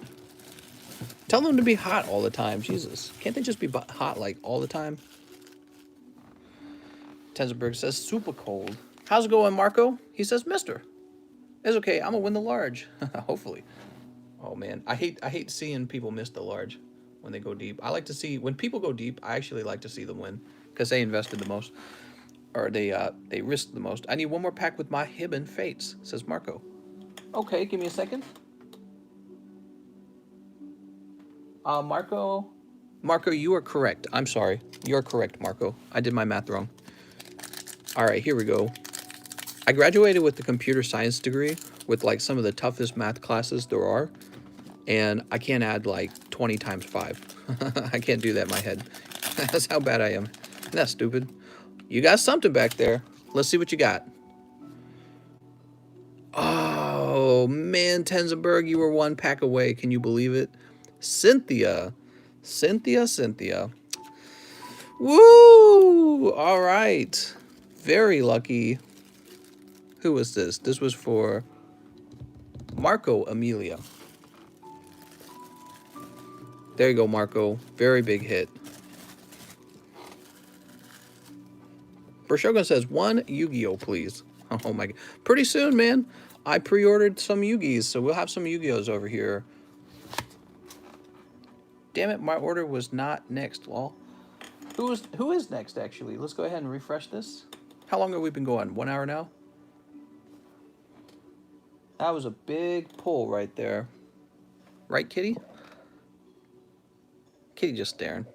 Tell them to be hot all the time. Jesus. Can't they just be hot, like, all the time? Tenzenberg says, super cold. How's it going, Marco? He says, mister. It's okay. I'm going to win the large. Hopefully. Oh, man. I hate seeing people miss the large when they go deep. I like to see... When people go deep, I actually like to see them win. Because they invested the most. Or they risked the most. I need 1 more pack with my Hibben Fates, says Marco. Okay, give me a second. Marco, you are correct. I'm sorry. You're correct, Marco. I did my math wrong. All right, here we go. I graduated with the computer science degree with like some of the toughest math classes there are. And I can't add like 20 times 5. I can't do that in my head. That's how bad I am. Isn't that stupid? You got something back there. Let's see what you got. Oh, man, Tenzenberg, you were 1 pack away. Can you believe it? Cynthia. Cynthia. Woo! All right. Very lucky. Who was this? This was for Marco Amelia. There you go, Marco. Very big hit. Shogun says, 1 Yu-Gi-Oh, please. Oh my God. Pretty soon, man. I pre-ordered some Yu-Gis, so we'll have some Yu-Gi-Ohs over here. Damn it, my order was not next. Well, who is next, actually? Let's go ahead and refresh this. How long have we been going? 1 hour now? That was a big pull right there. Right, Kitty? Kitty just staring.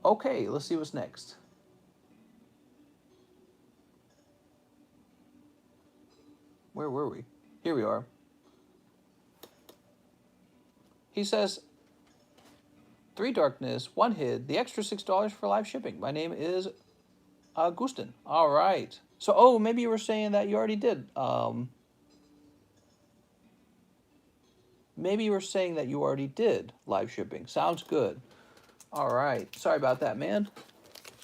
Okay, let's see what's next. Where were we? Here we are. He says, 3 darkness, 1 hid, the extra $6 for live shipping. My name is Gustin. All right. So, oh, maybe you were saying that you already did. Maybe you were saying that you already did live shipping. Sounds good. All right. Sorry about that, man.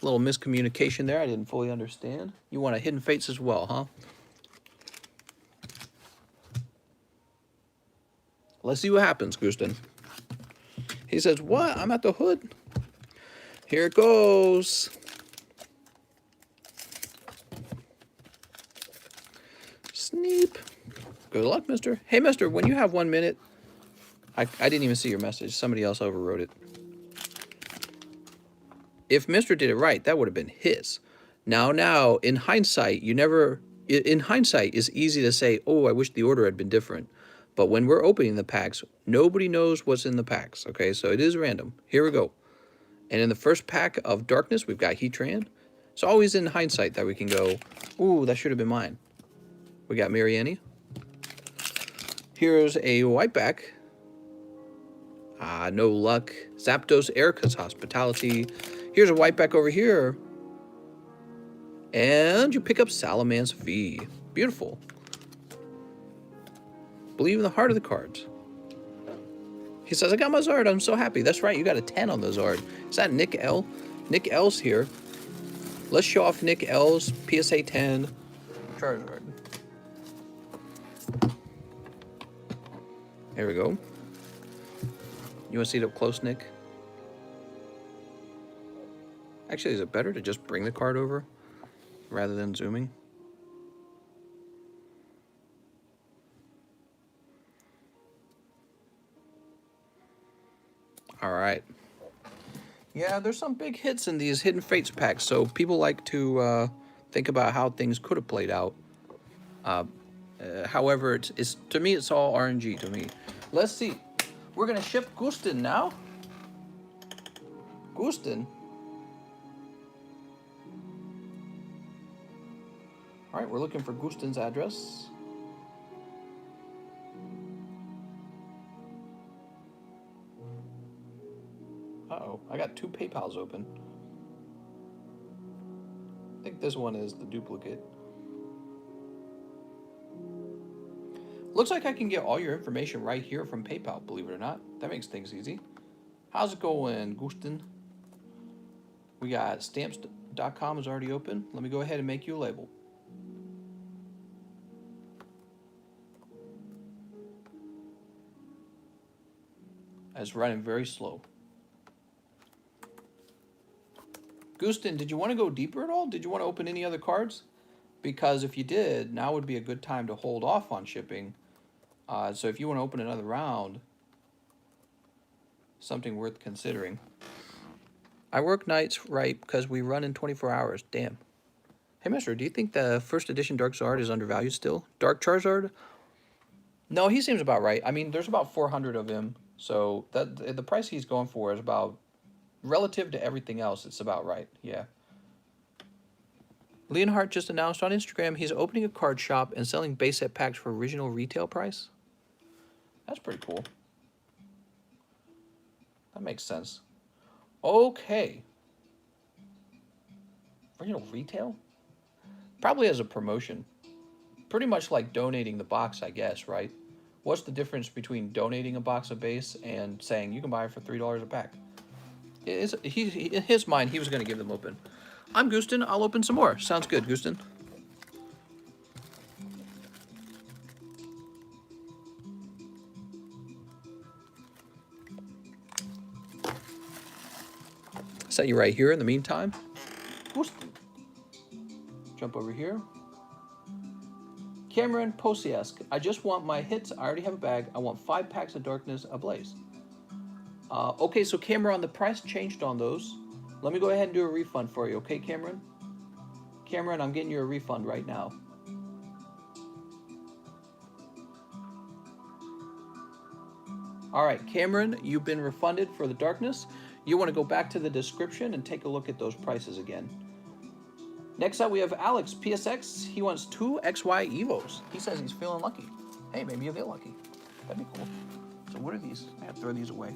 A little miscommunication there. I didn't fully understand. You want a Hidden Fates as well, huh? Let's see what happens, Gustin. He says, what? I'm at the hood. Here it goes. Sneep. Good luck, mister. Hey, mister, when you have 1 minute, I didn't even see your message. Somebody else overwrote it. If mister did it right, that would have been his. Now, in hindsight, in hindsight, it's easy to say, oh, I wish the order had been different. But when we're opening the packs, nobody knows what's in the packs, okay? So it is random. Here we go. And in the first pack of Darkness, we've got Heatran. It's always in hindsight that we can go, ooh, that should have been mine. We got Mariani. Here's a Whiteback. No luck. Zapdos, Erica's Hospitality. Here's a Whiteback over here. And you pick up Salaman's Fee. Beautiful. Believe in the heart of the cards. He says, I got my Zard. I'm so happy. That's right. You got a 10 on the Zard. Is that Nick L? Nick L's here. Let's show off Nick L's PSA 10 Charizard. There we go. You want to see it up close, Nick? Actually, is it better to just bring the card over rather than zooming? All right. Yeah, there's some big hits in these Hidden Fates packs, so people like to think about how things could have played out. However, it's to me, it's all RNG to me. Let's see. We're going to ship Gustin now. Gustin. All right, we're looking for Gustin's address. Uh-oh, I got 2 PayPals open. I think this one is the duplicate. Looks like I can get all your information right here from PayPal, believe it or not. That makes things easy. How's it going, Gustin? We got stamps.com is already open. Let me go ahead and make you a label. It's running very slow. Gustin, did you want to go deeper at all? Did you want to open any other cards? Because if you did, now would be a good time to hold off on shipping. So if you want to open another round, something worth considering. I work nights, right, because we run in 24 hours. Damn. Hey, mister, do you think the first edition Dark Zard is undervalued still? Dark Charizard? No, he seems about right. I mean, there's about 400 of him. So that the price he's going for is about, relative to everything else, it's about right. Yeah. Leonhardt just announced on Instagram he's opening a card shop and selling base set packs for original retail price. That's pretty cool. That makes sense. Okay. Original retail? Probably as a promotion. pretty much like donating the box, I guess, right? What's the difference between donating a box of base and saying you can buy it for $3 a pack? In his mind, he was going to give them open. I'm Gooston. I'll open some more. Sounds good, Gooston. Set you right here in the meantime. Gooston. Jump over here. Cameron Posiesk. I just want my hits. I already have a bag. I want 5 packs of Darkness ablaze. Okay, so Cameron, the price changed on those. Let me go ahead and do a refund for you, okay, Cameron? Cameron, I'm getting you a refund right now. All right, Cameron, you've been refunded for the Darkness. You want to go back to the description and take a look at those prices again. Next up, we have Alex, PSX. He wants 2 XY Evos. He says he's feeling lucky. Hey, maybe you'll get lucky. That'd be cool. So what are these? I have to throw these away.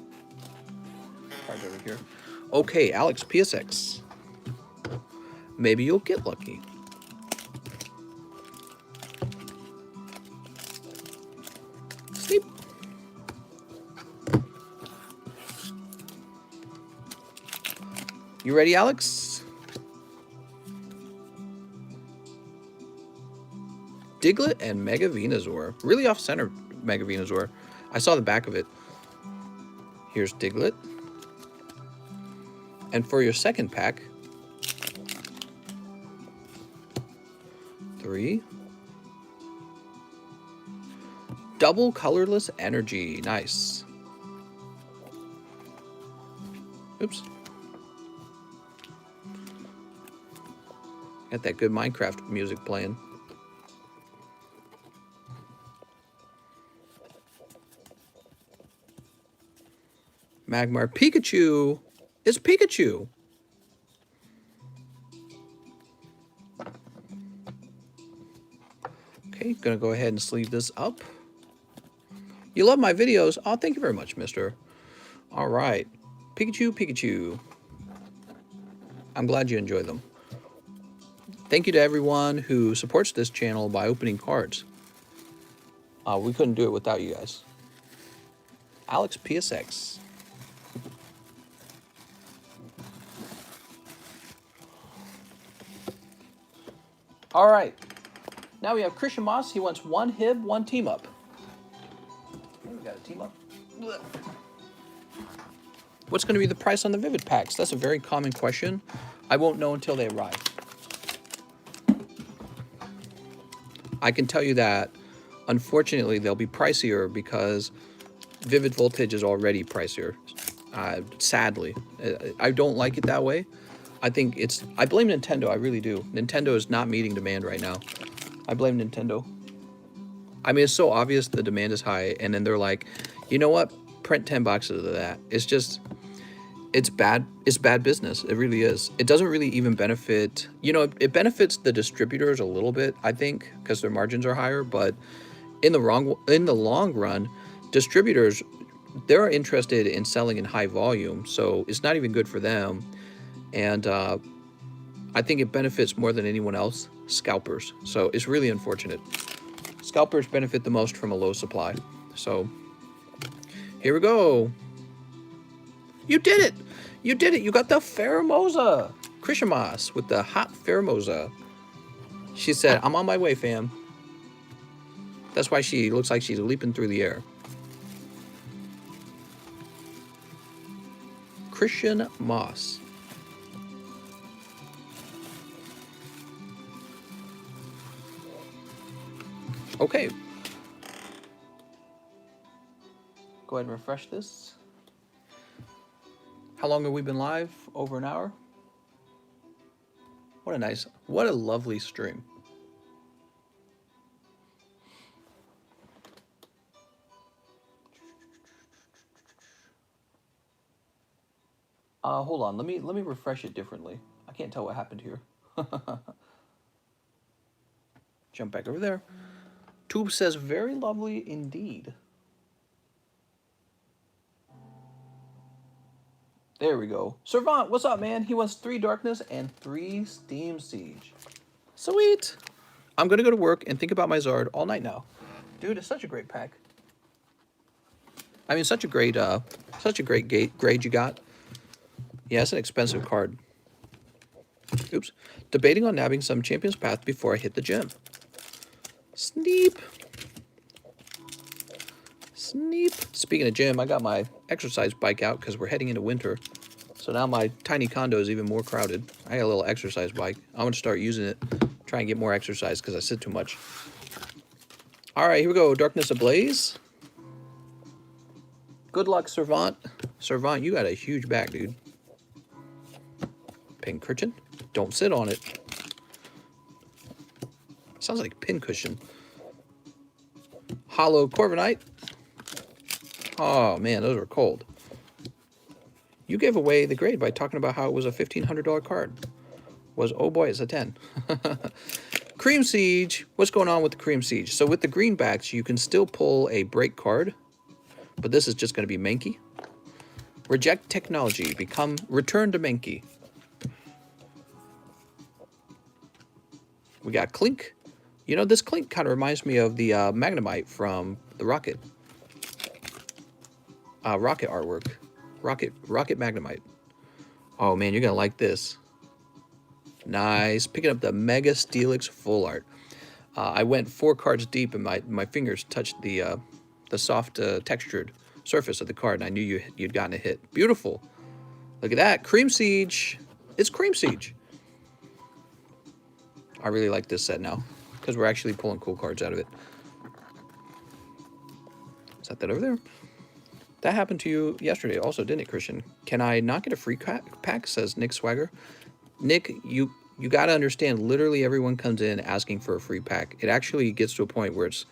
Cards over here. Okay, Alex, PSX. Maybe you'll get lucky. Sleep. You ready, Alex? Diglett and Mega Venusaur. Really off-center Mega Venusaur. I saw the back of it. Here's Diglett. And for your second pack, 3. Double colorless energy. Nice. Oops. Got that good Minecraft music playing. Magmar Pikachu. It's Pikachu. Okay, gonna go ahead and sleeve this up. You love my videos. Oh, thank you very much, mister. All right. Pikachu, Pikachu. I'm glad you enjoy them. Thank you to everyone who supports this channel by opening cards. We couldn't do it without you guys. Alex PSX. All right. Now we have Christian Moss. He wants 1 Hib, 1 team up. Okay, we got a team up. What's going to be the price on the Vivid packs? That's a very common question. I won't know until they arrive. I can tell you that, unfortunately, they'll be pricier because Vivid Voltage is already pricier. Sadly. I don't like it that way. I blame Nintendo, I really do. Nintendo is not meeting demand right now. I blame Nintendo. I mean, it's so obvious the demand is high, and then they're like, you know what? Print 10 boxes of that. It's just, it's bad business. It really is. It doesn't really even benefit, it benefits the distributors a little bit, I think, because their margins are higher, but in the long run, distributors, they're interested in selling in high volume, so it's not even good for them. And I think it benefits more than anyone else, scalpers. So it's really unfortunate. Scalpers benefit the most from a low supply. So here we go. You did it. You did it. You got the Pheromosa. Krishamas with the hot Pheromosa. She said, I'm on my way, fam. That's why she looks like she's leaping through the air. Christian Moss. Okay. Go ahead and refresh this. How long have we been live? Over an hour? What a lovely stream. Hold on, let me refresh it differently. I can't tell what happened here. Jump back over there. Tube says, very lovely indeed. There we go. Servant, what's up, man? He wants 3 Darkness and 3 Steam Siege. Sweet. I'm going to go to work and think about my Zard all night now. Dude, it's such a great pack. I mean, such a great grade you got. Yeah, it's an expensive card. Oops. Debating on nabbing some Champion's Path before I hit the gym. Sneep. Sneep. Speaking of gym, I got my exercise bike out because we're heading into winter. So now my tiny condo is even more crowded. I got a little exercise bike. I'm going to start using it. Try and get more exercise because I sit too much. All right, here we go. Darkness Ablaze. Good luck, Servant. Servant, you got a huge back, dude. Pincushion. Don't sit on it. Sounds like pincushion. Hollow Corviknight. Oh, man, those are cold. You gave away the grade by talking about how it was a $1,500 card. Oh boy, it's a 10. Cream Siege. What's going on with the Cream Siege? So with the greenbacks, you can still pull a break card, but this is just going to be Mankey. Reject technology. Return to Mankey. We got Clink. You know, this Clink kind of reminds me of the Magnemite from the Rocket. Rocket artwork. Rocket Magnemite. Oh man, you're going to like this. Nice. Picking up the Mega Steelix Full Art. I went 4 cards deep and my fingers touched the soft textured surface of the card, and I knew you'd gotten a hit. Beautiful. Look at that. Cream Siege. It's Cream Siege. I really like this set now because we're actually pulling cool cards out of it. Is that over there? That happened to you yesterday also, didn't it, Christian? Can I not get a free pack, says Nick Swagger. Nick, you got to understand, literally everyone comes in asking for a free pack. It actually gets to a point where it's,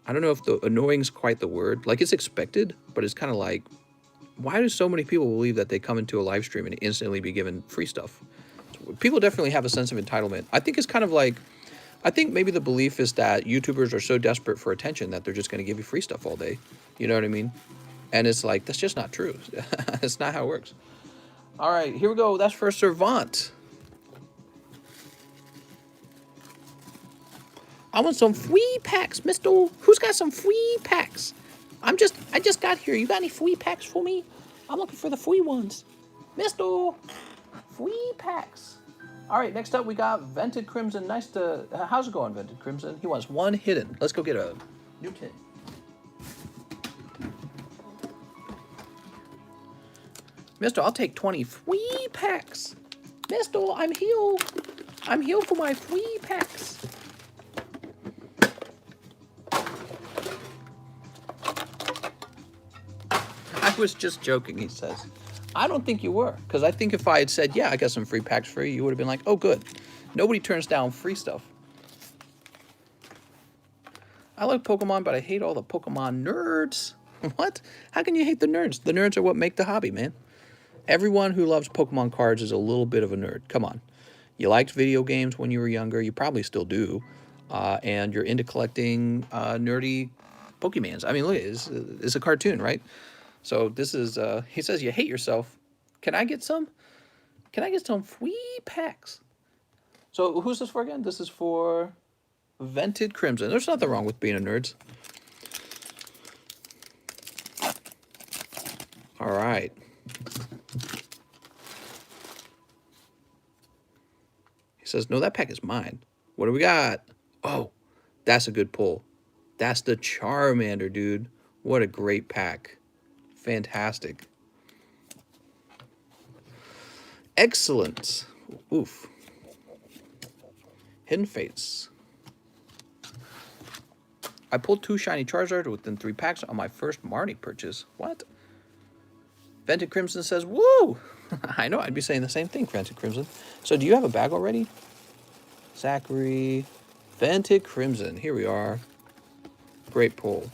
I don't know if the annoying is quite the word. Like, it's expected, but it's kind of like, why do so many people believe that they come into a live stream and instantly be given free stuff? People definitely have a sense of entitlement. I think it's kind of like, I think maybe the belief is that YouTubers are so desperate for attention that they're just going to give you free stuff all day. You know what I mean? And it's like, that's just not true. That's not how it works. All right, here we go. That's for Servant. I want some free packs, mister. Who's got some free packs? I just got here. You got any free packs for me? I'm looking for the free ones. Mister, free packs. All right, next up we got Vented Crimson. Nice to, how's it going, Vented Crimson? He wants 1 hidden. Let's go get a new tin. Mister, I'll take 20 free packs. Mister, I'm here. I'm here for my free packs. I was just joking, he says. I don't think you were, because I think if I had said, yeah, I got some free packs for you, you would have been like, oh, good. Nobody turns down free stuff. I like Pokemon, but I hate all the Pokemon nerds. What? How can you hate the nerds? The nerds are what make the hobby, man. Everyone who loves Pokemon cards is a little bit of a nerd. Come on. You liked video games when you were younger. You probably still do. And you're into collecting nerdy Pokemans. I mean, look, it's a cartoon, right? So this is, he says you hate yourself. Can I get some? Can I get some free packs? So who's this for again? This is for Vented Crimson. There's nothing wrong with being a nerd. All right. He says, no, that pack is mine. What do we got? Oh, that's a good pull. That's the Charmander, dude. What a great pack. Fantastic. Excellent. Oof. Hidden Fates. I pulled 2 shiny Charizard within 3 packs on my first Marnie purchase. What? Vented Crimson says, woo! I know, I'd be saying the same thing, Vented Crimson. So do you have a bag already? Zachary. Vented Crimson. Here we are. Great pull.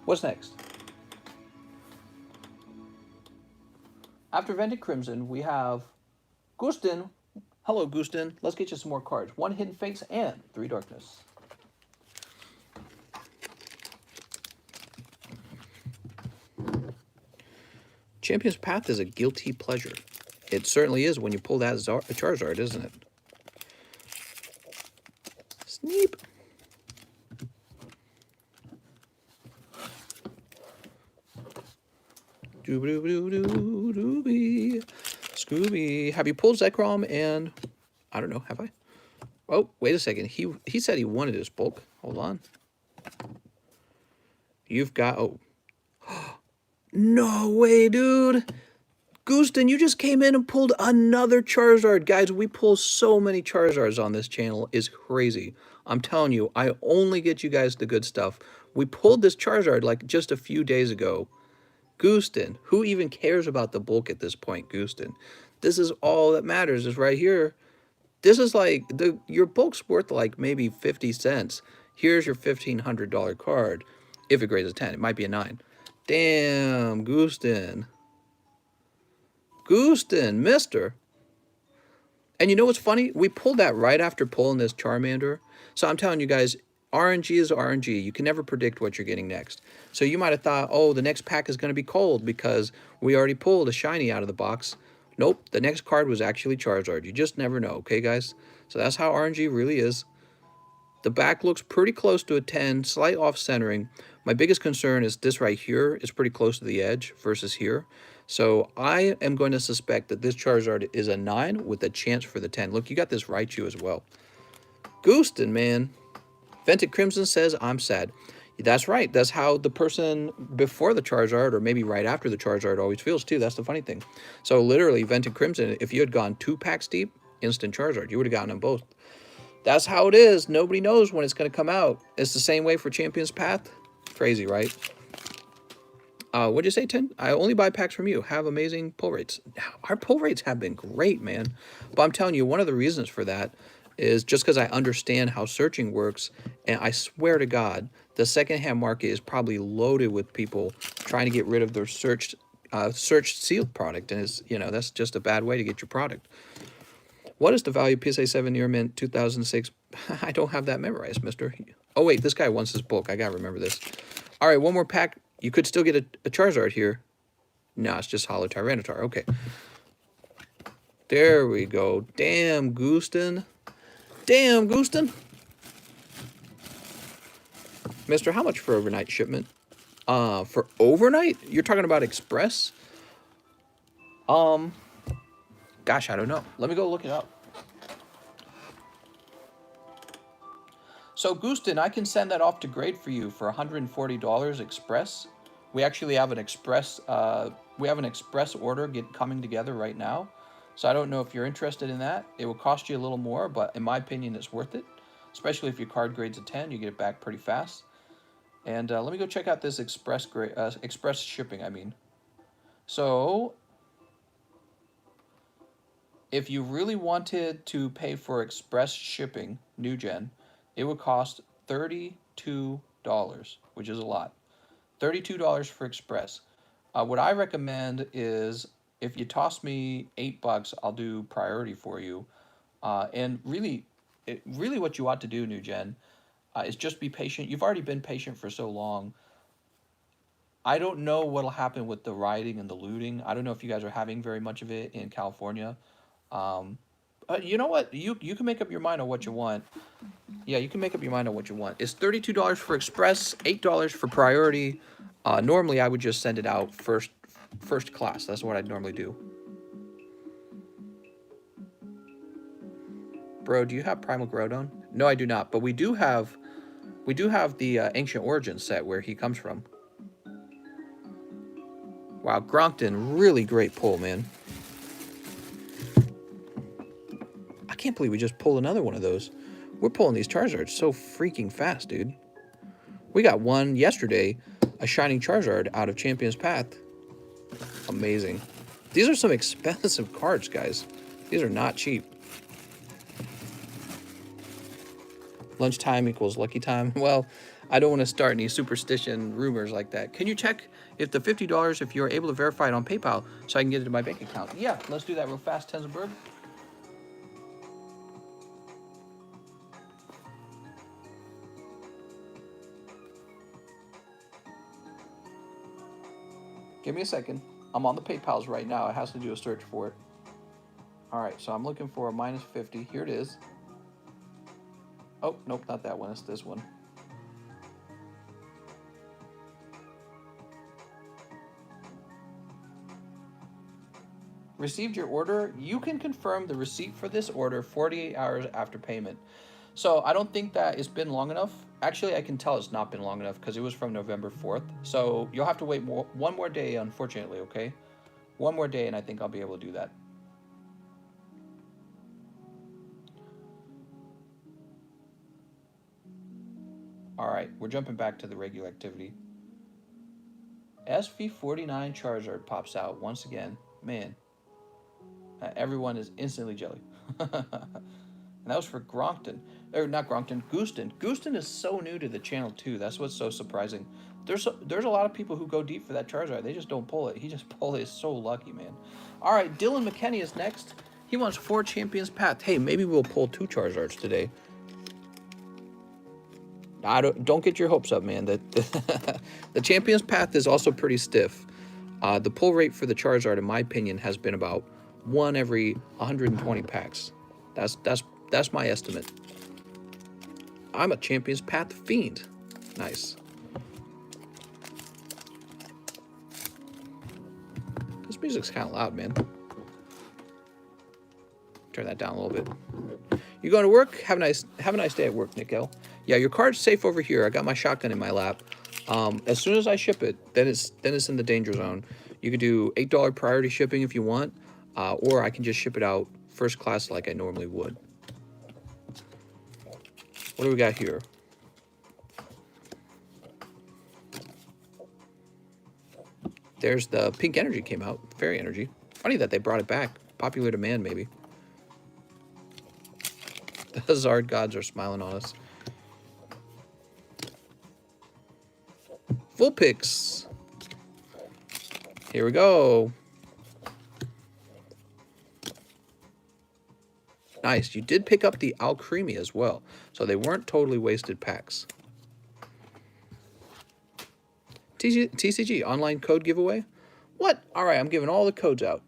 What's next? After Vented Crimson, we have Gustin. Hello, Gustin. Let's get you some more cards. 1 Hidden Fates and 3 Darkness. Champion's Path is a guilty pleasure. It certainly is when you pull that Charizard, isn't it? Sneep. Dooby. Scooby. Have you pulled Zekrom? And I don't know, have I? Oh, wait a second. He said he wanted his bulk. Hold on. You've got... Oh. No way, dude. Gooston, you just came in and pulled another Charizard. Guys, we pull so many Charizards on this channel. It's crazy. I'm telling you, I only get you guys the good stuff. We pulled this Charizard like just a few days ago. Gooston, who even cares about the bulk at this point, Gooston? This is all that matters is right here. This is like, your bulk's worth like maybe 50 cents. Here's your $1,500 card. If it grades a 10, it might be a 9. Damn, Gooston. Gooston, mister. And you know what's funny? We pulled that right after pulling this Charmander. So I'm telling you guys, RNG is RNG. You can never predict what you're getting next. So you might have thought, oh, the next pack is going to be cold because we already pulled a shiny out of the box. Nope, the next card was actually Charizard. You just never know, okay, guys? So that's how RNG really is. The back looks pretty close to a 10, slight off-centering. My biggest concern is this right here is pretty close to the edge versus here. So I am going to suspect that this Charizard is a 9 with a chance for the 10. Look, you got this Raichu as well. Gooston, man. Vented Crimson says, I'm sad. That's right. That's how the person before the Charizard, or maybe right after the Charizard, always feels too. That's the funny thing. So literally, Vented Crimson, if you had gone 2 packs deep, instant Charizard. You would have gotten them both. That's how it is. Nobody knows when it's going to come out. It's the same way for Champion's Path. Crazy, right? What'd you say, Tin? I only buy packs from you. Have amazing pull rates. Our pull rates have been great, man. But I'm telling you, one of the reasons for that is just because I understand how searching works. And I swear to God, the secondhand market is probably loaded with people trying to get rid of their searched sealed product. And it's, you know, that's just a bad way to get your product. What is the value of PSA 7 year mint 2006? I don't have that memorized, mister. Oh, wait, this guy wants his bulk. I got to remember this. All right, one more pack. You could still get a Charizard here. No, it's just Hollow Tyranitar. Okay. There we go. Damn, Gooston. Damn, Gooston. Mister, how much for overnight shipment? For overnight? You're talking about express? Gosh, I don't know. Let me go look it up. So, Gooston, I can send that off to grade for you for $140 express. We actually have an express order coming together right now. So I don't know if you're interested in that. It will cost you a little more, but in my opinion, it's worth it. Especially if your card grades a 10, you get it back pretty fast. And let me go check out this express shipping, I mean. So, if you really wanted to pay for express shipping, new gen, it would cost $32, which is a lot. $32 for express. What I recommend is if you toss me $8, I'll do priority for you. And really what you ought to do, new gen, is just be patient. You've already been patient for so long. I don't know what'll happen with the rioting and the looting. I don't know if you guys are having very much of it in California. You know what? You can make up your mind on what you want. Yeah, you can make up your mind on what you want. It's $32 for express, $8 for priority. Normally, I would just send it out first class. That's what I'd normally do. Bro, do you have Primal Groudon? No, I do not. But we do have the Ancient Origins set where he comes from. Wow, Gronkton, really great pull, man. I can't believe we just pulled another one of those. We're pulling these Charizards so freaking fast, dude. We got one yesterday, a Shining Charizard out of Champion's Path. Amazing. These are some expensive cards, guys. These are not cheap. Lunchtime equals lucky time. Well, I don't want to start any superstition rumors like that. Can you check if the $50, if you're able to verify it on PayPal so I can get it to my bank account? Yeah, let's do that real fast, Tensenberg. Give me a second. I'm on the PayPals right now. It has to do a search for it. All right, so I'm looking for a minus 50. Here it is. Oh, nope, not that one. It's this one. Received your order. You can confirm the receipt for this order 48 hours after payment. So I don't think that it's been long enough. Actually, I can tell it's not been long enough because it was from November 4th. So you'll have to wait one more day, unfortunately, okay? One more day, and I think I'll be able to do that. All right, we're jumping back to the regular activity. SV49 Charizard pops out once again. Man, everyone is instantly jelly. And that was for Gronkton. Or not Gronkton, Gooston. Gooston is so new to the channel too. That's what's so surprising. There's a lot of people who go deep for that Charizard. They just don't pull it. He just pulled it. Is so lucky, man. All right, Dylan McKenney is next. He wants 4 Champions Path. Hey, maybe we'll pull 2 Charizards today. I don't get your hopes up, man. The Champions Path is also pretty stiff. The pull rate for the Charizard, in my opinion, has been about 1 every 120 packs. That's my estimate. I'm a Champions Path fiend. Nice. This music's kind of loud, man. Turn that down a little bit. You going to work? Have a nice day at work, Nico. Yeah, your card's safe over here. I got my shotgun in my lap. As soon as I ship it, then it's in the danger zone. You could do $8 priority shipping if you want, or I can just ship it out first class like I normally would. What do we got here? There's the Pink Energy came out. Fairy Energy. Funny that they brought it back. Popular demand, maybe. The Zard gods are smiling on us. Full picks. Here we go. Nice. You did pick up the Alcremie as well, so they weren't totally wasted packs. TCG, online code giveaway? What? All right, I'm giving all the codes out.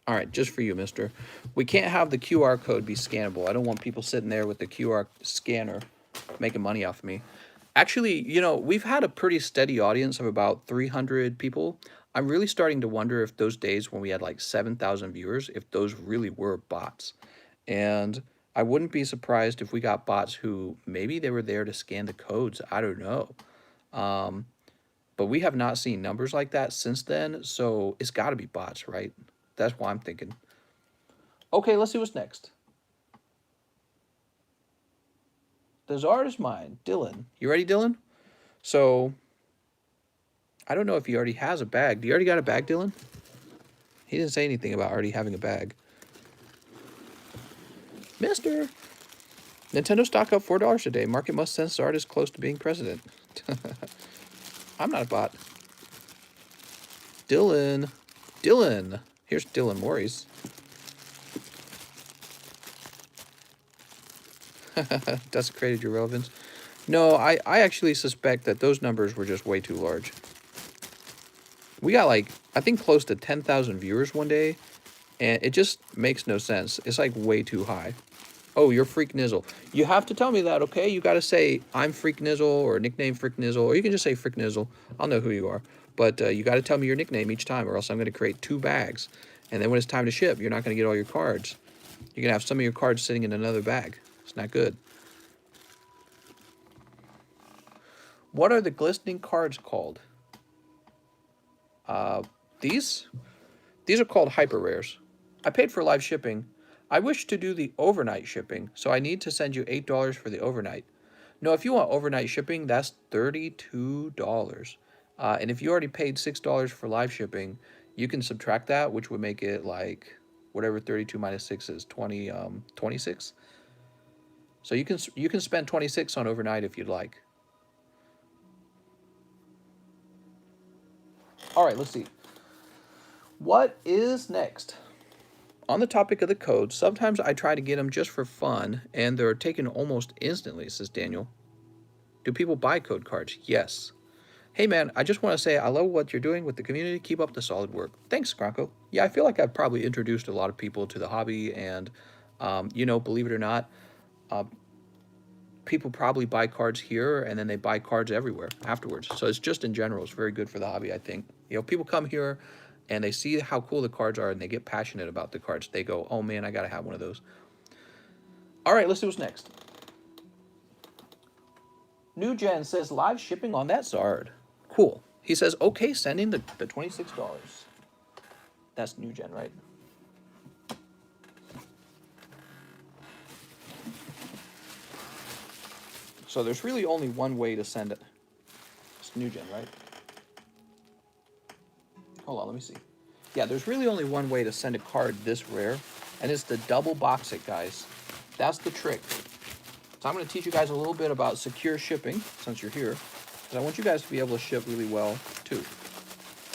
All right, just for you, mister. We can't have the QR code be scannable. I don't want people sitting there with the QR scanner making money off of me. Actually, you know, we've had a pretty steady audience of about 300 people. I'm really starting to wonder if those days when we had like 7,000 viewers, if those really were bots. And I wouldn't be surprised if we got bots who maybe they were there to scan the codes. I don't know. But we have not seen numbers like that since then, so it's got to be bots, right? That's why I'm thinking. Okay, let's see what's next. The Zard is mine. Dylan. You ready, Dylan? So, I don't know if he already has a bag. Do you already got a bag, Dylan? He didn't say anything about already having a bag. Mister! Nintendo stock up $4 today. Market must sense Zard is close to being president. I'm not a bot. Dylan. Dylan. Here's Dylan Morris. Desecrated your relevance. No, I actually suspect that those numbers were just way too large. We got like, I think close to 10,000 viewers one day, and it just makes no sense. It's like way too high. Oh, you're Freak Nizzle. You have to tell me that, okay? You got to say, I'm Freak Nizzle, or nickname Freak Nizzle, or you can just say Freak Nizzle. I'll know who you are. But you got to tell me your nickname each time, or else I'm going to create 2 bags. And then when it's time to ship, you're not going to get all your cards. You're going to have some of your cards sitting in another bag. It's not good. What are the glistening cards called? These are called hyper rares. I paid for live shipping. I wish to do the overnight shipping, so I need to send you $8 for the overnight. No, if you want overnight shipping, that's $32. And if you already paid $6 for live shipping, you can subtract that, which would make it like whatever 32 minus 6 is, 26. So you can spend 26 on overnight if you'd like. All right, let's see. What is next? On the topic of the codes, sometimes I try to get them just for fun, and they're taken almost instantly, says Daniel. Do people buy code cards? Yes. Hey man, I just want to say I love what you're doing with the community. Keep up the solid work. Thanks, Gronko. Yeah, I feel like I've probably introduced a lot of people to the hobby, and you know, believe it or not, people probably buy cards here and then they buy cards everywhere afterwards. So it's just in general, it's very good for the hobby, I think. You know, people come here and they see how cool the cards are and they get passionate about the cards. They go, oh man, I gotta have one of those. All right, let's see what's next. New Gen says live shipping on that Zard. Cool. He says, okay, send in the $26. That's New Gen, right? So there's really only one way to send it. It's New Gen, right? Hold on, let me see. Yeah, there's really only one way to send a card this rare, and it's to double box it, guys. That's the trick. So I'm going to teach you guys a little bit about secure shipping, since you're here, because I want you guys to be able to ship really well, too.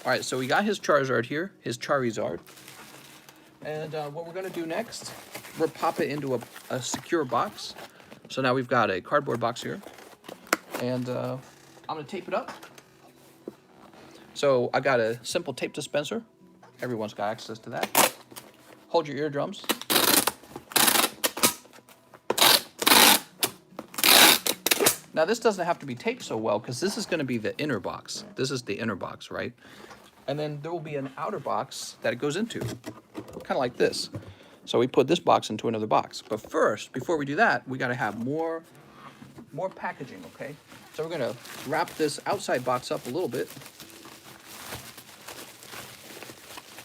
All right, so we got his Charizard here, his Charizard. And what we're going to do next, we're pop it into a secure box. So now we've got a cardboard box here, and I'm going to tape it up. So I got a simple tape dispenser. Everyone's got access to that. Hold your eardrums. Now this doesn't have to be taped so well because this is going to be the inner box. This is the inner box, right? And then there will be an outer box that it goes into, kind of like this. So we put this box into another box. But first, before we do that, we got to have more packaging, okay? So we're going to wrap this outside box up a little bit.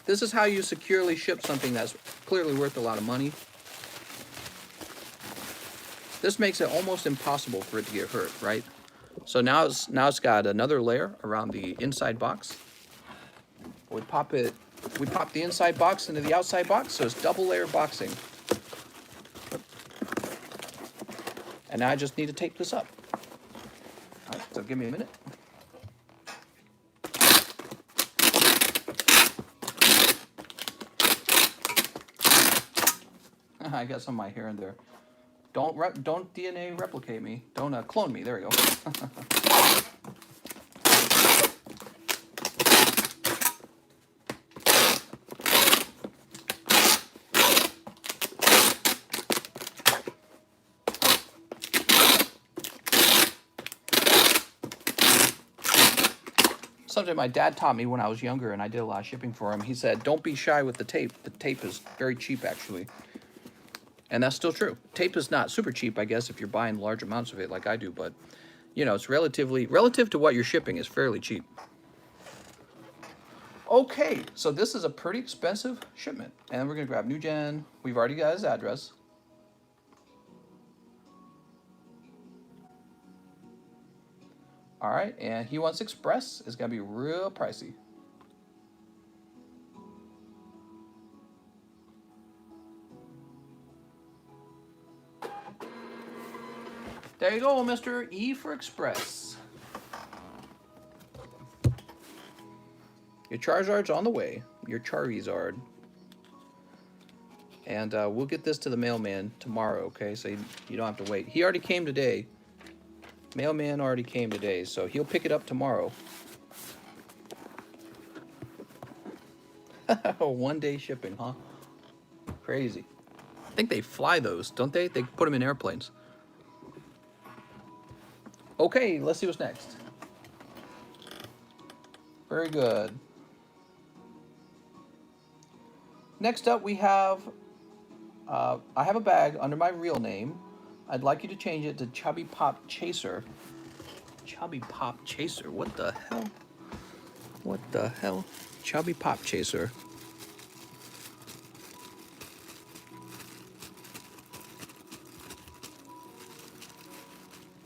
This is how you securely ship something that's clearly worth a lot of money. This makes it almost impossible for it to get hurt, right? So now it's got another layer around the inside box. We pop the inside box into the outside box, so it's double layer boxing. And now I just need to tape this up. All right, so give me a minute. I got some of my hair in there. Don't DNA replicate me. Don't clone me. There we go. Something my dad taught me when I was younger and I did a lot of shipping for him. He said, don't be shy with the tape. The tape is very cheap, actually. And that's still true. Tape is not super cheap, I guess, if you're buying large amounts of it like I do. But, you know, it's relative to what you're shipping is fairly cheap. Okay, so this is a pretty expensive shipment. And we're going to grab New Gen. We've already got his address. All right, and he wants express. It's going to be real pricey. There you go, Mr. E for express. Your Charizard's on the way. Your Charizard. And we'll get this to the mailman tomorrow, okay? So you don't have to wait. He already came today. Mailman already came today, so he'll pick it up tomorrow. 1 day shipping, huh? Crazy. I think they fly those, don't they? They put them in airplanes. Okay, let's see what's next. Very good. Next up, we have, I have a bag under my real name. I'd like you to change it to Chubby Pop Chaser. Chubby Pop Chaser, what the hell? What the hell? Chubby Pop Chaser.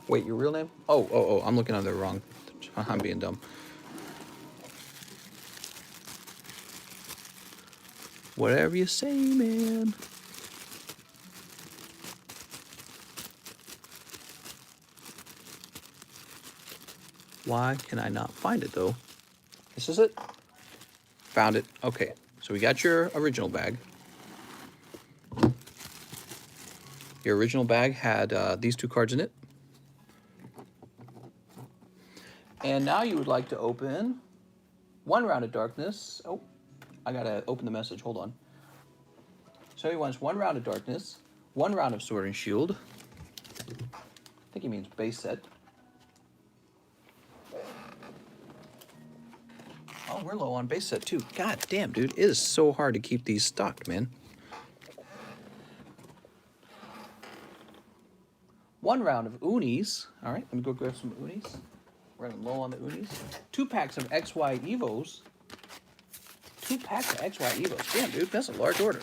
Wait, your real name? Oh, I'm looking at it wrong. I'm being dumb. Whatever you say, man. Why can I not find it, though? This is it? Found it. Okay. So we got your original bag. Your original bag had these 2 cards in it. And now you would like to open 1 round of darkness. Oh, I gotta open the message, hold on. So he wants 1 round of darkness, 1 round of sword and shield. I think he means base set. Oh, we're low on base set too. God damn, dude, it is so hard to keep these stocked, man. 1 round of unis. All right, let me go grab some unis. We're running low on the unis. 2 packs of XY Evos. 2 packs of XY Evos. Damn, dude, that's a large order.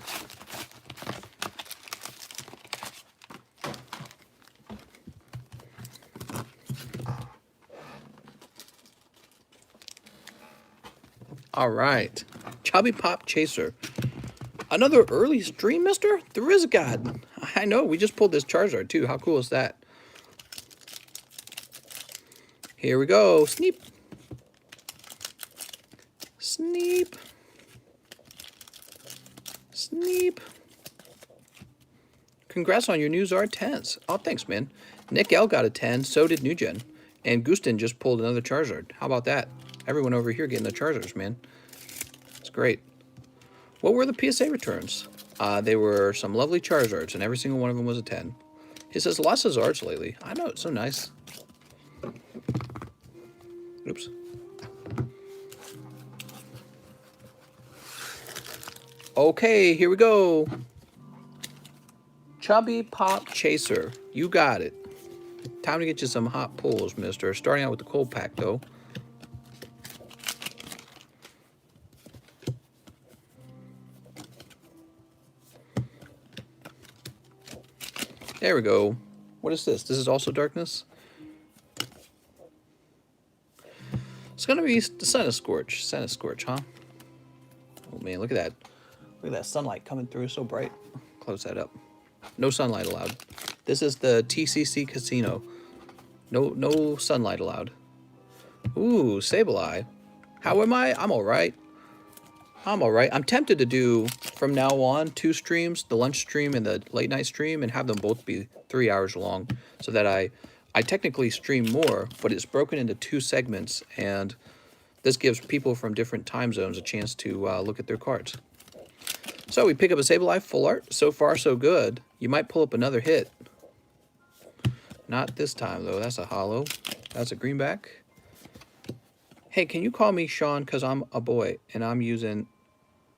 All right, Chubby Pop Chaser. Another early stream, mister? There is a god. I know, we just pulled this Charizard too. How cool is that? Here we go. Sneep. Sneep. Sneep. Congrats on your new Zard 10s. Oh, thanks, man. Nick L got a 10, so did Newgen. And Gustin just pulled another Charizard. How about that? Everyone over here getting the Charizards, man. It's great. What were the PSA returns? They were some lovely Charizards, and every single one of them was a 10. He says lots of Zards lately. I know, it's so nice. Oops. Okay, here we go. Chubby Pop Chaser. You got it. Time to get you some hot pulls, mister. Starting out with the cold pack, though. There we go. What is this? This is also darkness? It's going to be the Sun is Scorch. Sun is Scorch, huh? Oh, man, look at that. Look at that sunlight coming through. So bright. Close that up. No sunlight allowed. This is the TCC Casino. No sunlight allowed. Ooh, Sableye. How am I? I'm all right. I'm all right. I'm tempted to do, from now on, 2 streams, the lunch stream and the late night stream, and have them both be 3 hours long, so that I technically stream more, but it's broken into 2 segments, and this gives people from different time zones a chance to look at their cards. So we pick up a Sableye full art. So far, so good. You might pull up another hit. Not this time, though. That's a holo. That's a greenback. Hey, can you call me Sean, because I'm a boy, and I'm using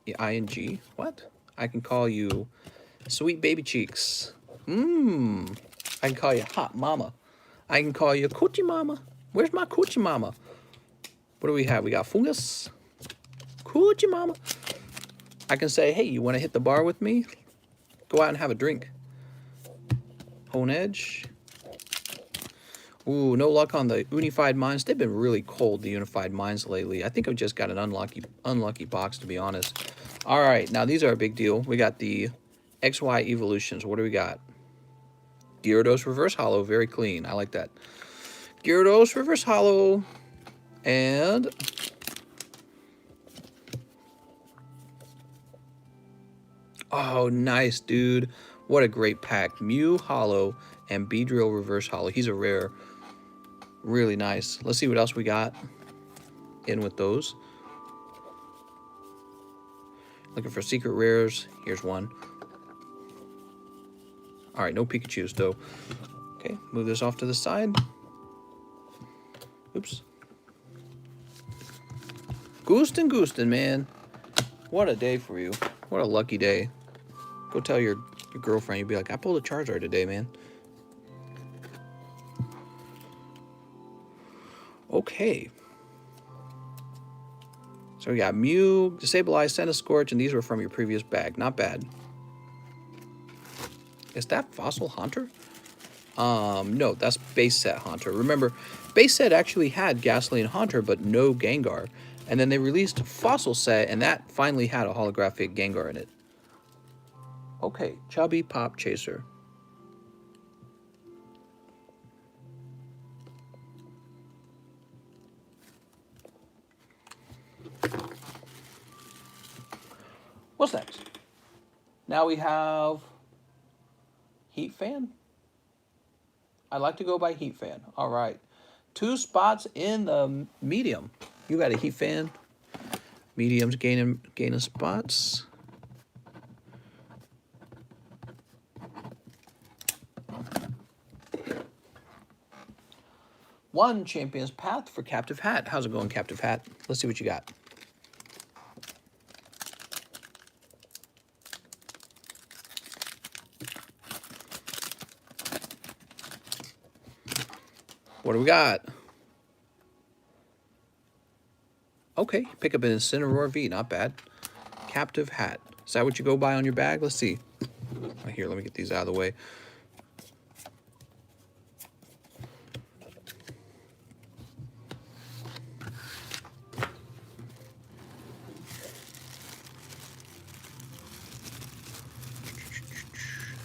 the ing. What? I can call you Sweet Baby Cheeks. I can call you Hot Mama. I can call you Coochie Mama. Where's my Coochie Mama? What do we have? We got Fungus. Coochie Mama. I can say, hey, you want to hit the bar with me? Go out and have a drink. Hone Edge. Ooh, no luck on the Unified Mines. They've been really cold, the Unified Mines, lately. I think I've just got an unlucky box, to be honest. All right, now these are a big deal. We got the XY Evolutions. What do we got? Gyarados Reverse Holo, very clean. I like that. Gyarados Reverse Holo. And oh, nice, dude. What a great pack. Mew Holo and Beedrill Reverse Holo. He's a rare. Really nice. Let's see what else we got in with those. Looking for secret rares. Here's one. All right, no Pikachus, though. Okay, move this off to the side. Oops. Goostin', man. What a day for you. What a lucky day. Go tell your girlfriend. You'd be like, I pulled a Charizard today, man. Okay. So we got Mew, Disableize, Scorch, and these were from your previous bag. Not bad. Is that Fossil Haunter? No, that's base set Haunter. Remember, base set actually had Gasoline Haunter, but no Gengar. And then they released Fossil set, and that finally had a holographic Gengar in it. Okay, Chubby Pop Chaser. What's next? Now we have Heat Fan. I like to go by Heat Fan. All right. 2 spots in the medium. You got a Heat Fan. Medium's gaining spots. One Champion's Path for Captive Hat. How's it going, Captive Hat? Let's see what you got. What do we got? Okay, pick up an Incineroar V, not bad. Captive Hat. Is that what you go by on your bag? Let's see. Right here, let me get these out of the way.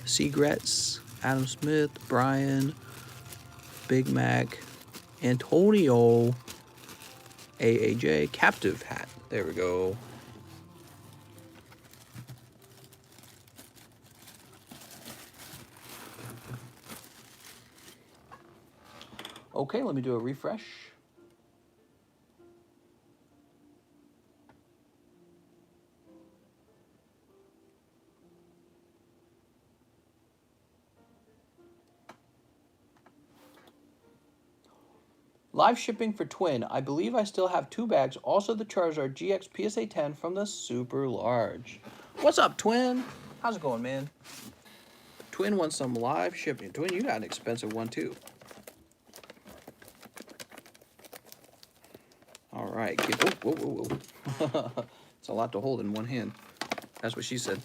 Seagrets, Adam Smith, Brian, Big Mac, Antonio, AAJ, Captive Hat. There we go. Okay, let me do a refresh. Live shipping for Twin. I believe I still have 2 bags. Also the Charizard GX PSA 10 from the Super Large. What's up, Twin? How's it going, man? Twin wants some live shipping. Twin, you got an expensive one, too. All right. Whoa, whoa, whoa. It's a lot to hold in one hand. That's what she said.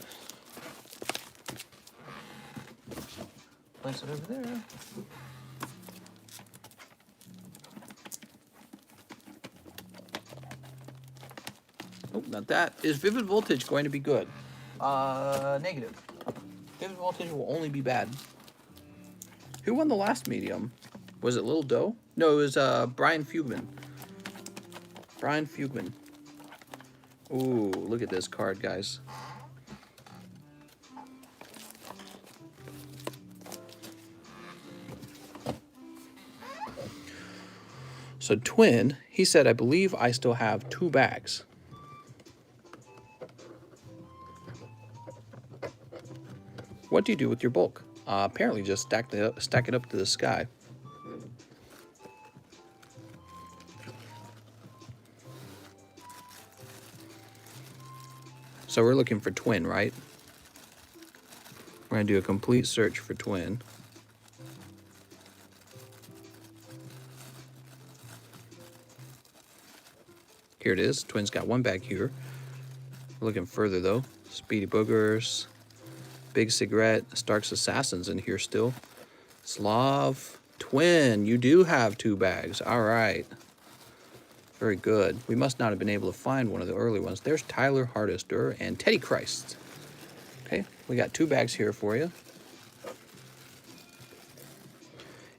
Place it over there. Oh, not that. Is Vivid Voltage going to be good? Negative. Vivid Voltage will only be bad. Who won the last medium? Was it Lil Doe? No, it was Brian Fugman. Brian Fugman. Ooh, look at this card, guys. So Twin, he said, I believe I still have 2 bags. What do you do with your bulk? Apparently just stack it up to the sky. So we're looking for Twin, right? We're going to do a complete search for Twin. Here it is. Twin's got 1 bag here. We're looking further, though. Speedy Boogers. Big Cigarette. Stark's Assassins in here still. Slav. Twin, you do have 2 bags. All right. Very good. We must not have been able to find one of the early ones. There's Tyler Hardister and Teddy Christ. Okay, we got 2 bags here for you.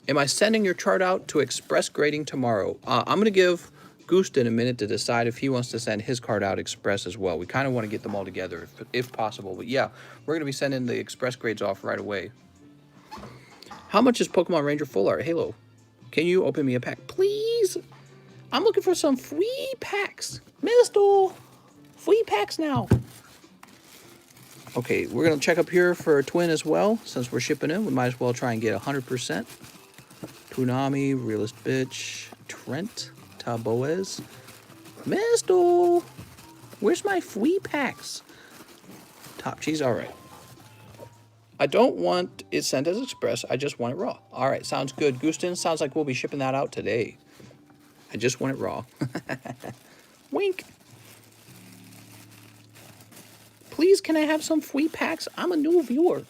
Am I sending your chart out to express grading tomorrow? I'm going to give Gustin a minute to decide if he wants to send his card out express as well. We kind of want to get them all together if possible. But yeah, we're going to be sending the express grades off right away. How much is Pokemon Ranger Full Art Halo? Can you open me a pack, please? I'm looking for some free packs. Mister, free packs now. Okay, we're going to check up here for Twin as well. Since we're shipping in, we might as well try and get 100%. Toonami, Realist Bitch, Trent, Taboez. Mister, where's my free packs? Top Cheese, all right. I don't want it sent as express. I just want it raw. All right, sounds good. Gustin, sounds like we'll be shipping that out today. I just want it raw. Wink. Please, can I have some free packs? I'm a new viewer.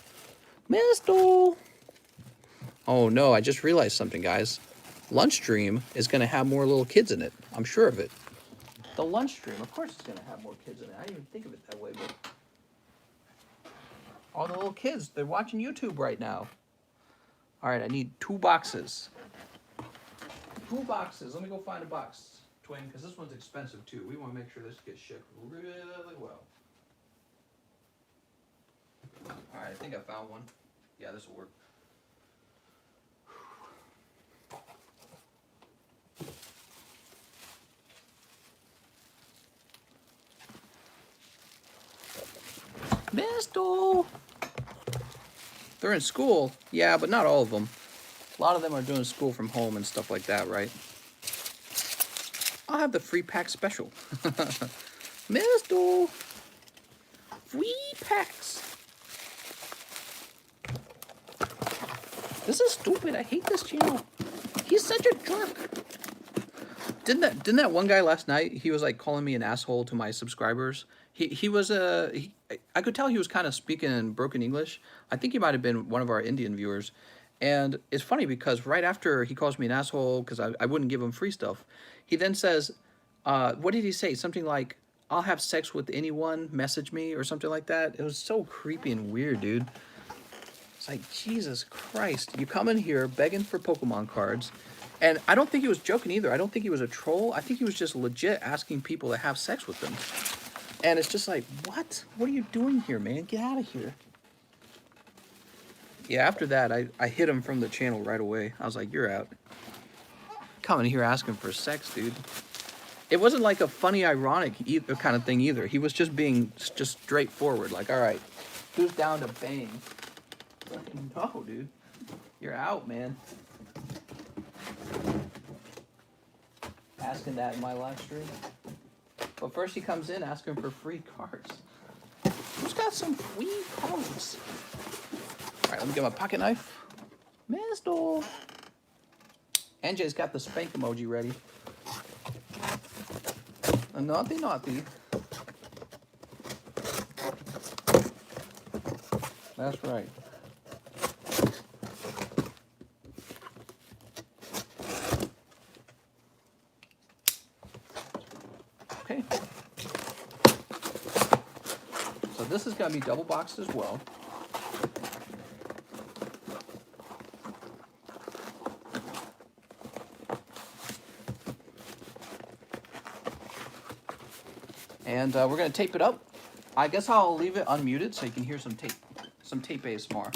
Mister. Oh, no, I just realized something, guys. Lunch Stream is going to have more little kids in it. I'm sure of it. The Lunch Stream, of course it's going to have more kids in it. I didn't even think of it that way, but... all the little kids, they're watching YouTube right now. All right, I need 2 boxes. 2 boxes. Let me go find a box, Twin, because this one's expensive, too. We want to make sure this gets shipped really well. All right, I think I found one. Yeah, this will work. Misto! They're in school, yeah, but not all of them. A lot of them are doing school from home and stuff like that, right? I'll have the free pack special. Misto! Free packs! This is stupid. I hate this channel. He's such a jerk. Didn't that one guy last night? He was like calling me an asshole to my subscribers. He was I could tell he was kind of speaking in broken English. I think he might have been one of our Indian viewers. And it's funny because right after he calls me an asshole because I wouldn't give him free stuff, he then says, what did he say? Something like, "I'll have sex with anyone. Message me," or something like that. It was so creepy and weird, dude. It's like, Jesus Christ. You come in here begging for Pokemon cards. And I don't think he was joking either. I don't think he was a troll. I think he was just legit asking people to have sex with them. And it's just like, what? What are you doing here, man? Get out of here. Yeah, after that, I hit him from the channel right away. I was like, you're out. Coming here asking for sex, dude. It wasn't like a funny, ironic kind of thing either. He was just being just straightforward. Like, all right, who's down to bang? No, dude. You're out, man. Asking that in my live stream. But first he comes in asking for free cards. Who's got some free cards? Alright, let me get my pocket knife. Misto. NJ's got the spank emoji ready. A naughty naughty. That's right. Okay. So this is going to be double boxed as well. And we're going to tape it up. I guess I'll leave it unmuted so you can hear some tape ASMR.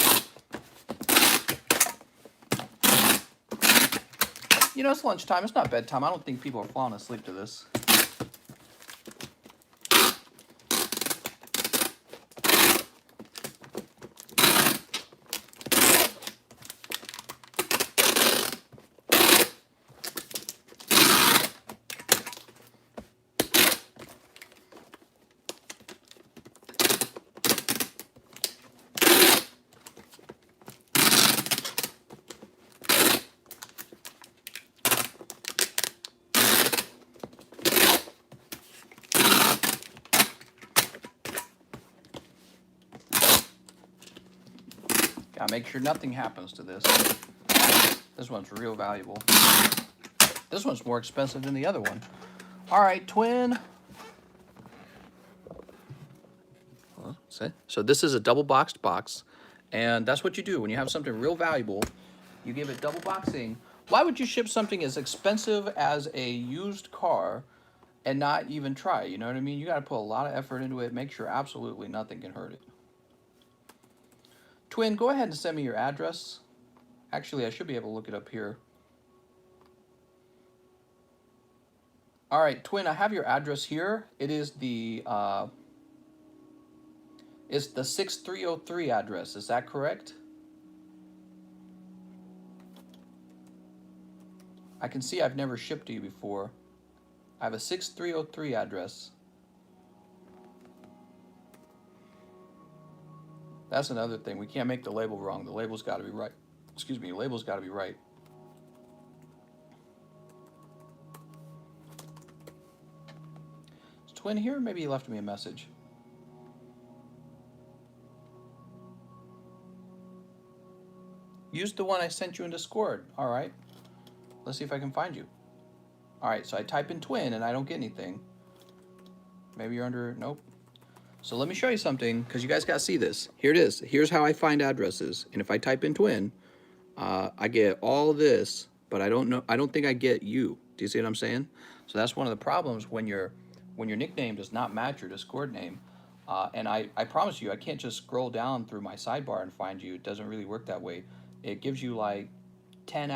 You know, it's lunchtime. It's not bedtime. I don't think people are falling asleep to this. Gotta make sure nothing happens to this. This one's real valuable. This one's more expensive than the other one. All right, twin. So this is a double boxed box, and that's what you do when you have something real valuable. You give it double boxing. Why would you ship something as expensive as a used car and not even try? You know what I mean? You got to put a lot of effort into it. Make sure absolutely nothing can hurt it. Twin, go ahead and send me your address. Actually, I should be able to look it up here. All right, Twin, I have your address here. It is the 6303 address. Is that correct? I can see I've never shipped to you before. I have a 6303 address. That's another thing. We can't make the label wrong. The label's got to be right. Excuse me, the label's got to be right. Is Twin here? Maybe he left me a message. Use the one I sent you in Discord. All right. Let's see if I can find you. All right, so I type in Twin and I don't get anything. Maybe you're under, nope. So let me show you something, because you guys got to see this. Here it is. Here's how I find addresses. And if I type in Twin, I get all this, but I don't think I get you. Do you see what I'm saying? So that's one of the problems when your nickname does not match your Discord name. And I promise you, I can't just scroll down through my sidebar and find you. It doesn't really work that way. It gives you like 10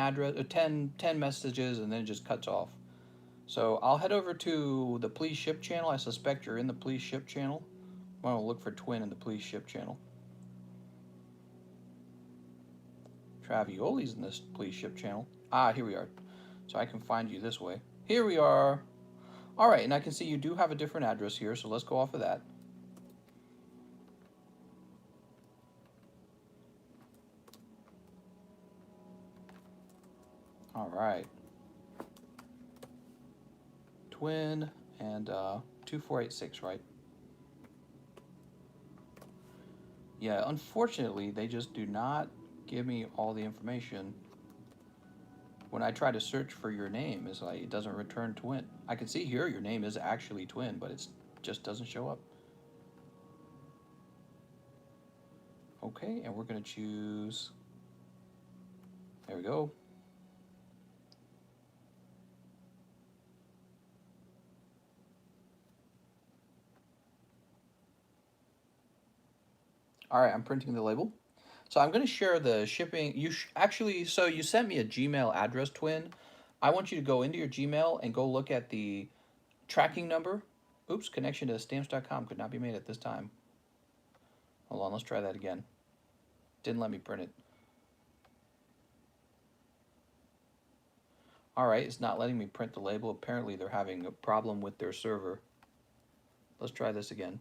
messages, and then it just cuts off. So I'll head over to the Please Ship channel. I suspect you're in the Please Ship channel. I want to look for Twin in the Please Ship channel. Travioli's in this Please Ship channel. Ah, here we are. So I can find you this way. Here we are. All right, and I can see you do have a different address here, so let's go off of that. All right. Twin and 2486, right? Yeah, unfortunately, they just do not give me all the information. When I try to search for your name, it's like it doesn't return Twin. I can see here your name is actually Twin, but it just doesn't show up. Okay, and we're gonna choose, there we go. All right, I'm printing the label. So I'm going to share the shipping. Actually, so you sent me a Gmail address, Twin. I want you to go into your Gmail and go look at the tracking number. Oops, connection to stamps.com could not be made at this time. Hold on, let's try that again. Didn't let me print it. All right, it's not letting me print the label. Apparently, they're having a problem with their server. Let's try this again.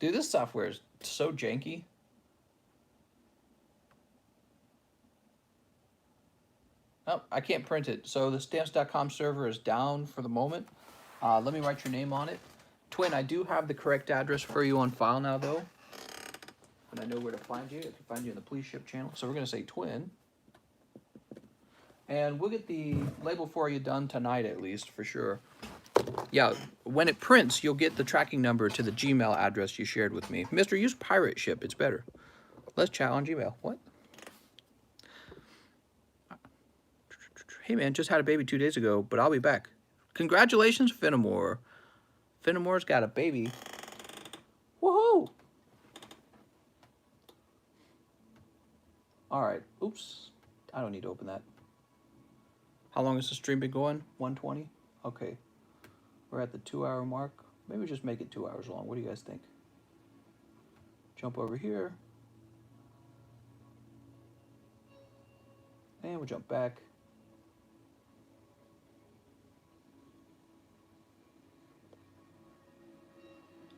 Dude, this software is so janky. Oh, I can't print it. So the stamps.com server is down for the moment. Let me write your name on it. Twin, I do have the correct address for you on file now, though. And I know where to find you. I can find you in the Please Ship channel. So we're going to say Twin. And we'll get the label for you done tonight, at least, for sure. Yeah, when it prints, you'll get the tracking number to the Gmail address you shared with me. Mr. Use Pirate Ship. It's better. Let's chat on Gmail. What? Hey, man, just had a baby 2 days ago, but I'll be back. Congratulations, Finnemore. Finnemore's got a baby. Woohoo! All right. Oops. I don't need to open that. How long has the stream been going? 120? Okay. We're at the 2-hour mark. Maybe just make it 2 hours long. What do you guys think? Jump over here. And we'll jump back.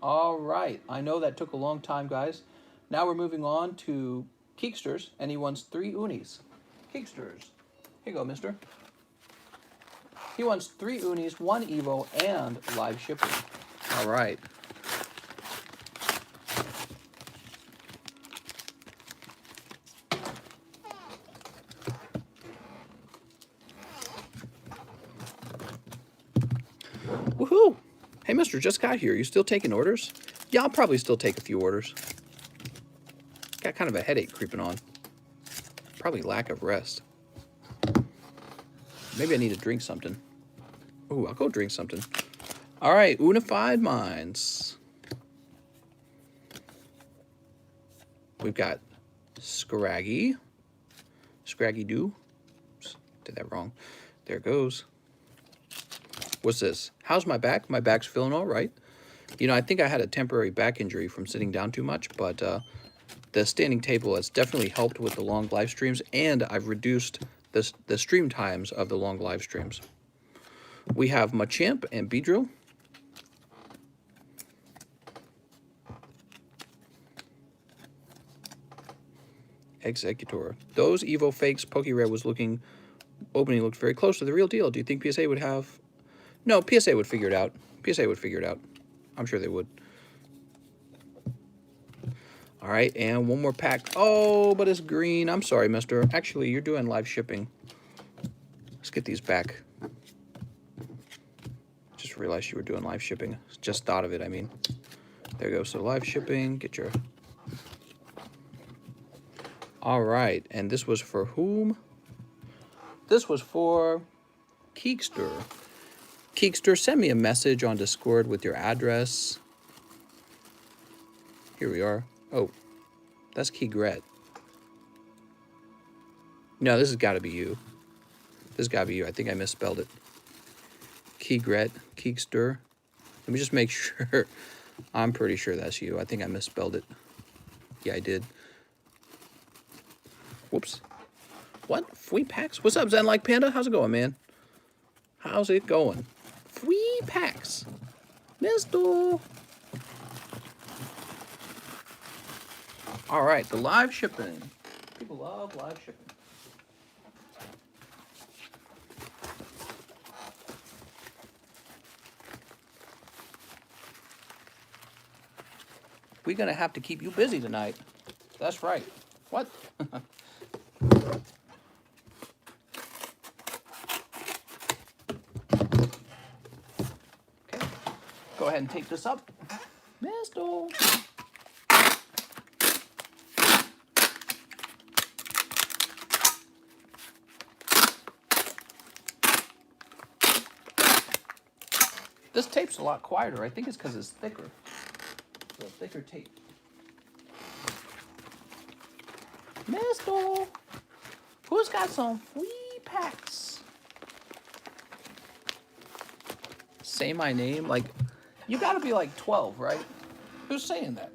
All right. I know that took a long time, guys. Now we're moving on to Keeksters, and he wants 3 unis. Keeksters. Here you go, mister. He wants 3 unis, 1 Evo, and live shipping. All right. Woohoo! Hey, mister, just got here. You still taking orders? Yeah, I'll probably still take a few orders. Got kind of a headache creeping on. Probably lack of rest. Maybe I need to drink something. Ooh, I'll go drink something. All right, Unified Minds. We've got Scraggy. Scraggy Doo. Oops, did that wrong. There it goes. What's this? How's my back? My back's feeling all right. You know, I think I had a temporary back injury from sitting down too much, but the standing table has definitely helped with the long live streams, and I've reduced the stream times of the long live streams. We have Machamp and Beedrill. Executor. Those Evo fakes Pokerare was opening looked very close to the real deal. Do you think PSA would have... No, PSA would figure it out. PSA would figure it out. I'm sure they would. All right, and one more pack. Oh, but it's green. I'm sorry, mister. Actually, you're doing live shipping. Let's get these back. Just realized you were doing live shipping. Just thought of it, I mean. There you go. So live shipping. Get your... All right, and this was for whom? This was for Keekster. Keekster, send me a message on Discord with your address. Here we are. Oh, that's Keegret. No, this has got to be you. This has got to be you. I think I misspelled it. Keegret, Keekster. Let me just make sure. I'm pretty sure that's you. I think I misspelled it. Yeah, I did. Whoops. What? Free packs? What's up, Zen Like Panda? How's it going, man? How's it going? Free packs. Mister. All right, the live shipping. People love live shipping. We're going to have to keep you busy tonight. That's right. What? Okay. Go ahead and take this up. Mister. This tape's a lot quieter. I think it's because it's thicker. It's a thicker tape. Mister, who's got some free packs? Say my name. Like, you gotta be like 12, right? Who's saying that?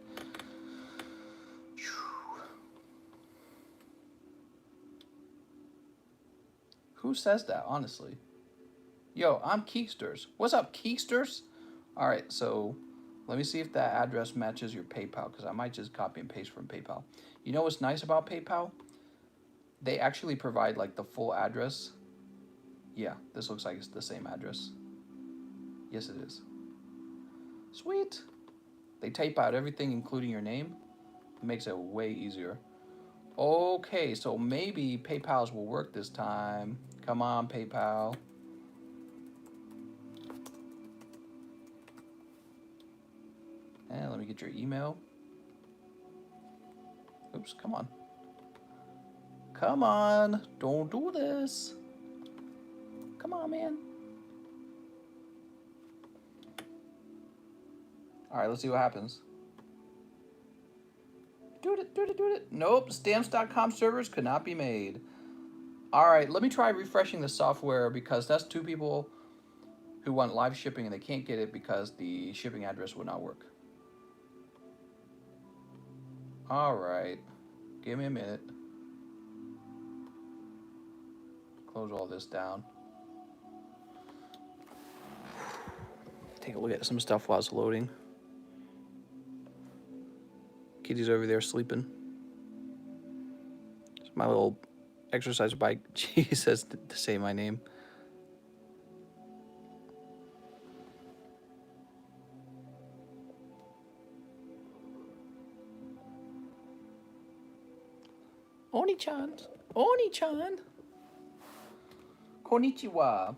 Who says that, honestly? Yo, I'm Keeksters. What's up, Keeksters? All right, so let me see if that address matches your PayPal, because I might just copy and paste from PayPal. You know what's nice about PayPal? They actually provide like the full address. Yeah, this looks like it's the same address. Yes, it is. Sweet. They type out everything, including your name. It makes it way easier. Okay, so maybe PayPal's will work this time. Come on, PayPal. And let me get your email. Oops, come on. Come on, don't do this. Come on, man. All right, let's see what happens. Do it. Nope, stamps.com servers could not be made. All right, let me try refreshing the software, because that's 2 people who want live shipping and they can't get it because the shipping address would not work. All right, give me a minute. Close all this down. Take a look at some stuff while it's loading. Kitty's over there sleeping. It's my little exercise bike. She says to say my name. Oni-chan. Oni-chan. Konnichiwa.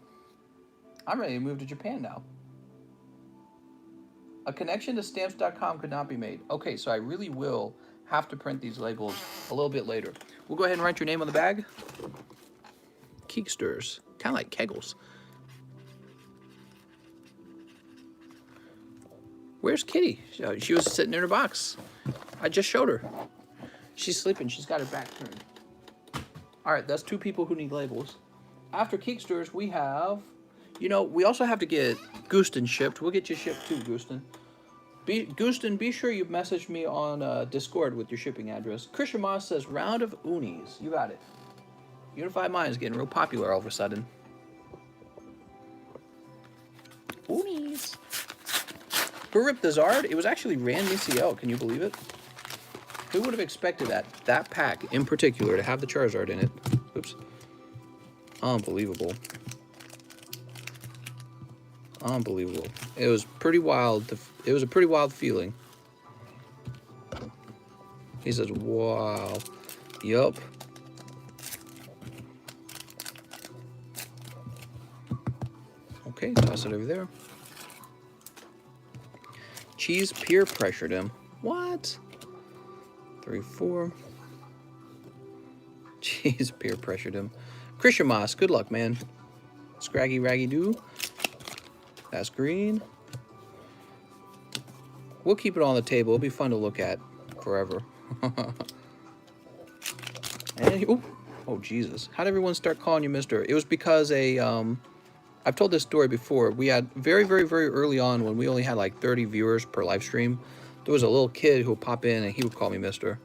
I'm ready to move to Japan now. A connection to stamps.com could not be made. Okay, so I really will have to print these labels a little bit later. We'll go ahead and write your name on the bag. Keeksters. Kind of like Kegels. Where's Kitty? She was sitting in her box. I just showed her. She's sleeping. She's got her back turned. All right, that's 2 people who need labels. After Keeksters, we have... You know, we also have to get Gustin shipped. We'll get you shipped too, Gustin. Gustin, be sure you message me on Discord with your shipping address. Christian Moss says, round of unis. You got it. Unified Mind is getting real popular all of a sudden. Unis. Who ripped the Zard? It was actually Rand ECL. Can you believe it? Who would have expected that pack in particular to have the Charizard in it? Oops. Unbelievable. Unbelievable. It was pretty wild. It was a pretty wild feeling. He says, wow. Yup. Okay, toss it over there. Cheese peer pressured him. What? 3, 4. Cheese peer pressured him. Christian Moss, good luck, man. Scraggy Raggy Doo. That's green. We'll keep it on the table. It'll be fun to look at forever. And oh Jesus! How did everyone start calling you Mister? It was because I've told this story before. We had very early on, when we only had like 30 viewers per live stream, there was a little kid who would pop in and he would call me Mister.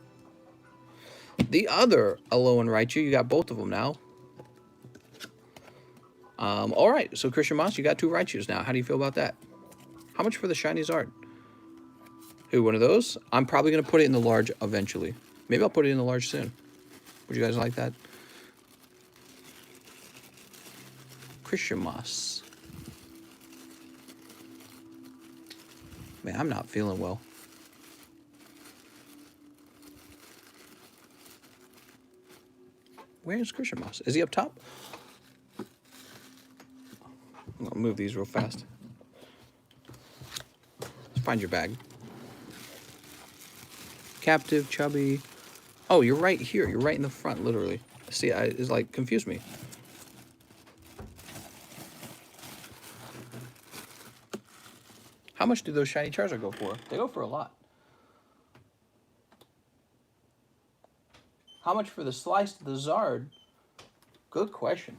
The other Alo and Raichu, you got both of them now. All right, so Christian Moss, you got 2 Raichus now. How do you feel about that? How much for the Charizard? Who, one of those? I'm probably going to put it in the large eventually. Maybe I'll put it in the large soon. Would you guys like that? Christian Moss. Man, I'm not feeling well. Where is Christian Moss? Is he up top? I'll move these real fast. Let's find your bag. Captive, chubby. Oh, you're right here. You're right in the front, literally. See, it's like confused me. How much do those shiny Charizard go for? They go for a lot. How much for the sliced the Zard? Good question.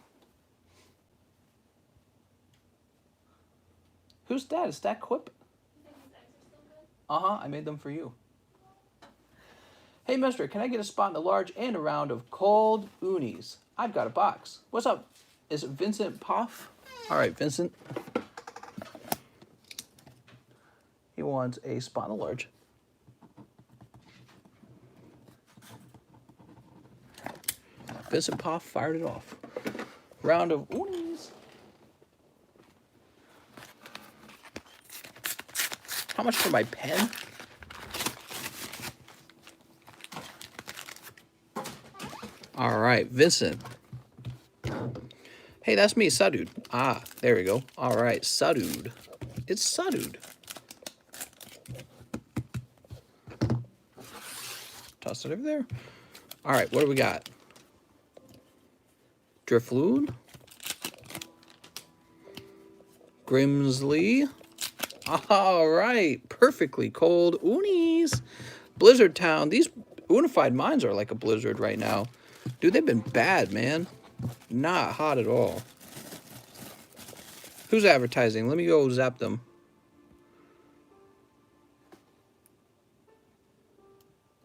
Who's that? Is that Quip? I made them for you. Hey, mister, can I get a spot in the large and a round of cold unis? I've got a box. What's up? Is it Vincent Poff? All right, Vincent. He wants a spot in the large. Vincent Poff fired it off. Round of unis. How much for my pen? All right, Vincent. Hey, that's me, Sadud. Ah, there we go. All right, Sadud. It's Sadud. Toss it over there. All right, what do we got? Drifloon. Grimsley. All right, perfectly cold unis. Blizzard Town. These unified mines are like a blizzard right now. Dude, they've been bad, man. Not hot at all. Who's advertising? Let me go zap them.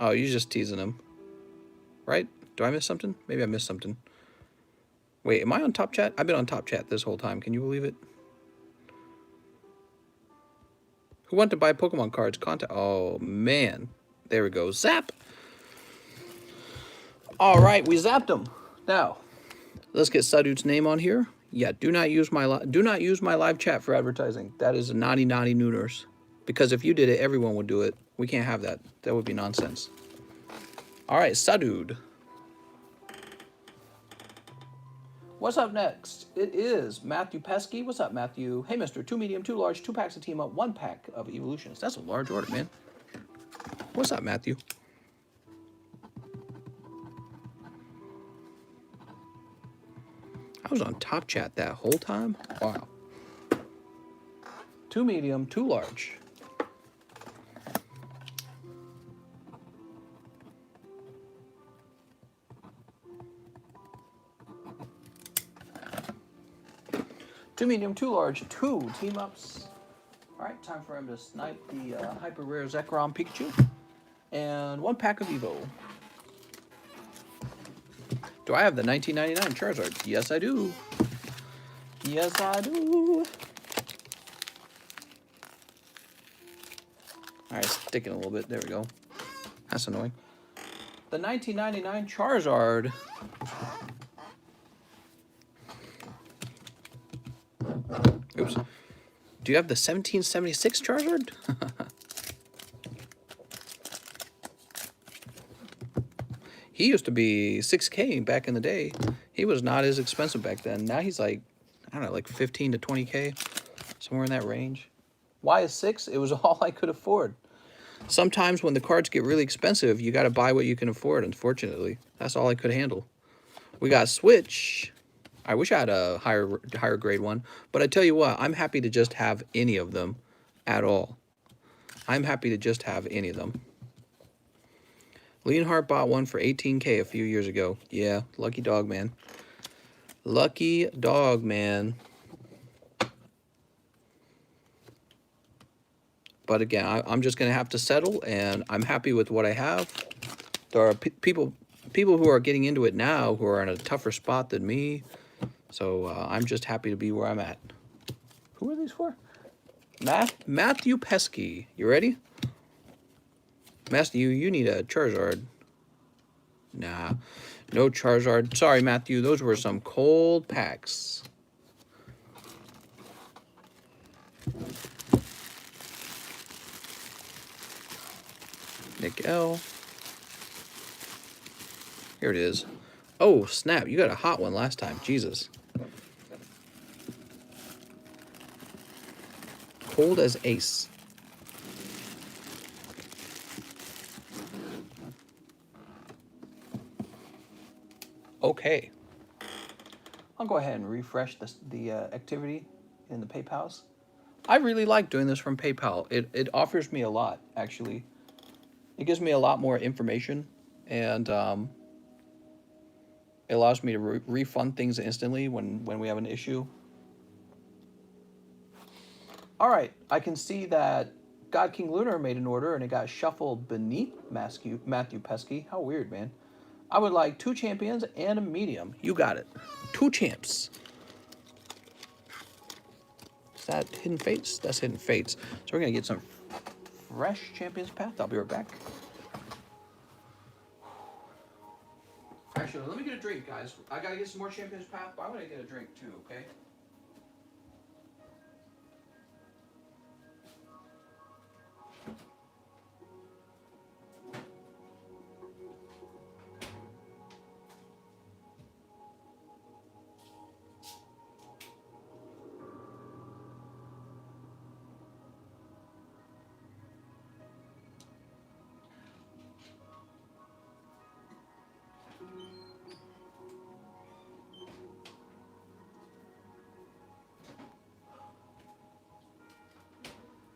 Oh, you're just teasing them. Right? Do I miss something? Maybe I missed something. Wait, am I on top chat? I've been on top chat this whole time. Can you believe it? Who want to buy Pokemon cards? Contact. Oh, man. There we go. Zap. All right, we zapped him. Now, let's get Sadud's name on here. Yeah, do not use my live chat for advertising. That is a naughty nooners. Because if you did it, everyone would do it. We can't have that. That would be nonsense. All right, Sadud. What's up next? It is Matthew Pesky. What's up, Matthew? Hey, mister. 2 medium, 2 large, 2 packs of Team Up, 1 pack of Evolutions. That's a large order, man. What's up, Matthew? I was on top chat that whole time? Wow. 2 medium, 2 large. Two medium, 2 large, 2 team ups. All right, time for him to snipe the hyper rare Zekrom Pikachu. And 1 pack of Evo. Do I have the 1999 Charizard? Yes, I do. Yes, I do. All right, sticking a little bit. There we go. That's annoying. The 1999 Charizard. Oops. Do you have the 1776 Charizard? He used to be 6K back in the day. He was not as expensive back then. Now he's like, I don't know, like 15 to 20K. Somewhere in that range. Why is 6? It was all I could afford. Sometimes when the cards get really expensive, you got to buy what you can afford, unfortunately. That's all I could handle. We got Switch. I wish I had a higher grade one, but I tell you what, I'm happy to just have any of them at all. I'm happy to just have any of them. Leonhardt bought one for 18K a few years ago. Yeah, lucky dog, man. Lucky dog, man. But again, I'm just going to have to settle, and I'm happy with what I have. There are people who are getting into it now who are in a tougher spot than me. So I'm just happy to be where I'm at. Who are these for? Matthew Pesky. You ready? Matthew, you need a Charizard. Nah, no Charizard. Sorry, Matthew. Those were some cold packs. Nick L. Here it is. Oh, snap. You got a hot one last time. Jesus. Cold as ace. Okay. I'll go ahead and refresh the activity in the PayPals. I really like doing this from PayPal. It offers me a lot, actually. It gives me a lot more information, and it allows me to refund things instantly when we have an issue. All right, I can see that God King Lunar made an order, and it got shuffled beneath Matthew Pesky. How weird, man. I would like 2 champions and a medium. You got it. 2 champs. Is that Hidden Fates? That's Hidden Fates. So we're going to get some fresh Champions Path. I'll be right back. Actually, let me get a drink, guys. I got to get some more Champions Path, but I'm going to get a drink too, okay?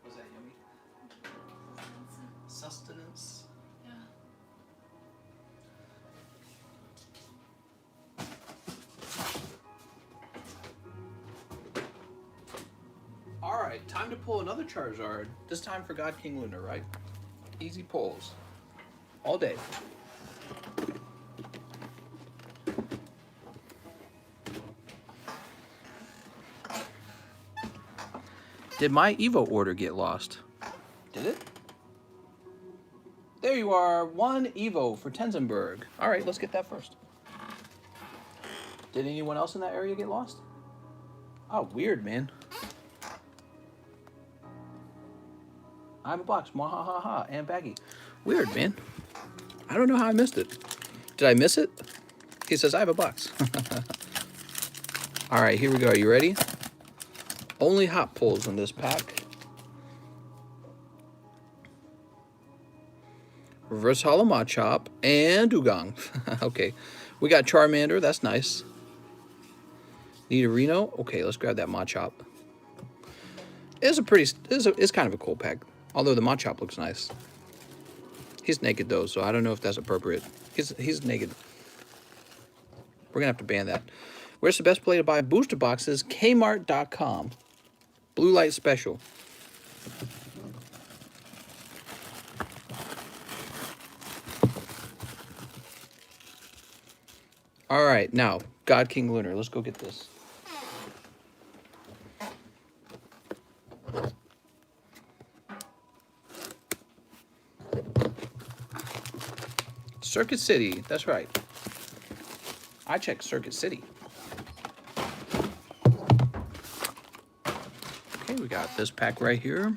Was that yummy? Sustenance. Yeah. All right, time to pull another Charizard. This time for God King Lunar, right? Easy pulls. All day. Did my Evo order get lost? Did it? There you are, 1 Evo for Tenzenberg. All right, let's get that first. Did anyone else in that area get lost? Oh, weird, man. I have a box, mwahaha, and baggy. Weird, man. I don't know how I missed it. Did I miss it? He says, I have a box. All right, here we go. Are you ready? Only hot pulls in this pack. Reverse Hollow Machop and Dugong. Okay, we got Charmander. That's nice. Need a Reno. Okay, let's grab that Machop. It's kind of a cool pack. Although the Machop looks nice. He's naked though, so I don't know if that's appropriate. He's naked. We're gonna have to ban that. Where's the best place to buy booster boxes? Kmart.com. Blue light special. All right, now God King Lunar. Let's go get this. Circuit City. That's right. I checked Circuit City. Okay, we got this pack right here.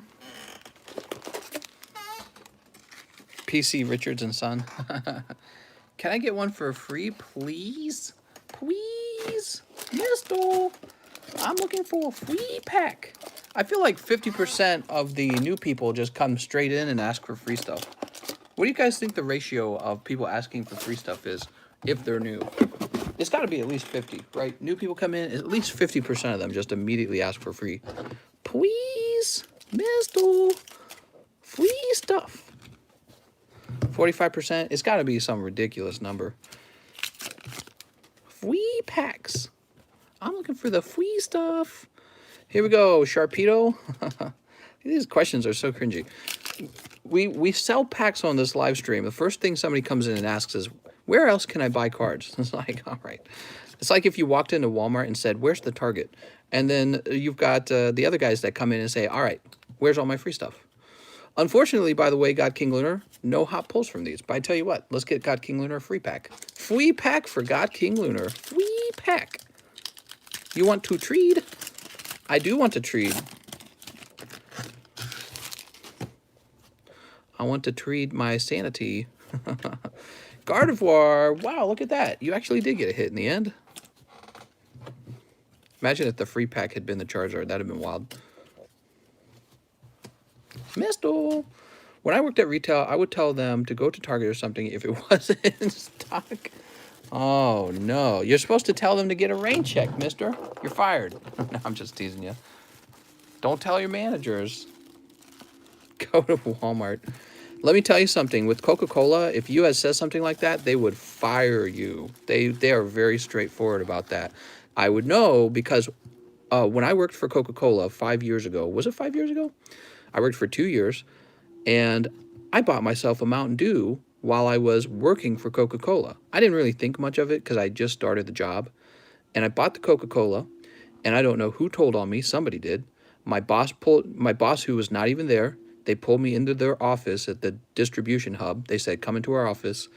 PC Richards and Son. Can I get one for free, please? Please? Mister, I'm looking for a free pack. I feel like 50% of the new people just come straight in and ask for free stuff. What do you guys think the ratio of people asking for free stuff is if they're new? It's got to be at least 50, right? New people come in, at least 50% of them just immediately ask for free. Please, mister, free stuff. 45%, it's got to be some ridiculous number. Free packs. I'm looking for the free stuff. Here we go, Sharpedo. These questions are so cringy. We sell packs on this live stream. The first thing somebody comes in and asks is, where else can I buy cards? It's like, all right. It's like if you walked into Walmart and said, where's the Target? And then you've got the other guys that come in and say, all right, where's all my free stuff? Unfortunately, by the way, God King Lunar, no hot pulls from these. But I tell you what, let's get God King Lunar a free pack. Free pack for God King Lunar. Free pack. You want to trade? I do want to trade. I want to trade my sanity. Gardevoir. Wow, look at that. You actually did get a hit in the end. Imagine if the free pack had been the Charizard. That'd have been wild. Misto. When I worked at retail, I would tell them to go to Target or something if it wasn't in stock. Oh, no. You're supposed to tell them to get a rain check, mister. You're fired. No, I'm just teasing you. Don't tell your managers. Go to Walmart. Let me tell you something. With Coca-Cola, if US says something like that, they would fire you. They are very straightforward about that. I would know because when I worked for Coca-Cola 5 years ago, was it 5 years ago? I worked for 2 years, and I bought myself a Mountain Dew while I was working for Coca-Cola. I didn't really think much of it because I just started the job, and I bought the Coca-Cola, and I don't know who told on me. Somebody did. My boss, who was not even there, they pulled me into their office at the distribution hub. They said, come into our office.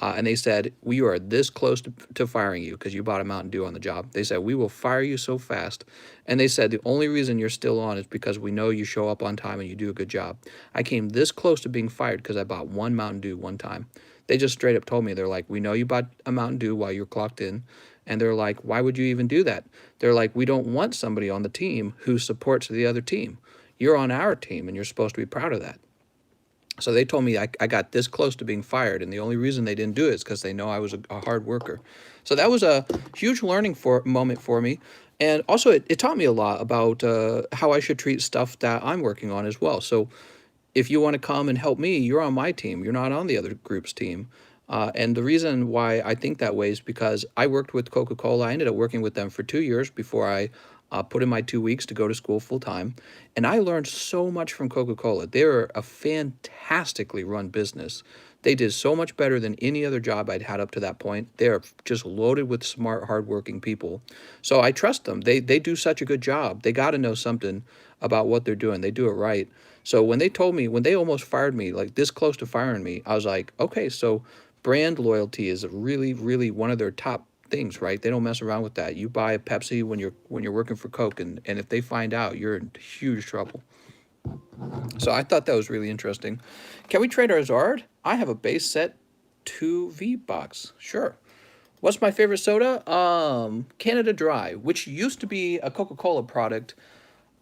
And they said, we are this close to firing you because you bought a Mountain Dew on the job. They said, we will fire you so fast. And they said, the only reason you're still on is because we know you show up on time and you do a good job. I came this close to being fired because I bought one Mountain Dew one time. They just straight up told me, they're like, we know you bought a Mountain Dew while you're clocked in. And they're like, why would you even do that? They're like, we don't want somebody on the team who supports the other team. You're on our team and you're supposed to be proud of that. So they told me I got this close to being fired, and the only reason they didn't do it is because they know I was a hard worker. So that was a huge learning moment for me. And also it taught me a lot about how I should treat stuff that I'm working on as well. So if you want to come and help me, you're on my team. You're not on the other group's team. And the reason why I think that way is because I worked with Coca-Cola. I ended up working with them for 2 years before I put in my 2 weeks to go to school full time. And I learned so much from Coca-Cola. They're a fantastically run business. They did so much better than any other job I'd had up to that point. They're just loaded with smart, hardworking people. So I trust them. They do such a good job. They got to know something about what they're doing. They do it right. So when they told me, when they almost fired me, like this close to firing me, I was like, okay, so brand loyalty is really, really one of their top things, right? They don't mess around with that. You buy a Pepsi when you're working for Coke, and if they find out, you're in huge trouble. So I thought that was really interesting. Can we trade our Zard? I have a base set 2V box. Sure. What's my favorite soda? Canada Dry, which used to be a Coca-Cola product.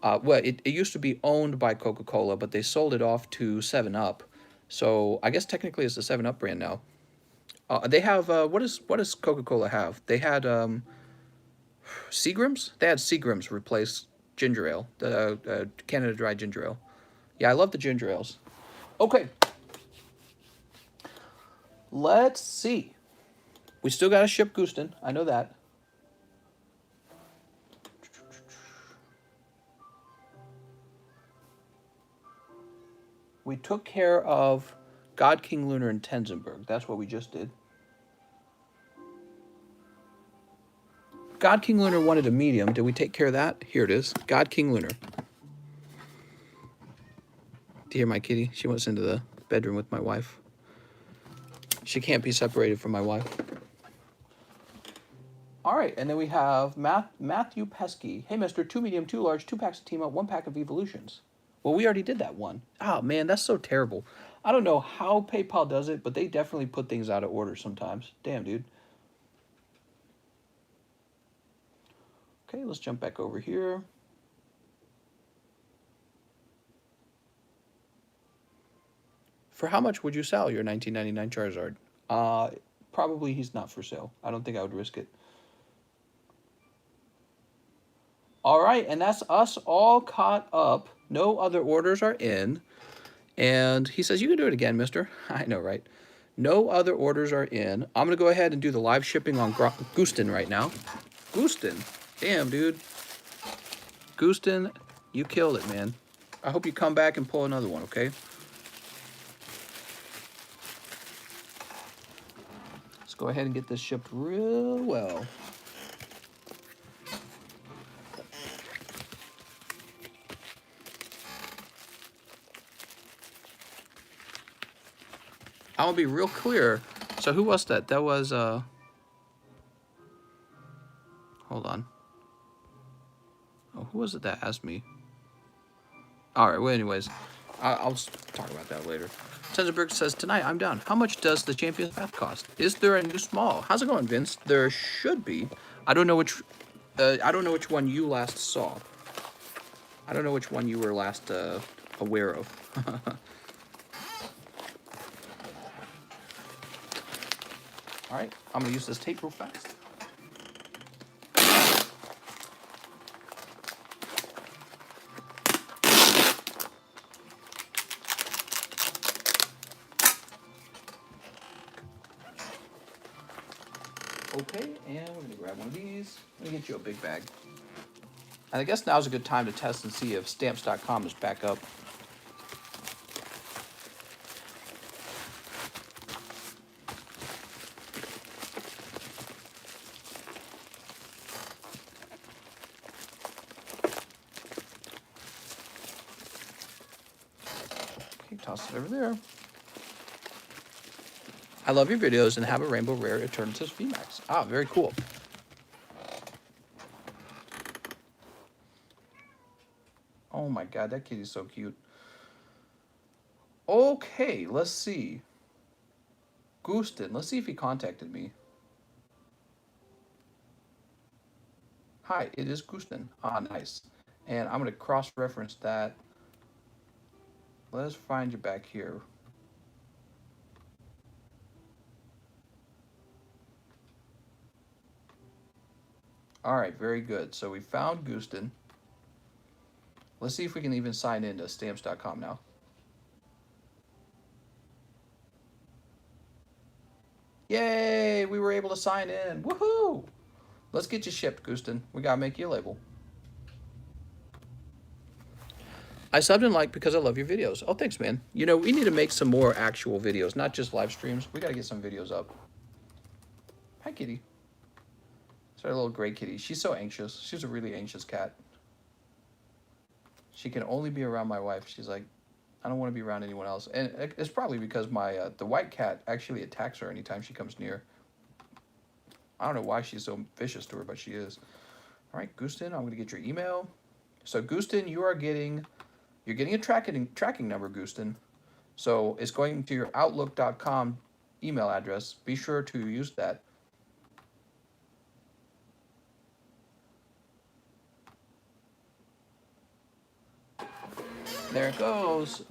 Well, it used to be owned by Coca-Cola, but they sold it off to 7-Up. So I guess technically it's the 7-Up brand now. They have, what does Coca-Cola have? They had Seagram's? They had Seagram's replace ginger ale, the Canada Dry ginger ale. Yeah, I love the ginger ales. Okay. Let's see. We still got to ship Gooston. I know that. We took care of God King Lunar and Tenzenberg. That's what we just did. God King Lunar wanted a medium. Did we take care of that? Here it is. God King Lunar. Do you hear my kitty? She went into the bedroom with my wife. She can't be separated from my wife. All right, and then we have Matthew Pesky. Hey, mister, 2 medium, 2 large, 2 packs of Team Up, 1 pack of Evolutions. Well, we already did that one. Oh, man, that's so terrible. I don't know how PayPal does it, but they definitely put things out of order sometimes. Damn, dude. Okay, let's jump back over here. For how much would you sell your 1999 Charizard? Probably he's not for sale. I don't think I would risk it. All right, and that's us all caught up. No other orders are in. And he says, you can do it again, mister. I know, right? No other orders are in. I'm going to go ahead and do the live shipping on Goostin right now. Goostin. Damn, dude. Goostin, you killed it, man. I hope you come back and pull another one, okay? Let's go ahead and get this shipped real well. I want to be real clear. So who was that? That was, hold on. Oh, who was it that asked me? All right, well, anyways, I'll talk about that later. Tensenberg says, tonight I'm down. How much does the Champions Path cost? Is there a new small? How's it going, Vince? There should be. I don't know which one you last saw. I don't know which one you were last aware of. All right, I'm gonna use this tape real fast. Okay, and we're gonna grab one of these. I'm gonna get you a big bag. And I guess now's a good time to test and see if stamps.com is back up. Okay, toss it over there. I love your videos and have a Rainbow Rare Eternatus VMAX. Ah, very cool. Oh my god, that kitty's so cute. Okay, let's see. Goostin, let's see if he contacted me. Hi, it is Goostin. Ah, nice. And I'm going to cross-reference that. Let's find you back here. All right, very good. So we found Goostin. Let's see if we can even sign into stamps.com now. Yay, we were able to sign in. Woohoo! Let's get you shipped, Goostin. We got to make you a label. I subbed and liked because I love your videos. Oh, thanks, man. You know, we need to make some more actual videos, not just live streams. We got to get some videos up. Hi, kitty. It's our little gray kitty. She's so anxious. She's a really anxious cat. She can only be around my wife. She's like, I don't want to be around anyone else. And it's probably because the white cat actually attacks her anytime she comes near. I don't know why she's so vicious to her, but she is. All right, Goostin, I'm going to get your email. So, Goostin, you're getting a tracking number, Goostin. So, it's going to your outlook.com email address. Be sure to use that. There it goes.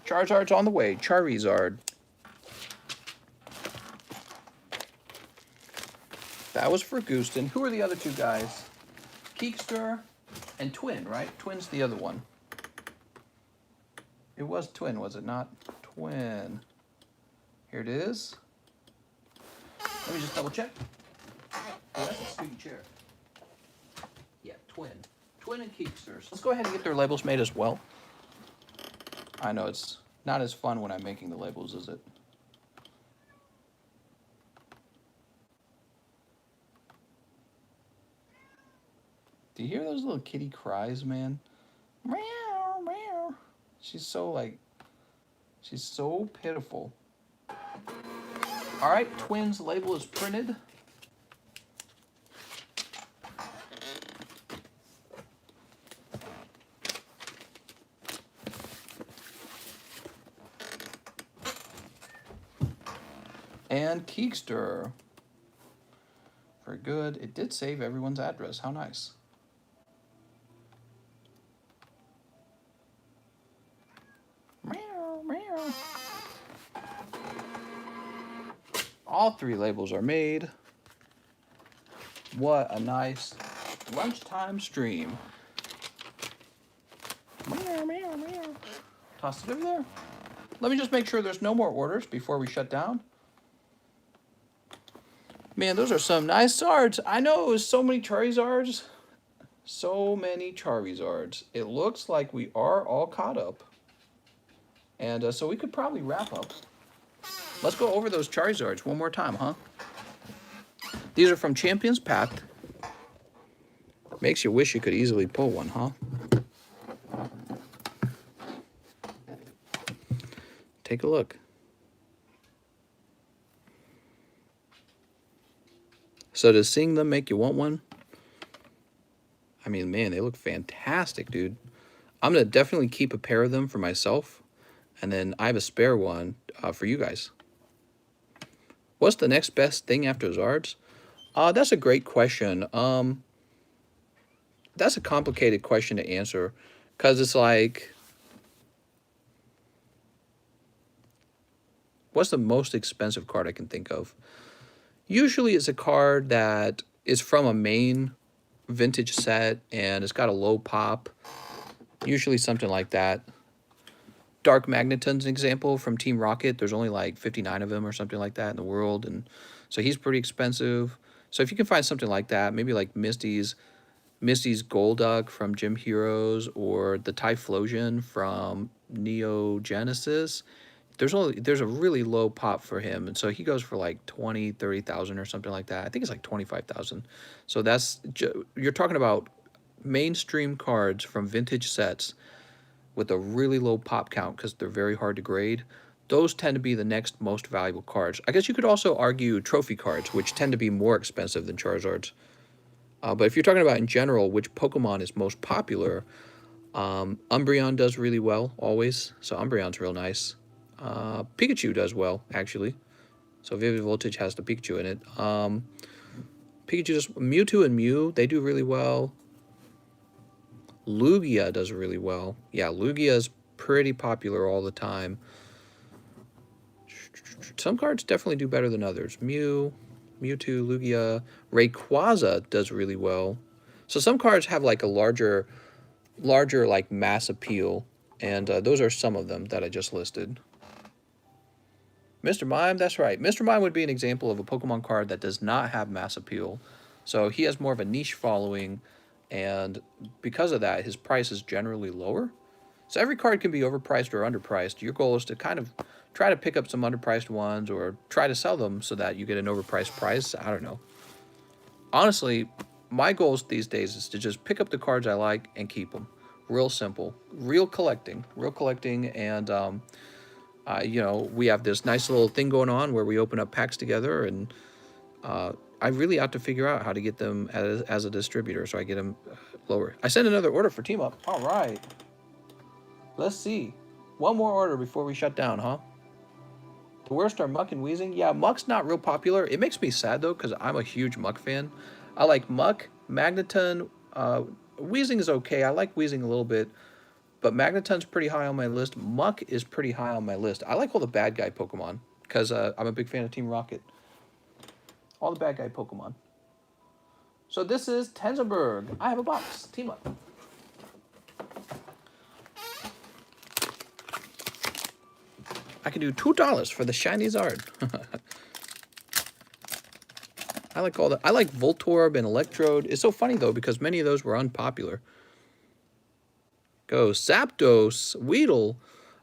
Charizard's on the way. Charizard. That was for Goostin. Who are the other two guys? Keekster and Twin, right? Twin's the other one. It was Twin, was it not? Twin. Here it is. Let me just double check. Oh, that's a sweet chair. Yeah, Twin. Twin and Keeksters. Let's go ahead and get their labels made as well. I know it's not as fun when I'm making the labels, is it? Do you hear those little kitty cries, man? Meow, meow. She's so pitiful. All right, Twins label is printed. And Keekster. Very good. It did save everyone's address. How nice. Meow, meow. All 3 labels are made. What a nice lunchtime stream. Meow, meow, meow. Toss it over there. Let me just make sure there's no more orders before we shut down. Man, those are some nice Zards. I know it was so many Charizards. So many Charizards. It looks like we are all caught up. And so we could probably wrap up. Let's go over those Charizards one more time, huh? These are from Champions Path. Makes you wish you could easily pull one, huh? Take a look. So does seeing them make you want one? I mean, man, they look fantastic, dude. I'm going to definitely keep a pair of them for myself. And then I have a spare one for you guys. What's the next best thing after Zards? That's a great question. That's a complicated question to answer. Because it's like, what's the most expensive card I can think of? Usually it's a card that is from a main vintage set and it's got a low pop. Usually something like that. Dark Magneton's an example from Team Rocket. There's only like 59 of them or something like that in the world. And so he's pretty expensive. So if you can find something like that, maybe like Misty's Golduck from Gym Heroes or the Typhlosion from Neo Genesis, there's a really low pop for him, and so he goes for like 20, 30,000 or something like that. I think it's like 25,000. So that's, you're talking about mainstream cards from vintage sets with a really low pop count because they're very hard to grade. Those tend to be the next most valuable cards. I guess you could also argue trophy cards, which tend to be more expensive than Charizards. But if you're talking about in general, which Pokemon is most popular, Umbreon does really well always. So Umbreon's real nice. Pikachu does well, actually. So Vivid Voltage has the Pikachu in it. Mewtwo and Mew, they do really well. Lugia does really well. Yeah, Lugia is pretty popular all the time. Some cards definitely do better than others. Mewtwo, Lugia, Rayquaza does really well. So some cards have like a larger like mass appeal, and those are some of them that I just listed. Mr. Mime, that's right. Mr. Mime would be an example of a Pokemon card that does not have mass appeal. So he has more of a niche following, and because of that, his price is generally lower. So every card can be overpriced or underpriced. Your goal is to kind of try to pick up some underpriced ones or try to sell them so that you get an overpriced price. I don't know. Honestly, my goals these days is to just pick up the cards I like and keep them. Real simple. Real collecting, and you know, we have this nice little thing going on where we open up packs together, and I really have to figure out how to get them as a distributor so I get them lower. I sent another order for Team Up. All right. Let's see. One more order before we shut down, huh? The worst are Muck and Weezing. Yeah, Muck's not real popular. It makes me sad, though, because I'm a huge Muck fan. I like Muck, Magneton. Weezing is okay. I like Weezing a little bit. But Magneton's pretty high on my list. Muck is pretty high on my list. I like all the bad guy Pokemon because I'm a big fan of Team Rocket. All the bad guy Pokemon. So this is Tenzenberg. I have a box. Team Up. I can do $2 for the shiny Zard. I like Voltorb and Electrode. It's so funny though because many of those were unpopular. Go Zapdos, Weedle.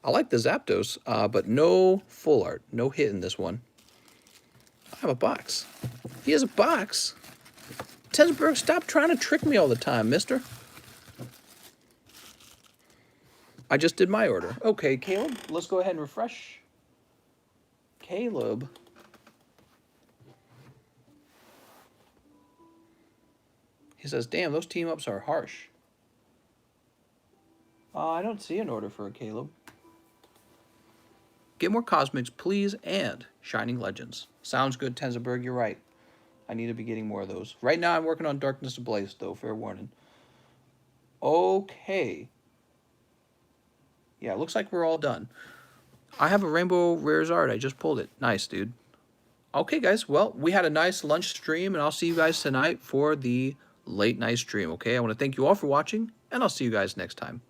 I like the Zapdos, but no full art, no hit in this one. I have a box. He has a box. Tenzenberg, stop trying to trick me all the time, mister. I just did my order. Okay, Caleb, let's go ahead and refresh. Caleb. He says, damn, those team ups are harsh. I don't see an order for a Caleb. Get more Cosmics, please, and Shining Legends. Sounds good, Tenzenberg, you're right. I need to be getting more of those. Right now, I'm working on Darkness Ablaze, though, fair warning. Okay. Yeah, looks like we're all done. I have a Rainbow Rare Zard. I just pulled it. Nice, dude. Okay, guys. Well, we had a nice lunch stream, and I'll see you guys tonight for the late night stream. Okay, I want to thank you all for watching, and I'll see you guys next time.